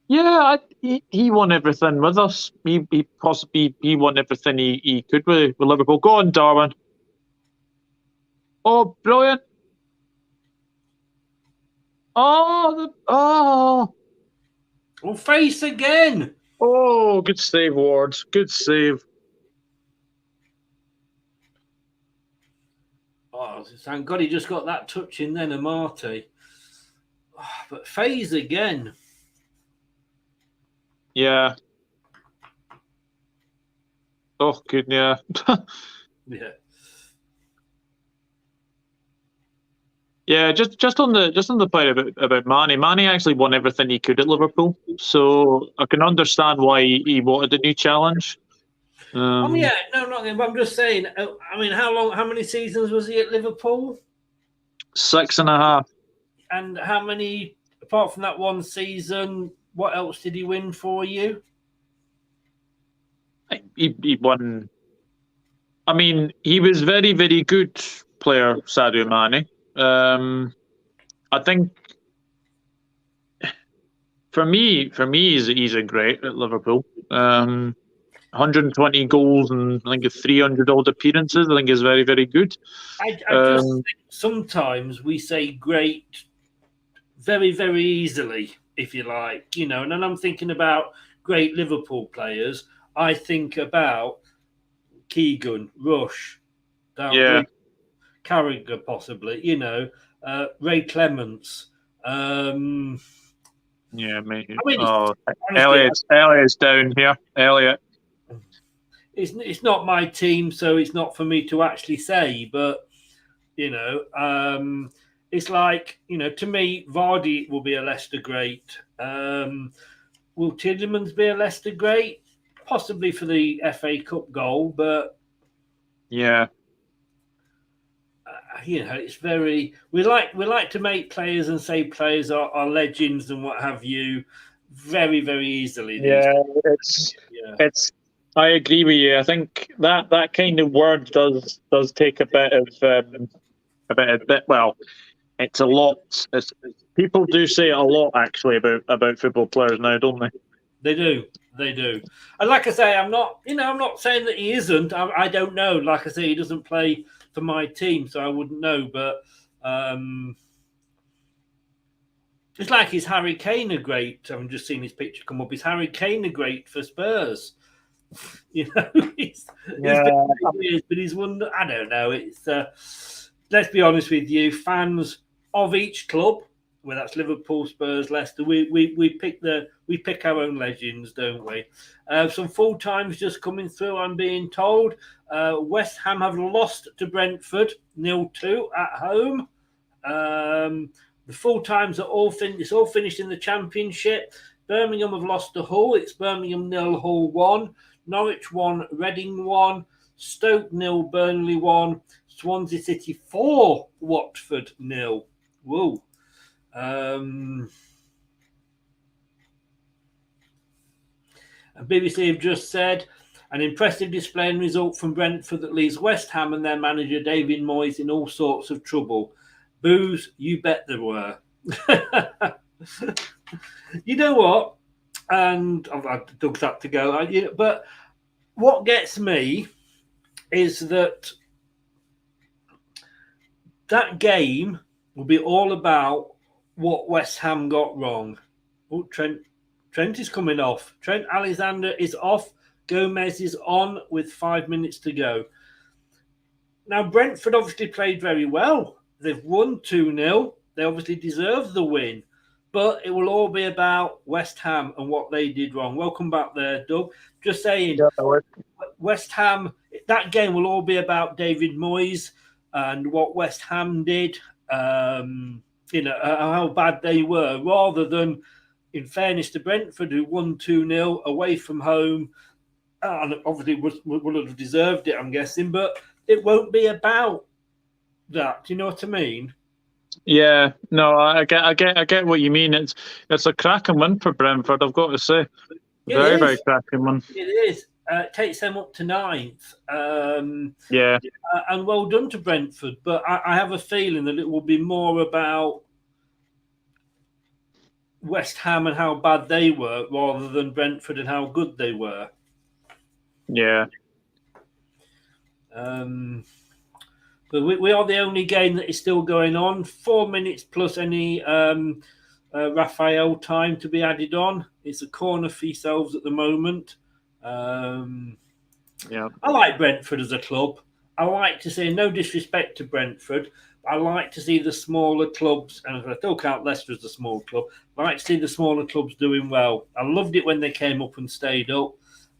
Yeah, he won everything with us. He possibly won everything he could with Liverpool. Go on, Darwin. Oh, brilliant! Oh, Face again. Oh, good save, Ward. Good save. Oh, thank God he just got that touch in then, Amate. Oh, but Faze again. Yeah. Oh, good, yeah. Yeah. Yeah, just on the point about Mane. Mane actually won everything he could at Liverpool, so I can understand why he wanted a new challenge. Yeah, no, not him. I'm just saying. I mean, how many seasons was he at Liverpool? 6.5. And how many, apart from that one season, what else did he win for you? He won. I mean, he was very, very good player, Sadio Mane. I think for me, he's a great at Liverpool. 120 goals and I think 300 odd appearances. I think is very, very good. I just think sometimes we say great very, very easily, if you like, and then I'm thinking about great Liverpool players. I think about Keegan, Rush, Carragher, possibly, Ray Clements. Yeah, maybe. I mean, Elliot's down here. Elliot. It's not my team, so it's not for me to actually say, but it's like, to me, Vardy will be a Leicester great. Will Tielemans be a Leicester great? Possibly for the FA Cup goal, but yeah, it's very. We like to make players and say players are legends and what have you, very, very easily. Yeah, it's. I agree with you. I think that kind of word does take a bit of well, it's a lot. People do say it a lot actually about football players now, don't they? They do. And like I say, I'm not saying that he isn't. I don't know. Like I say, he doesn't play for my team, so I wouldn't know. But it's like, is Harry Kane a great? I'm just seeing his picture come up. Is Harry Kane a great for Spurs? He's been years, but he's won. I don't know. It's let's be honest with you, fans of each club, whether that's Liverpool, Spurs, Leicester, we pick our own legends, don't we? Some full times just coming through. I'm being told West Ham have lost to Brentford 0-2 at home. The full times are all it's all finished in the Championship. Birmingham have lost to Hull. It's Birmingham 0, Hull 1. Norwich 1, Reading 1. Stoke 0, Burnley 1. Swansea City 4, Watford 0. Whoa. And BBC have just said an impressive display and result from Brentford that leaves West Ham and their manager David Moyes in all sorts of trouble. Boos, you bet there were. You know what? And I've dug that to go. But what gets me is that game will be all about what West Ham got wrong. Oh, Trent is coming off. Trent Alexander is off. Gomez is on with 5 minutes to go. Now, Brentford obviously played very well. They've won 2-0. They obviously deserve the win. But it will all be about West Ham and what they did wrong. Welcome back there, Doug. Just saying, West Ham, that game will all be about David Moyes and what West Ham did, how bad they were, rather than, in fairness to Brentford, who won 2-0 away from home, and obviously would have deserved it, I'm guessing, but it won't be about that. Do you know what I mean? Yeah, no, I get what you mean. It's a cracking win for Brentford, I've got to say. Very cracking win. It is. takes them up to 9th. Yeah. And well done to Brentford. But I have a feeling that it will be more about West Ham and how bad they were rather than Brentford and how good they were. Yeah. But we are the only game that is still going on. 4 minutes plus any Raphael time to be added on. It's a corner for yourselves at the moment. Yeah. I like Brentford as a club. I like to see, no disrespect to Brentford, I like to see the smaller clubs, and I still count Leicester as a small club, I like to see the smaller clubs doing well. I loved it when they came up and stayed up,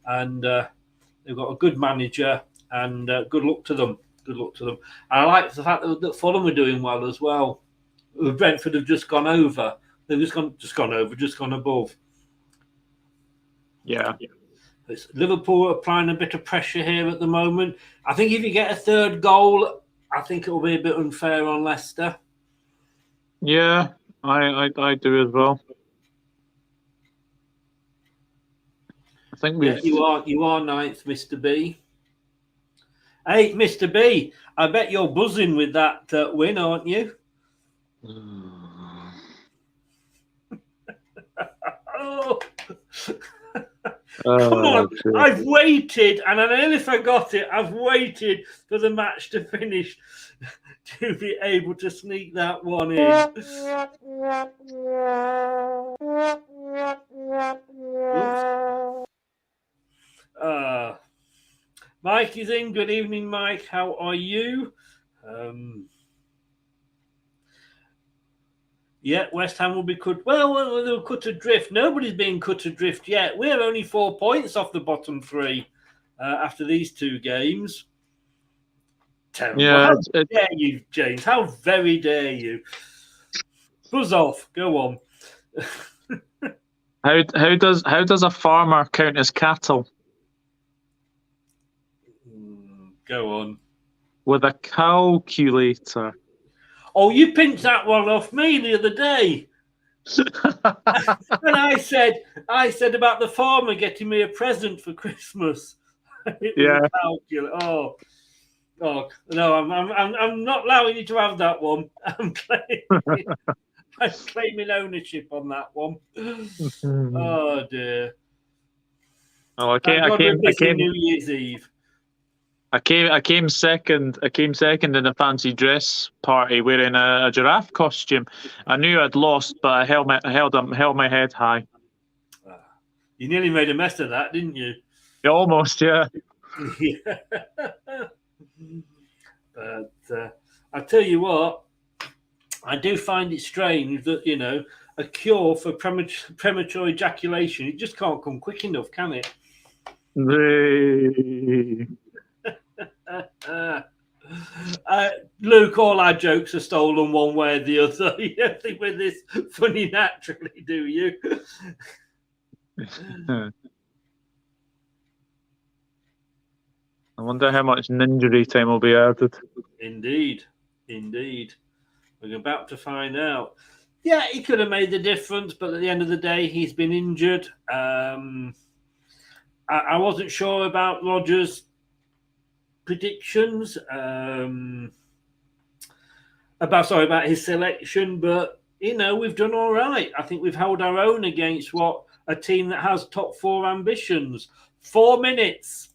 and they've got a good manager, and good luck to them. Good luck to them. And I like the fact that Fulham are doing well as well. Brentford have just gone over. They've just gone above. Yeah. Liverpool are applying a bit of pressure here at the moment. I think if you get a third goal, I think it will be a bit unfair on Leicester. Yeah, I do as well. I think we've... Yeah, you are 9th, Mr. B. Hey, Mr. B, I bet you're buzzing with that win, aren't you? Oh. Come on, I've waited, and I nearly forgot it. I've waited for the match to finish to be able to sneak that one in. Mike is in. Good evening, Mike. How are you? Yeah, West Ham will be cut. Well, they were cut adrift. Nobody's been cut adrift yet. We're only 4 points off the bottom 3 after these 2 games. Terrible. Yeah, How dare you, James? How very dare you? Buzz off. Go on. How does a farmer count as cattle? Go on. With a calculator. Oh, you pinched that one off me the other day. And I said about the farmer getting me a present for Christmas. It was a calculator. Oh no! I'm not allowing you to have that one. I'm claiming ownership on that one. Oh dear! Oh, I came New Year's Eve. I came second in a fancy dress party wearing a giraffe costume. I knew I'd lost, but I held my head high. You nearly made a mess of that, didn't you? Almost, yeah. Yeah. But I tell you what, I do find it strange that a cure for premature ejaculation, it just can't come quick enough, can it? Luke, all our jokes are stolen one way or the other. You don't think we're this funny naturally, do you? I wonder how much injury time will be added. Indeed. We're about to find out. Yeah, he could have made the difference, but at the end of the day, he's been injured. I wasn't sure about Rodgers' predictions about his selection, but we've done all right. I think we've held our own against a team that has top 4 ambitions. 4 minutes.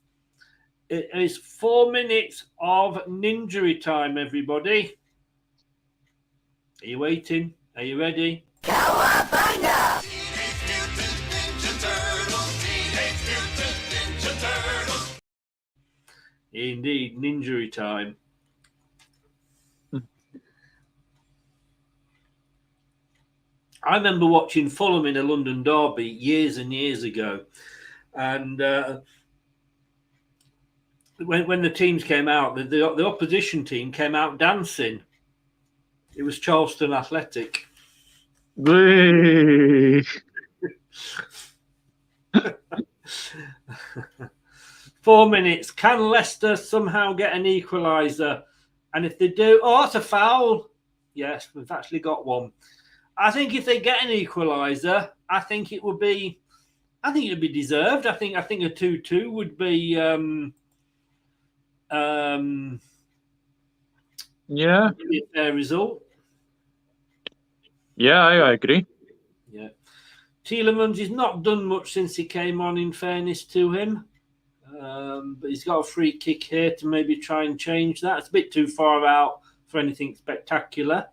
It is 4 minutes of ninjury time, everybody. Are you waiting? Are you ready? Cowabunga! Indeed, ninjury time. I remember watching Fulham in a London derby years and years ago. And when the teams came out, the opposition team came out dancing. It was Charleston Athletic. 4 minutes. Can Leicester somehow get an equaliser? And if they do, that's a foul. Yes, we've actually got one. I think if they get an equaliser, I think it would be I think it'd be deserved. I think a 2-2 would be Yeah. would be a fair result. Yeah, I agree. Yeah. Tielemans has not done much since he came on, in fairness to him. But he's got a free kick here to maybe try and change that. It's a bit too far out for anything spectacular.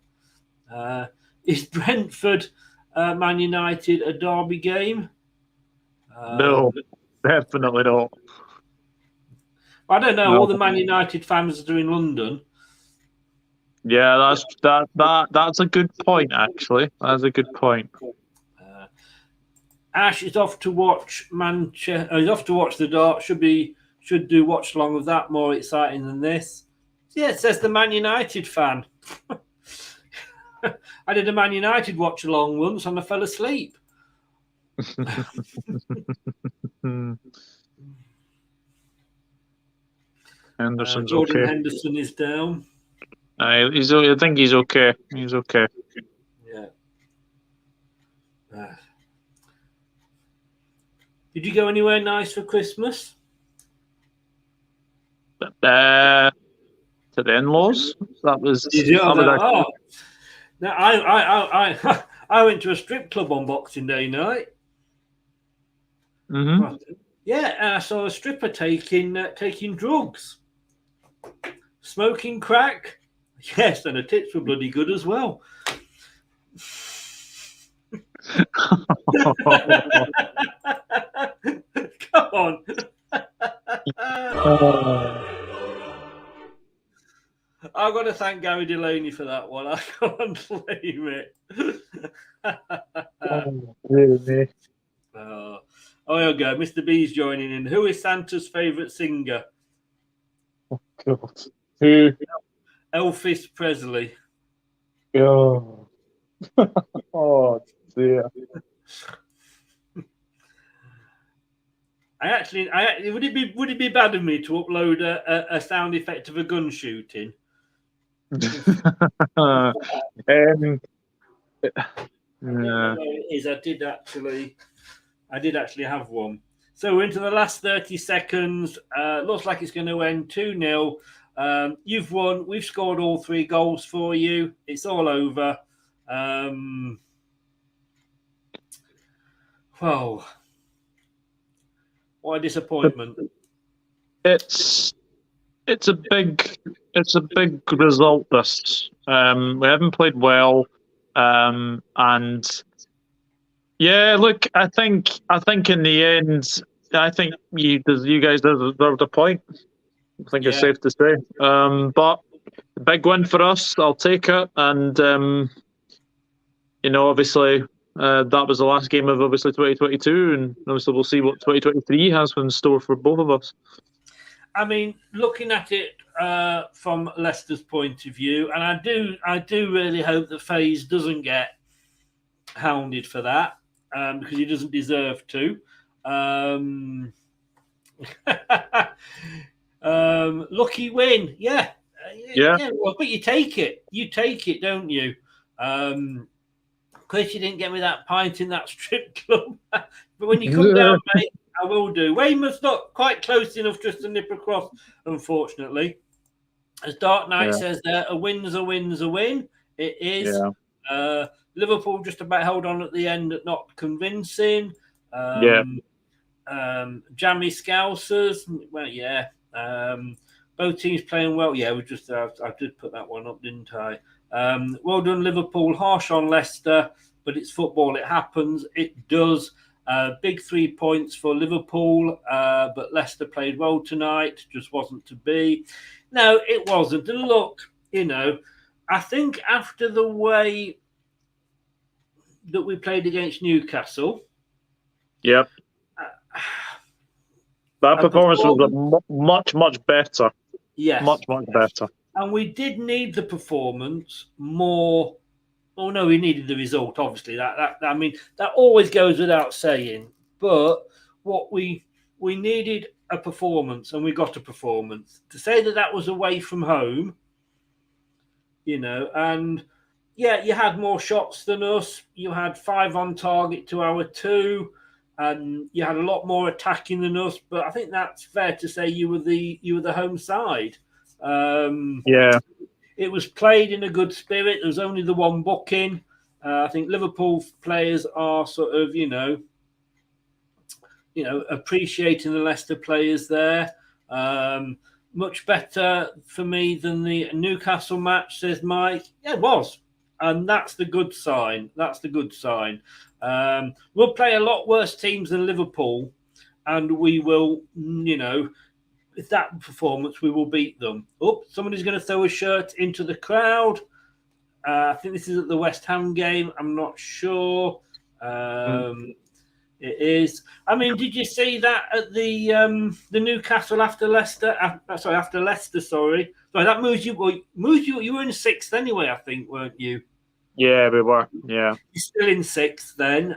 Is Brentford Man United a derby game? No, definitely not. I don't know. No. All the Man United fans are in London. Yeah, that's a good point, actually. That's a good point. Ash is off to watch Manchester. He's off to watch the Dart. Should do watch along of that. More exciting than this. Yeah, it says the Man United fan. I did a Man United watch along once and I fell asleep. Henderson's Jordan okay. Henderson is down. I think he's okay. He's okay. Yeah. Did you go anywhere nice for Christmas? To the in-laws. That was. Oh. Now I went to a strip club on Boxing Day night. Mm-hmm. Yeah, and I saw a stripper taking drugs, smoking crack. Yes, and her tits were bloody good as well. Come on. I've got to thank Gary Delaney for that one. I can't believe it. Really? Oh, here we go. Mr. B's joining in. Who is Santa's favourite singer? Oh, God. Who? Elvis Presley. Oh. Oh, dear. Would it be bad of me to upload a sound effect of a gun shooting? Yeah. It is. I did actually have one. So we're into the last 30 seconds. Looks like it's going to end 2-0. You've won. We've scored all 3 goals for you. It's all over. Whoa. What a disappointment. It's a big result. This we haven't played well, and yeah, look, I think in the end, I think you guys deserved a point. I think it's safe to say. But a big win for us. I'll take it, and obviously. That was the last game of obviously 2022, and obviously we'll see what 2023 has in store for both of us. I mean, looking at it from Leicester's point of view, and I do really hope that FaZe doesn't get hounded for that because he doesn't deserve to. Lucky win, yeah. Well, but you take it, don't you? Chris, you didn't get me that pint in that strip club. But when you come down, mate, I will do. Weymouth's not quite close enough just to nip across, unfortunately. As Dark Knight says there, a win's a win's a win. It is. Yeah. Liverpool just about held on at the end, not convincing. Jammy Scousers. Well, yeah. Both teams playing well. Yeah, I did put that one up, didn't I? Well done, Liverpool. Harsh on Leicester, but it's football. It happens. It does. Big 3 points for Liverpool, but Leicester played well tonight. Just wasn't to be. No, it wasn't. And look, I think after the way that we played against Newcastle, that performance was much better. Yes, much better. And we did need the performance more. Oh no, we needed the result. Obviously, that always goes without saying. But what we needed a performance, and we got a performance. To say that was away from home, and yeah, you had more shots than us. You had 5 on target to our 2. and you had a lot more attacking than us. But I think that's fair to say you were the home side. Yeah. It was played in a good spirit. There was only the one booking. I think Liverpool players are sort of, appreciating the Leicester players there. Much better for me than the Newcastle match, says Mike. Yeah, it was. And that's the good sign. That's the good sign. We'll play a lot worse teams than Liverpool, and we will, with that performance, we will beat them. Oh, somebody's going to throw a shirt into the crowd. I think this is at the West Ham game. I'm not sure. It is. I mean, did you see that at the Newcastle after Leicester? After Leicester. Sorry, that moves you. Well, you were in sixth anyway, I think, weren't you? Yeah, we were. Yeah, you're still in sixth then.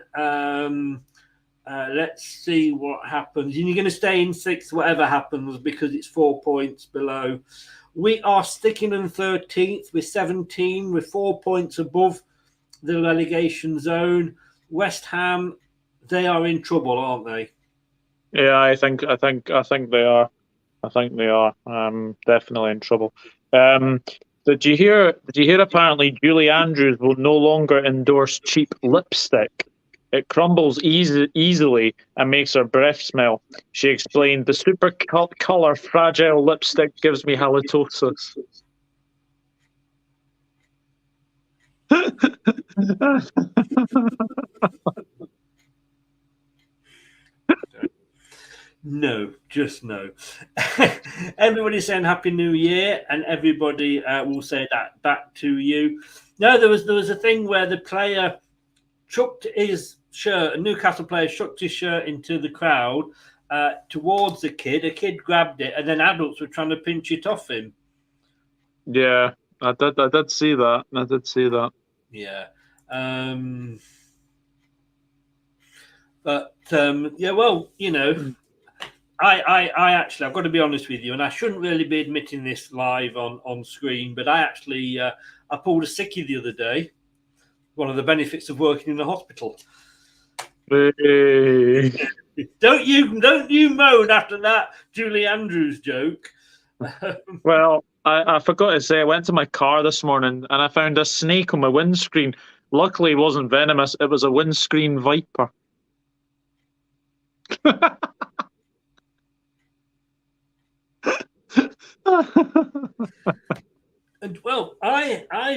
Let's see what happens. And you're going to stay in sixth, whatever happens, because it's 4 points below. We are sticking in 13th with 17. We're 4 points above the relegation zone. West Ham, they are in trouble, aren't they? Yeah, I think they are. I think they are definitely in trouble. Did you hear? Apparently, Julie Andrews will no longer endorse cheap lipstick. It crumbles easily and makes her breath smell. She explained, "The super color fragile lipstick gives me halitosis." No, just no. Everybody's saying Happy New Year, and everybody will say that back to you. No, there was a thing where the player chucked his shirt, a Newcastle player chucked his shirt into the crowd towards the kid. A kid grabbed it, and then adults were trying to pinch it off him. Yeah, I did see that. Yeah. But yeah, well, I actually, I've got to be honest with you, and I shouldn't really be admitting this live on screen, but I actually I pulled a sickie the other day. One of the benefits of working in the hospital. Hey. Don't you moan after that Julie Andrews joke. Well, I forgot to say, I went to my car this morning and I found a snake on my windscreen. Luckily, it wasn't venomous. It was a windscreen viper. And well, I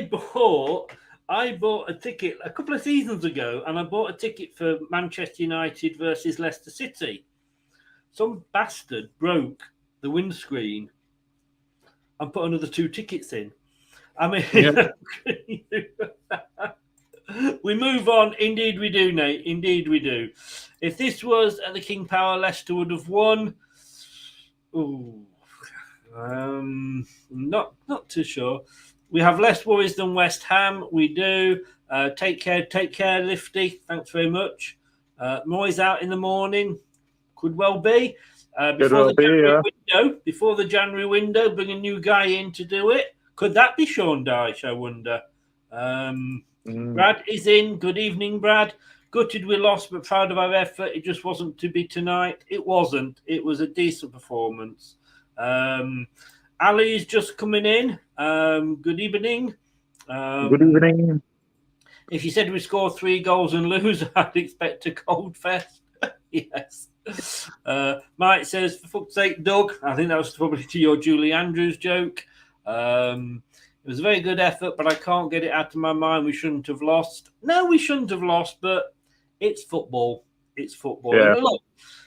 bought a ticket a couple of seasons ago, and I bought a ticket for Manchester United versus Leicester City. Some bastard broke the windscreen and put another 2 tickets in. I mean, yeah. We move on. Indeed we do, Nate. Indeed we do. If this was at the King Power, Leicester would have won. Ooh. Not too sure. We have less worries than West Ham. We do. Take care, Lifty. Thanks very much. Moyes out in the morning. Could well be. Before the January window, bring a new guy in to do it. Could that be Sean Dyche, I wonder? Brad is in. Good evening, Brad. Gutted we lost, but proud of our effort. It just wasn't to be tonight. It wasn't. It was a decent performance. Ali is just coming in. Good evening. Good evening. If you said we score 3 goals and lose, I'd expect a cold fest. Yes. Mike says, for fuck's sake, Doug. I think that was probably to your Julie Andrews joke. It was a very good effort, but I can't get it out of my mind. We shouldn't have lost. No, we shouldn't have lost, but it's football. It's football. Yeah. And look,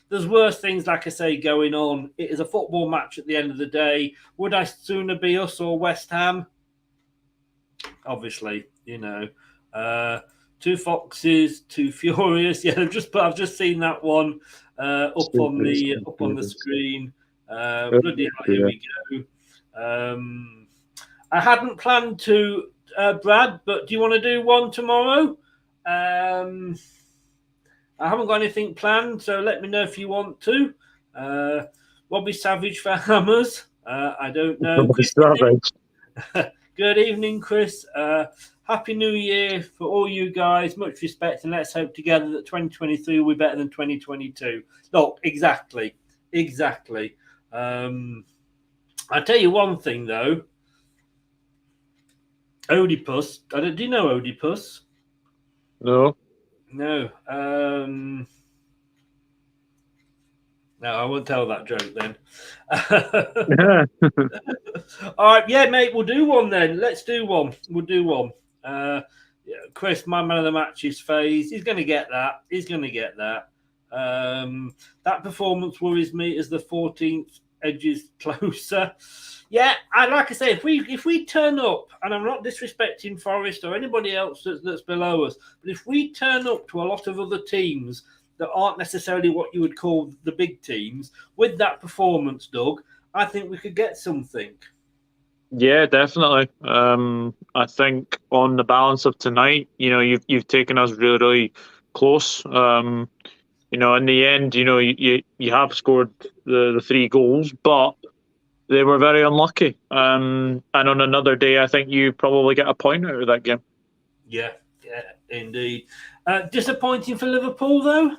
there's worse things, like I say, going on. It is a football match at the end of the day. Would I sooner be us or West Ham? Obviously, 2 foxes, 2 furious. Yeah, I've just seen that one up on the screen. Bloody hell, here we go. I hadn't planned to, Brad, but do you want to do one tomorrow? I haven't got anything planned, so let me know if you want to. Robbie Savage for Hammers. I don't know. Good Good evening, Chris. Happy New Year for all you guys. Much respect, and let's hope together that 2023 will be better than 2022. Look, exactly. I'll tell you one thing, though. Oedipus. Do you know Oedipus? No. No. No, I won't tell that joke then. All right, yeah, mate, we'll do one then. Let's do one. We'll do one. Chris, my man of the match is FaZe. He's going to get that. That performance worries me as the 14th edges closer. Yeah, like I say, if we turn up, and I'm not disrespecting Forest or anybody else that's below us, but if we turn up to a lot of other teams that aren't necessarily what you would call the big teams, with that performance, Doug, I think we could get something. Yeah, definitely. I think on the balance of tonight, you've taken us really, really close. In the end, you have scored the 3 goals, but they were very unlucky. And on another day, I think you probably get a point out of that game. Yeah, indeed. Disappointing for Liverpool, though?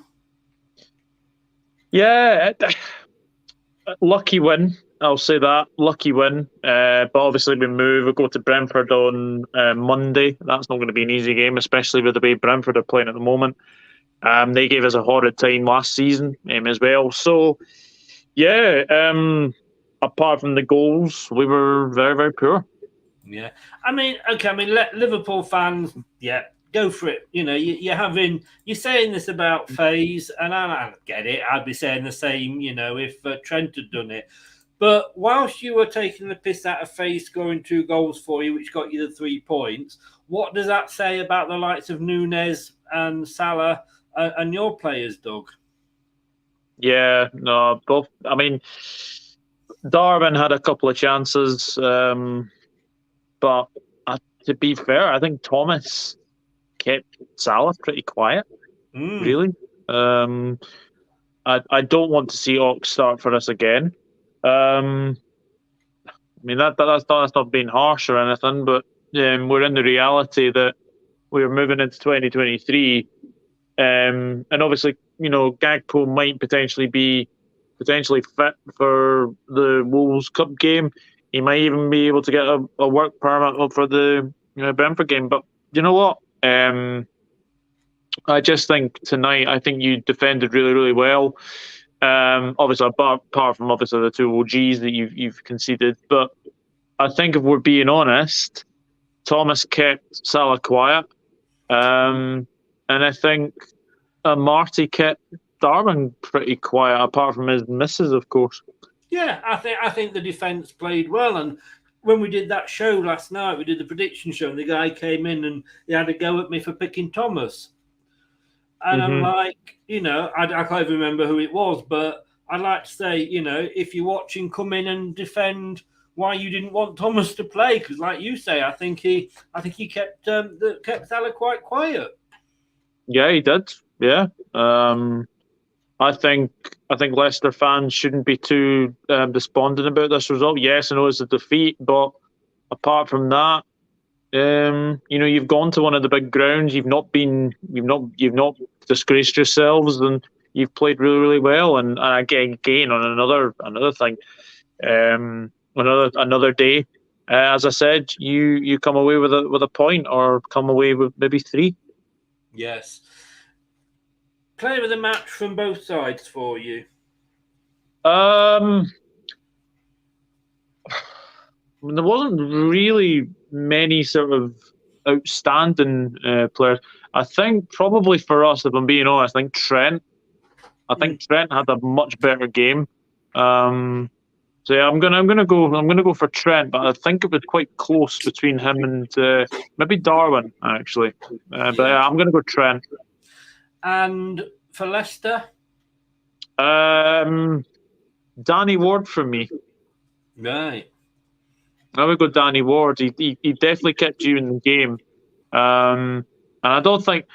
Yeah, lucky win. I'll say that. Lucky win. But obviously we go to Brentford on Monday. That's not going to be an easy game, especially with the way Brentford are playing at the moment. They gave us a horrid time last season as well. So, yeah, apart from the goals, we were very, very poor. Yeah. Liverpool fans, yeah, go for it. You're saying this about FaZe, and I get it. I'd be saying the same, if Trent had done it. But whilst you were taking the piss out of FaZe scoring 2 goals for you, which got you the 3 points, what does that say about the likes of Núñez and Salah and your players, Doug? Yeah, no, both. I mean, Darwin had a couple of chances, but to be fair, I think Thomas kept Salah pretty quiet. Really. I don't want to see Ox start for us again. That's not being harsh or anything, but we're in the reality that we're moving into 2023, and obviously, Gakpo might potentially fit for the Wolves Cup game. He might even be able to get a work permit for the Brentford game. But you know what? I just think tonight, I think you defended really, really well. Obviously, apart from obviously the 2 OGs that you've conceded, but I think if we're being honest, Thomas kept Salah quiet, and I think Marty kept Darwin pretty quiet, apart from his misses, of course. Yeah, I think the defence played well, and when we did that show last night, we did the prediction show, and the guy came in and he had a go at me for picking Thomas. And I'm like, I can't even remember who it was, but I'd like to say, if you're watching, come in and defend why you didn't want Thomas to play, because, like you say, I think he kept Salah quite quiet. Yeah, he did. Yeah, I think Leicester fans shouldn't be too despondent about this result. Yes, I know it's a defeat, but apart from that, you've gone to one of the big grounds. You've not disgraced yourselves, and you've played really, really well. And again on another thing, another day, as I said, you come away with a point, or come away with maybe 3. Yes. Player of the match from both sides for you. There wasn't really many sort of outstanding players. I think probably for us, if I'm being honest, I think Trent had a much better game. So yeah, I'm gonna go for Trent, but I think it was quite close between him and maybe Darwin actually. But yeah, I'm gonna go Trent. And for Leicester, Danny Ward for me. Right. I would go Danny Ward. He definitely kept you in the game, and I don't think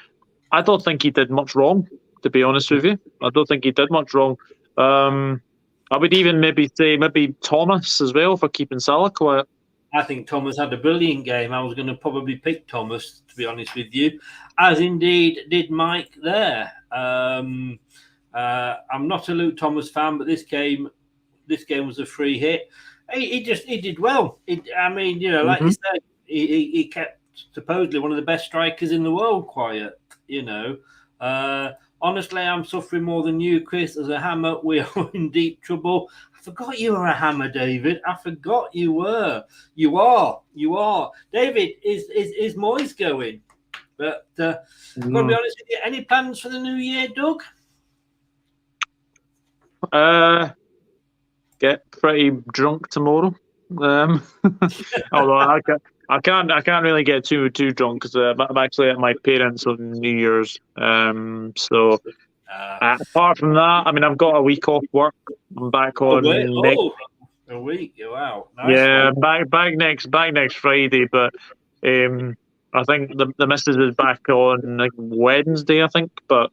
he did much wrong. To be honest with you, I don't think he did much wrong. I would even maybe say Thomas as well for keeping Salah quiet. I think Thomas had a brilliant game. I was going to probably pick Thomas, to be honest with you, as indeed did Mike there. I'm not a Luke Thomas fan, but this game was a free hit. He did well. Like you said, he kept supposedly one of the best strikers in the world quiet. Honestly, I'm suffering more than you, Chris. As a Hammer, we are in deep trouble. I forgot you were a Hammer, David. I forgot you were. You are. David, is Moyes going? But got to be honest with you, any plans for the new year, Doug? Get pretty drunk tomorrow. Although I can't really get too drunk because I'm actually at my parents' on New Year's. So apart from that, I mean, I've got a week off work. I'm back on a week. Wow, nice. Yeah, back next Friday. But I think the missus is back on like Wednesday, I think. But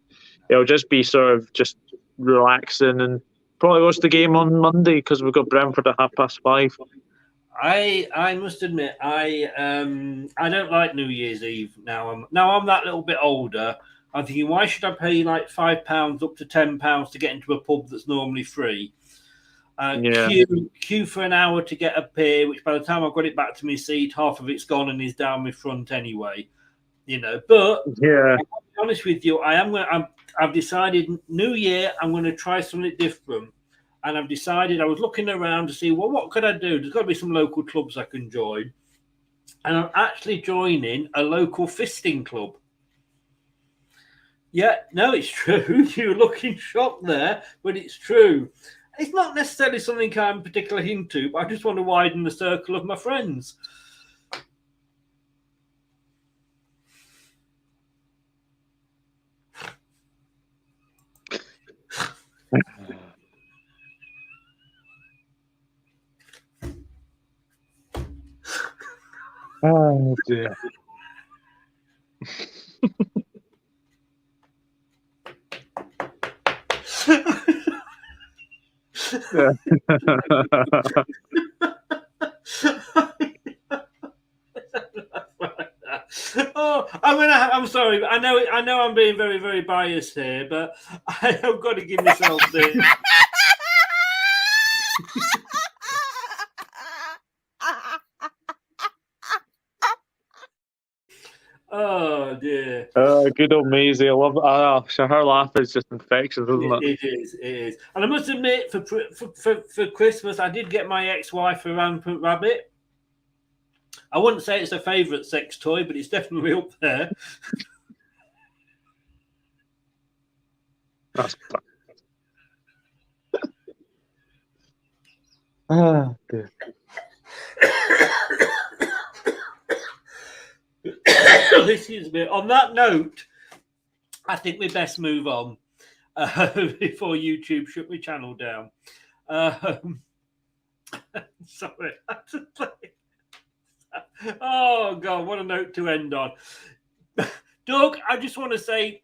it'll just be sort of just relaxing and probably watch the game on Monday because we've got Brentford at 5:30. I must admit, I don't like New Year's Eve now. I'm that little bit older. I'm thinking, why should I pay like £5 up to £10 to get into a pub that's normally free? Queue for an hour to get a beer, which by the time I've got it back to my seat, half of it's gone and is down my front anyway. But yeah, I'll be honest with you, I've decided New Year I'm going to try something different. And I've decided, I was looking around to see, well, what could I do? There's got to be some local clubs I can join. And I'm actually joining a local fisting club. Yeah, no, it's true. You're looking shocked there, but it's true. It's not necessarily something I'm particularly into, but I just want to widen the circle of my friends. Oh dear. I'm sorry. I know I'm being very, very biased here, but I have got to give myself this. Oh dear. Good old Maisie. I love her laugh is just infectious, isn't it? It is. And I must admit, for Christmas, I did get my ex-wife a rampant rabbit. I wouldn't say it's a favourite sex toy, but it's definitely up there. That's oh dear. Excuse me. On that note, I think we best move on before YouTube shut my channel down. Sorry. Oh, God, what a note to end on. Doug, I just want to say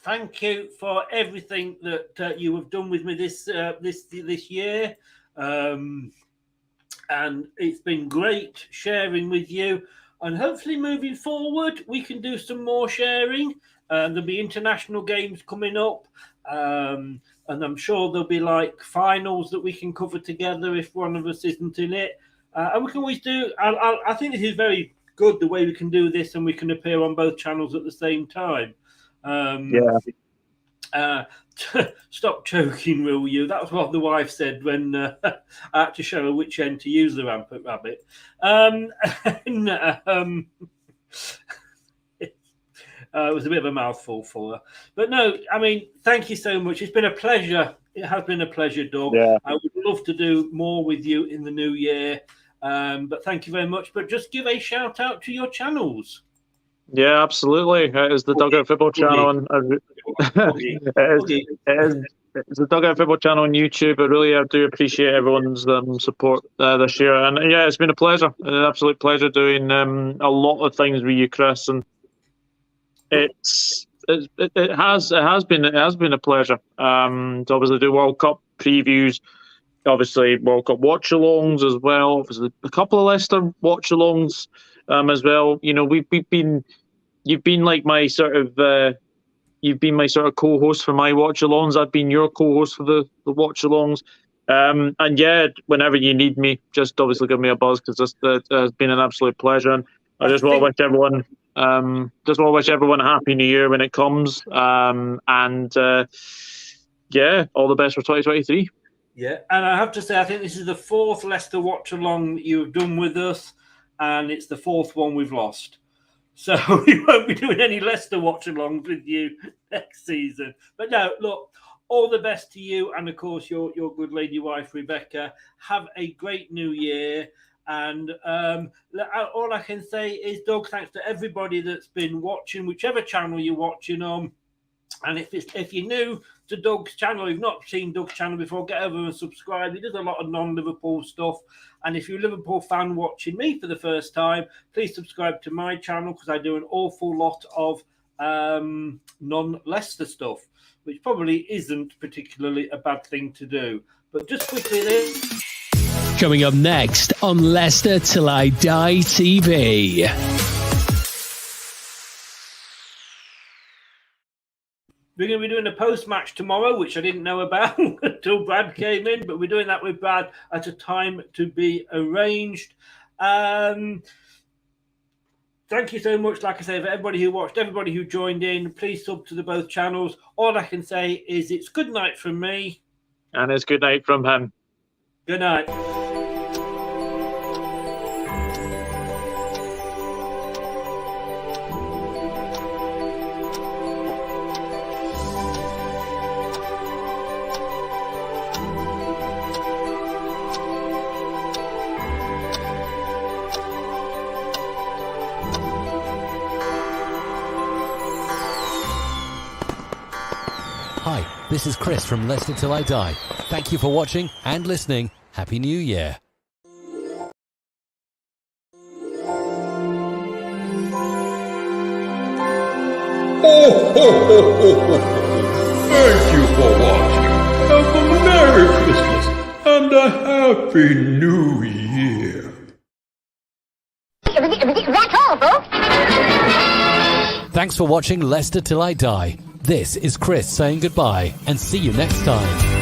thank you for everything that you have done with me this year. And it's been great sharing with you. And hopefully moving forward, we can do some more sharing. There'll be international games coming up. And I'm sure there'll be like finals that we can cover together if one of us isn't in it. And we can always do, I think this is very good, the way we can do this and we can appear on both channels at the same time. Stop choking, will you? That was what the wife said when I had to show her which end to use the rampant rabbit. It was a bit of a mouthful for her. But no, I mean, thank you so much. It's been a pleasure. It has been a pleasure, Doug. Yeah. I would love to do more with you in the new year. But thank you very much. But just give a shout out to your channels. Yeah, absolutely. It is the Dugout Football channel. It's the Dugout Football channel on YouTube. I do appreciate everyone's support this year. And yeah, it's been a pleasure, an absolute pleasure doing a lot of things with you, Chris. And it has been a pleasure. To obviously do World Cup previews obviously World Cup watch-alongs as well. Obviously, a couple of Leicester watch-alongs as well. You know, you've been like my sort of you've been my sort of co-host for my watch-alongs. I've been your co-host for the watch-alongs. And yeah, whenever you need me, just obviously give me a buzz, because it has been an absolute pleasure. And I just want to wish everyone, a happy New Year when it comes. Yeah, all the best for 2023. Yeah, and I have to say, I think this is the 4th Leicester watch-along that you've done with us, and it's the 4th one we've lost. So we won't be doing any Leicester watch-alongs with you next season. But no, look, all the best to you, and of course your good lady wife Rebecca. Have a great New Year, and all I can say is, Doug, thanks to everybody that's been watching, whichever channel you're watching on. And if you're new to Doug's channel, you've not seen Doug's channel before, get over and subscribe. He does a lot of non-Liverpool stuff. And if you're a Liverpool fan watching me for the first time, please subscribe to my channel, because I do an awful lot of non-Leicester stuff, which probably isn't particularly a bad thing to do. But just quickly this. Coming up next on Leicester Till I Die TV. We're going to be doing a post-match tomorrow, which I didn't know about until Brad came in, but we're doing that with Brad at a time to be arranged. Thank you so much, like I say, for everybody who watched, everybody who joined in. Please sub to both channels. All I can say is it's good night from me. And it's good night from him. Good night. Hi, this is Chris from Leicester Till I Die. Thank you for watching and listening. Happy New Year. Thank you for watching. Have a Merry Christmas and a Happy New Year. That's all, folks. Thanks for watching Leicester Till I Die. This is Chris saying goodbye, and see you next time.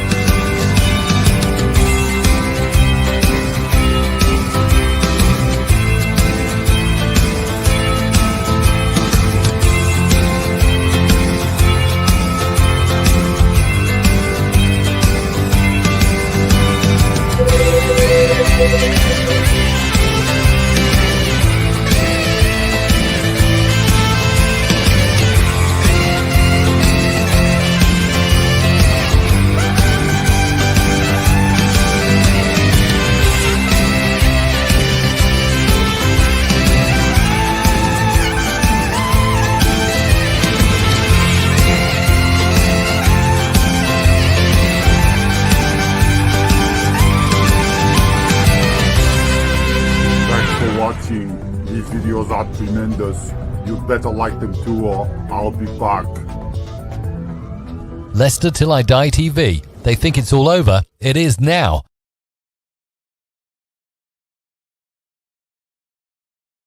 These videos are tremendous. You better like them too, or I'll be back. Leicester Till I Die TV. They think it's all over. It is now.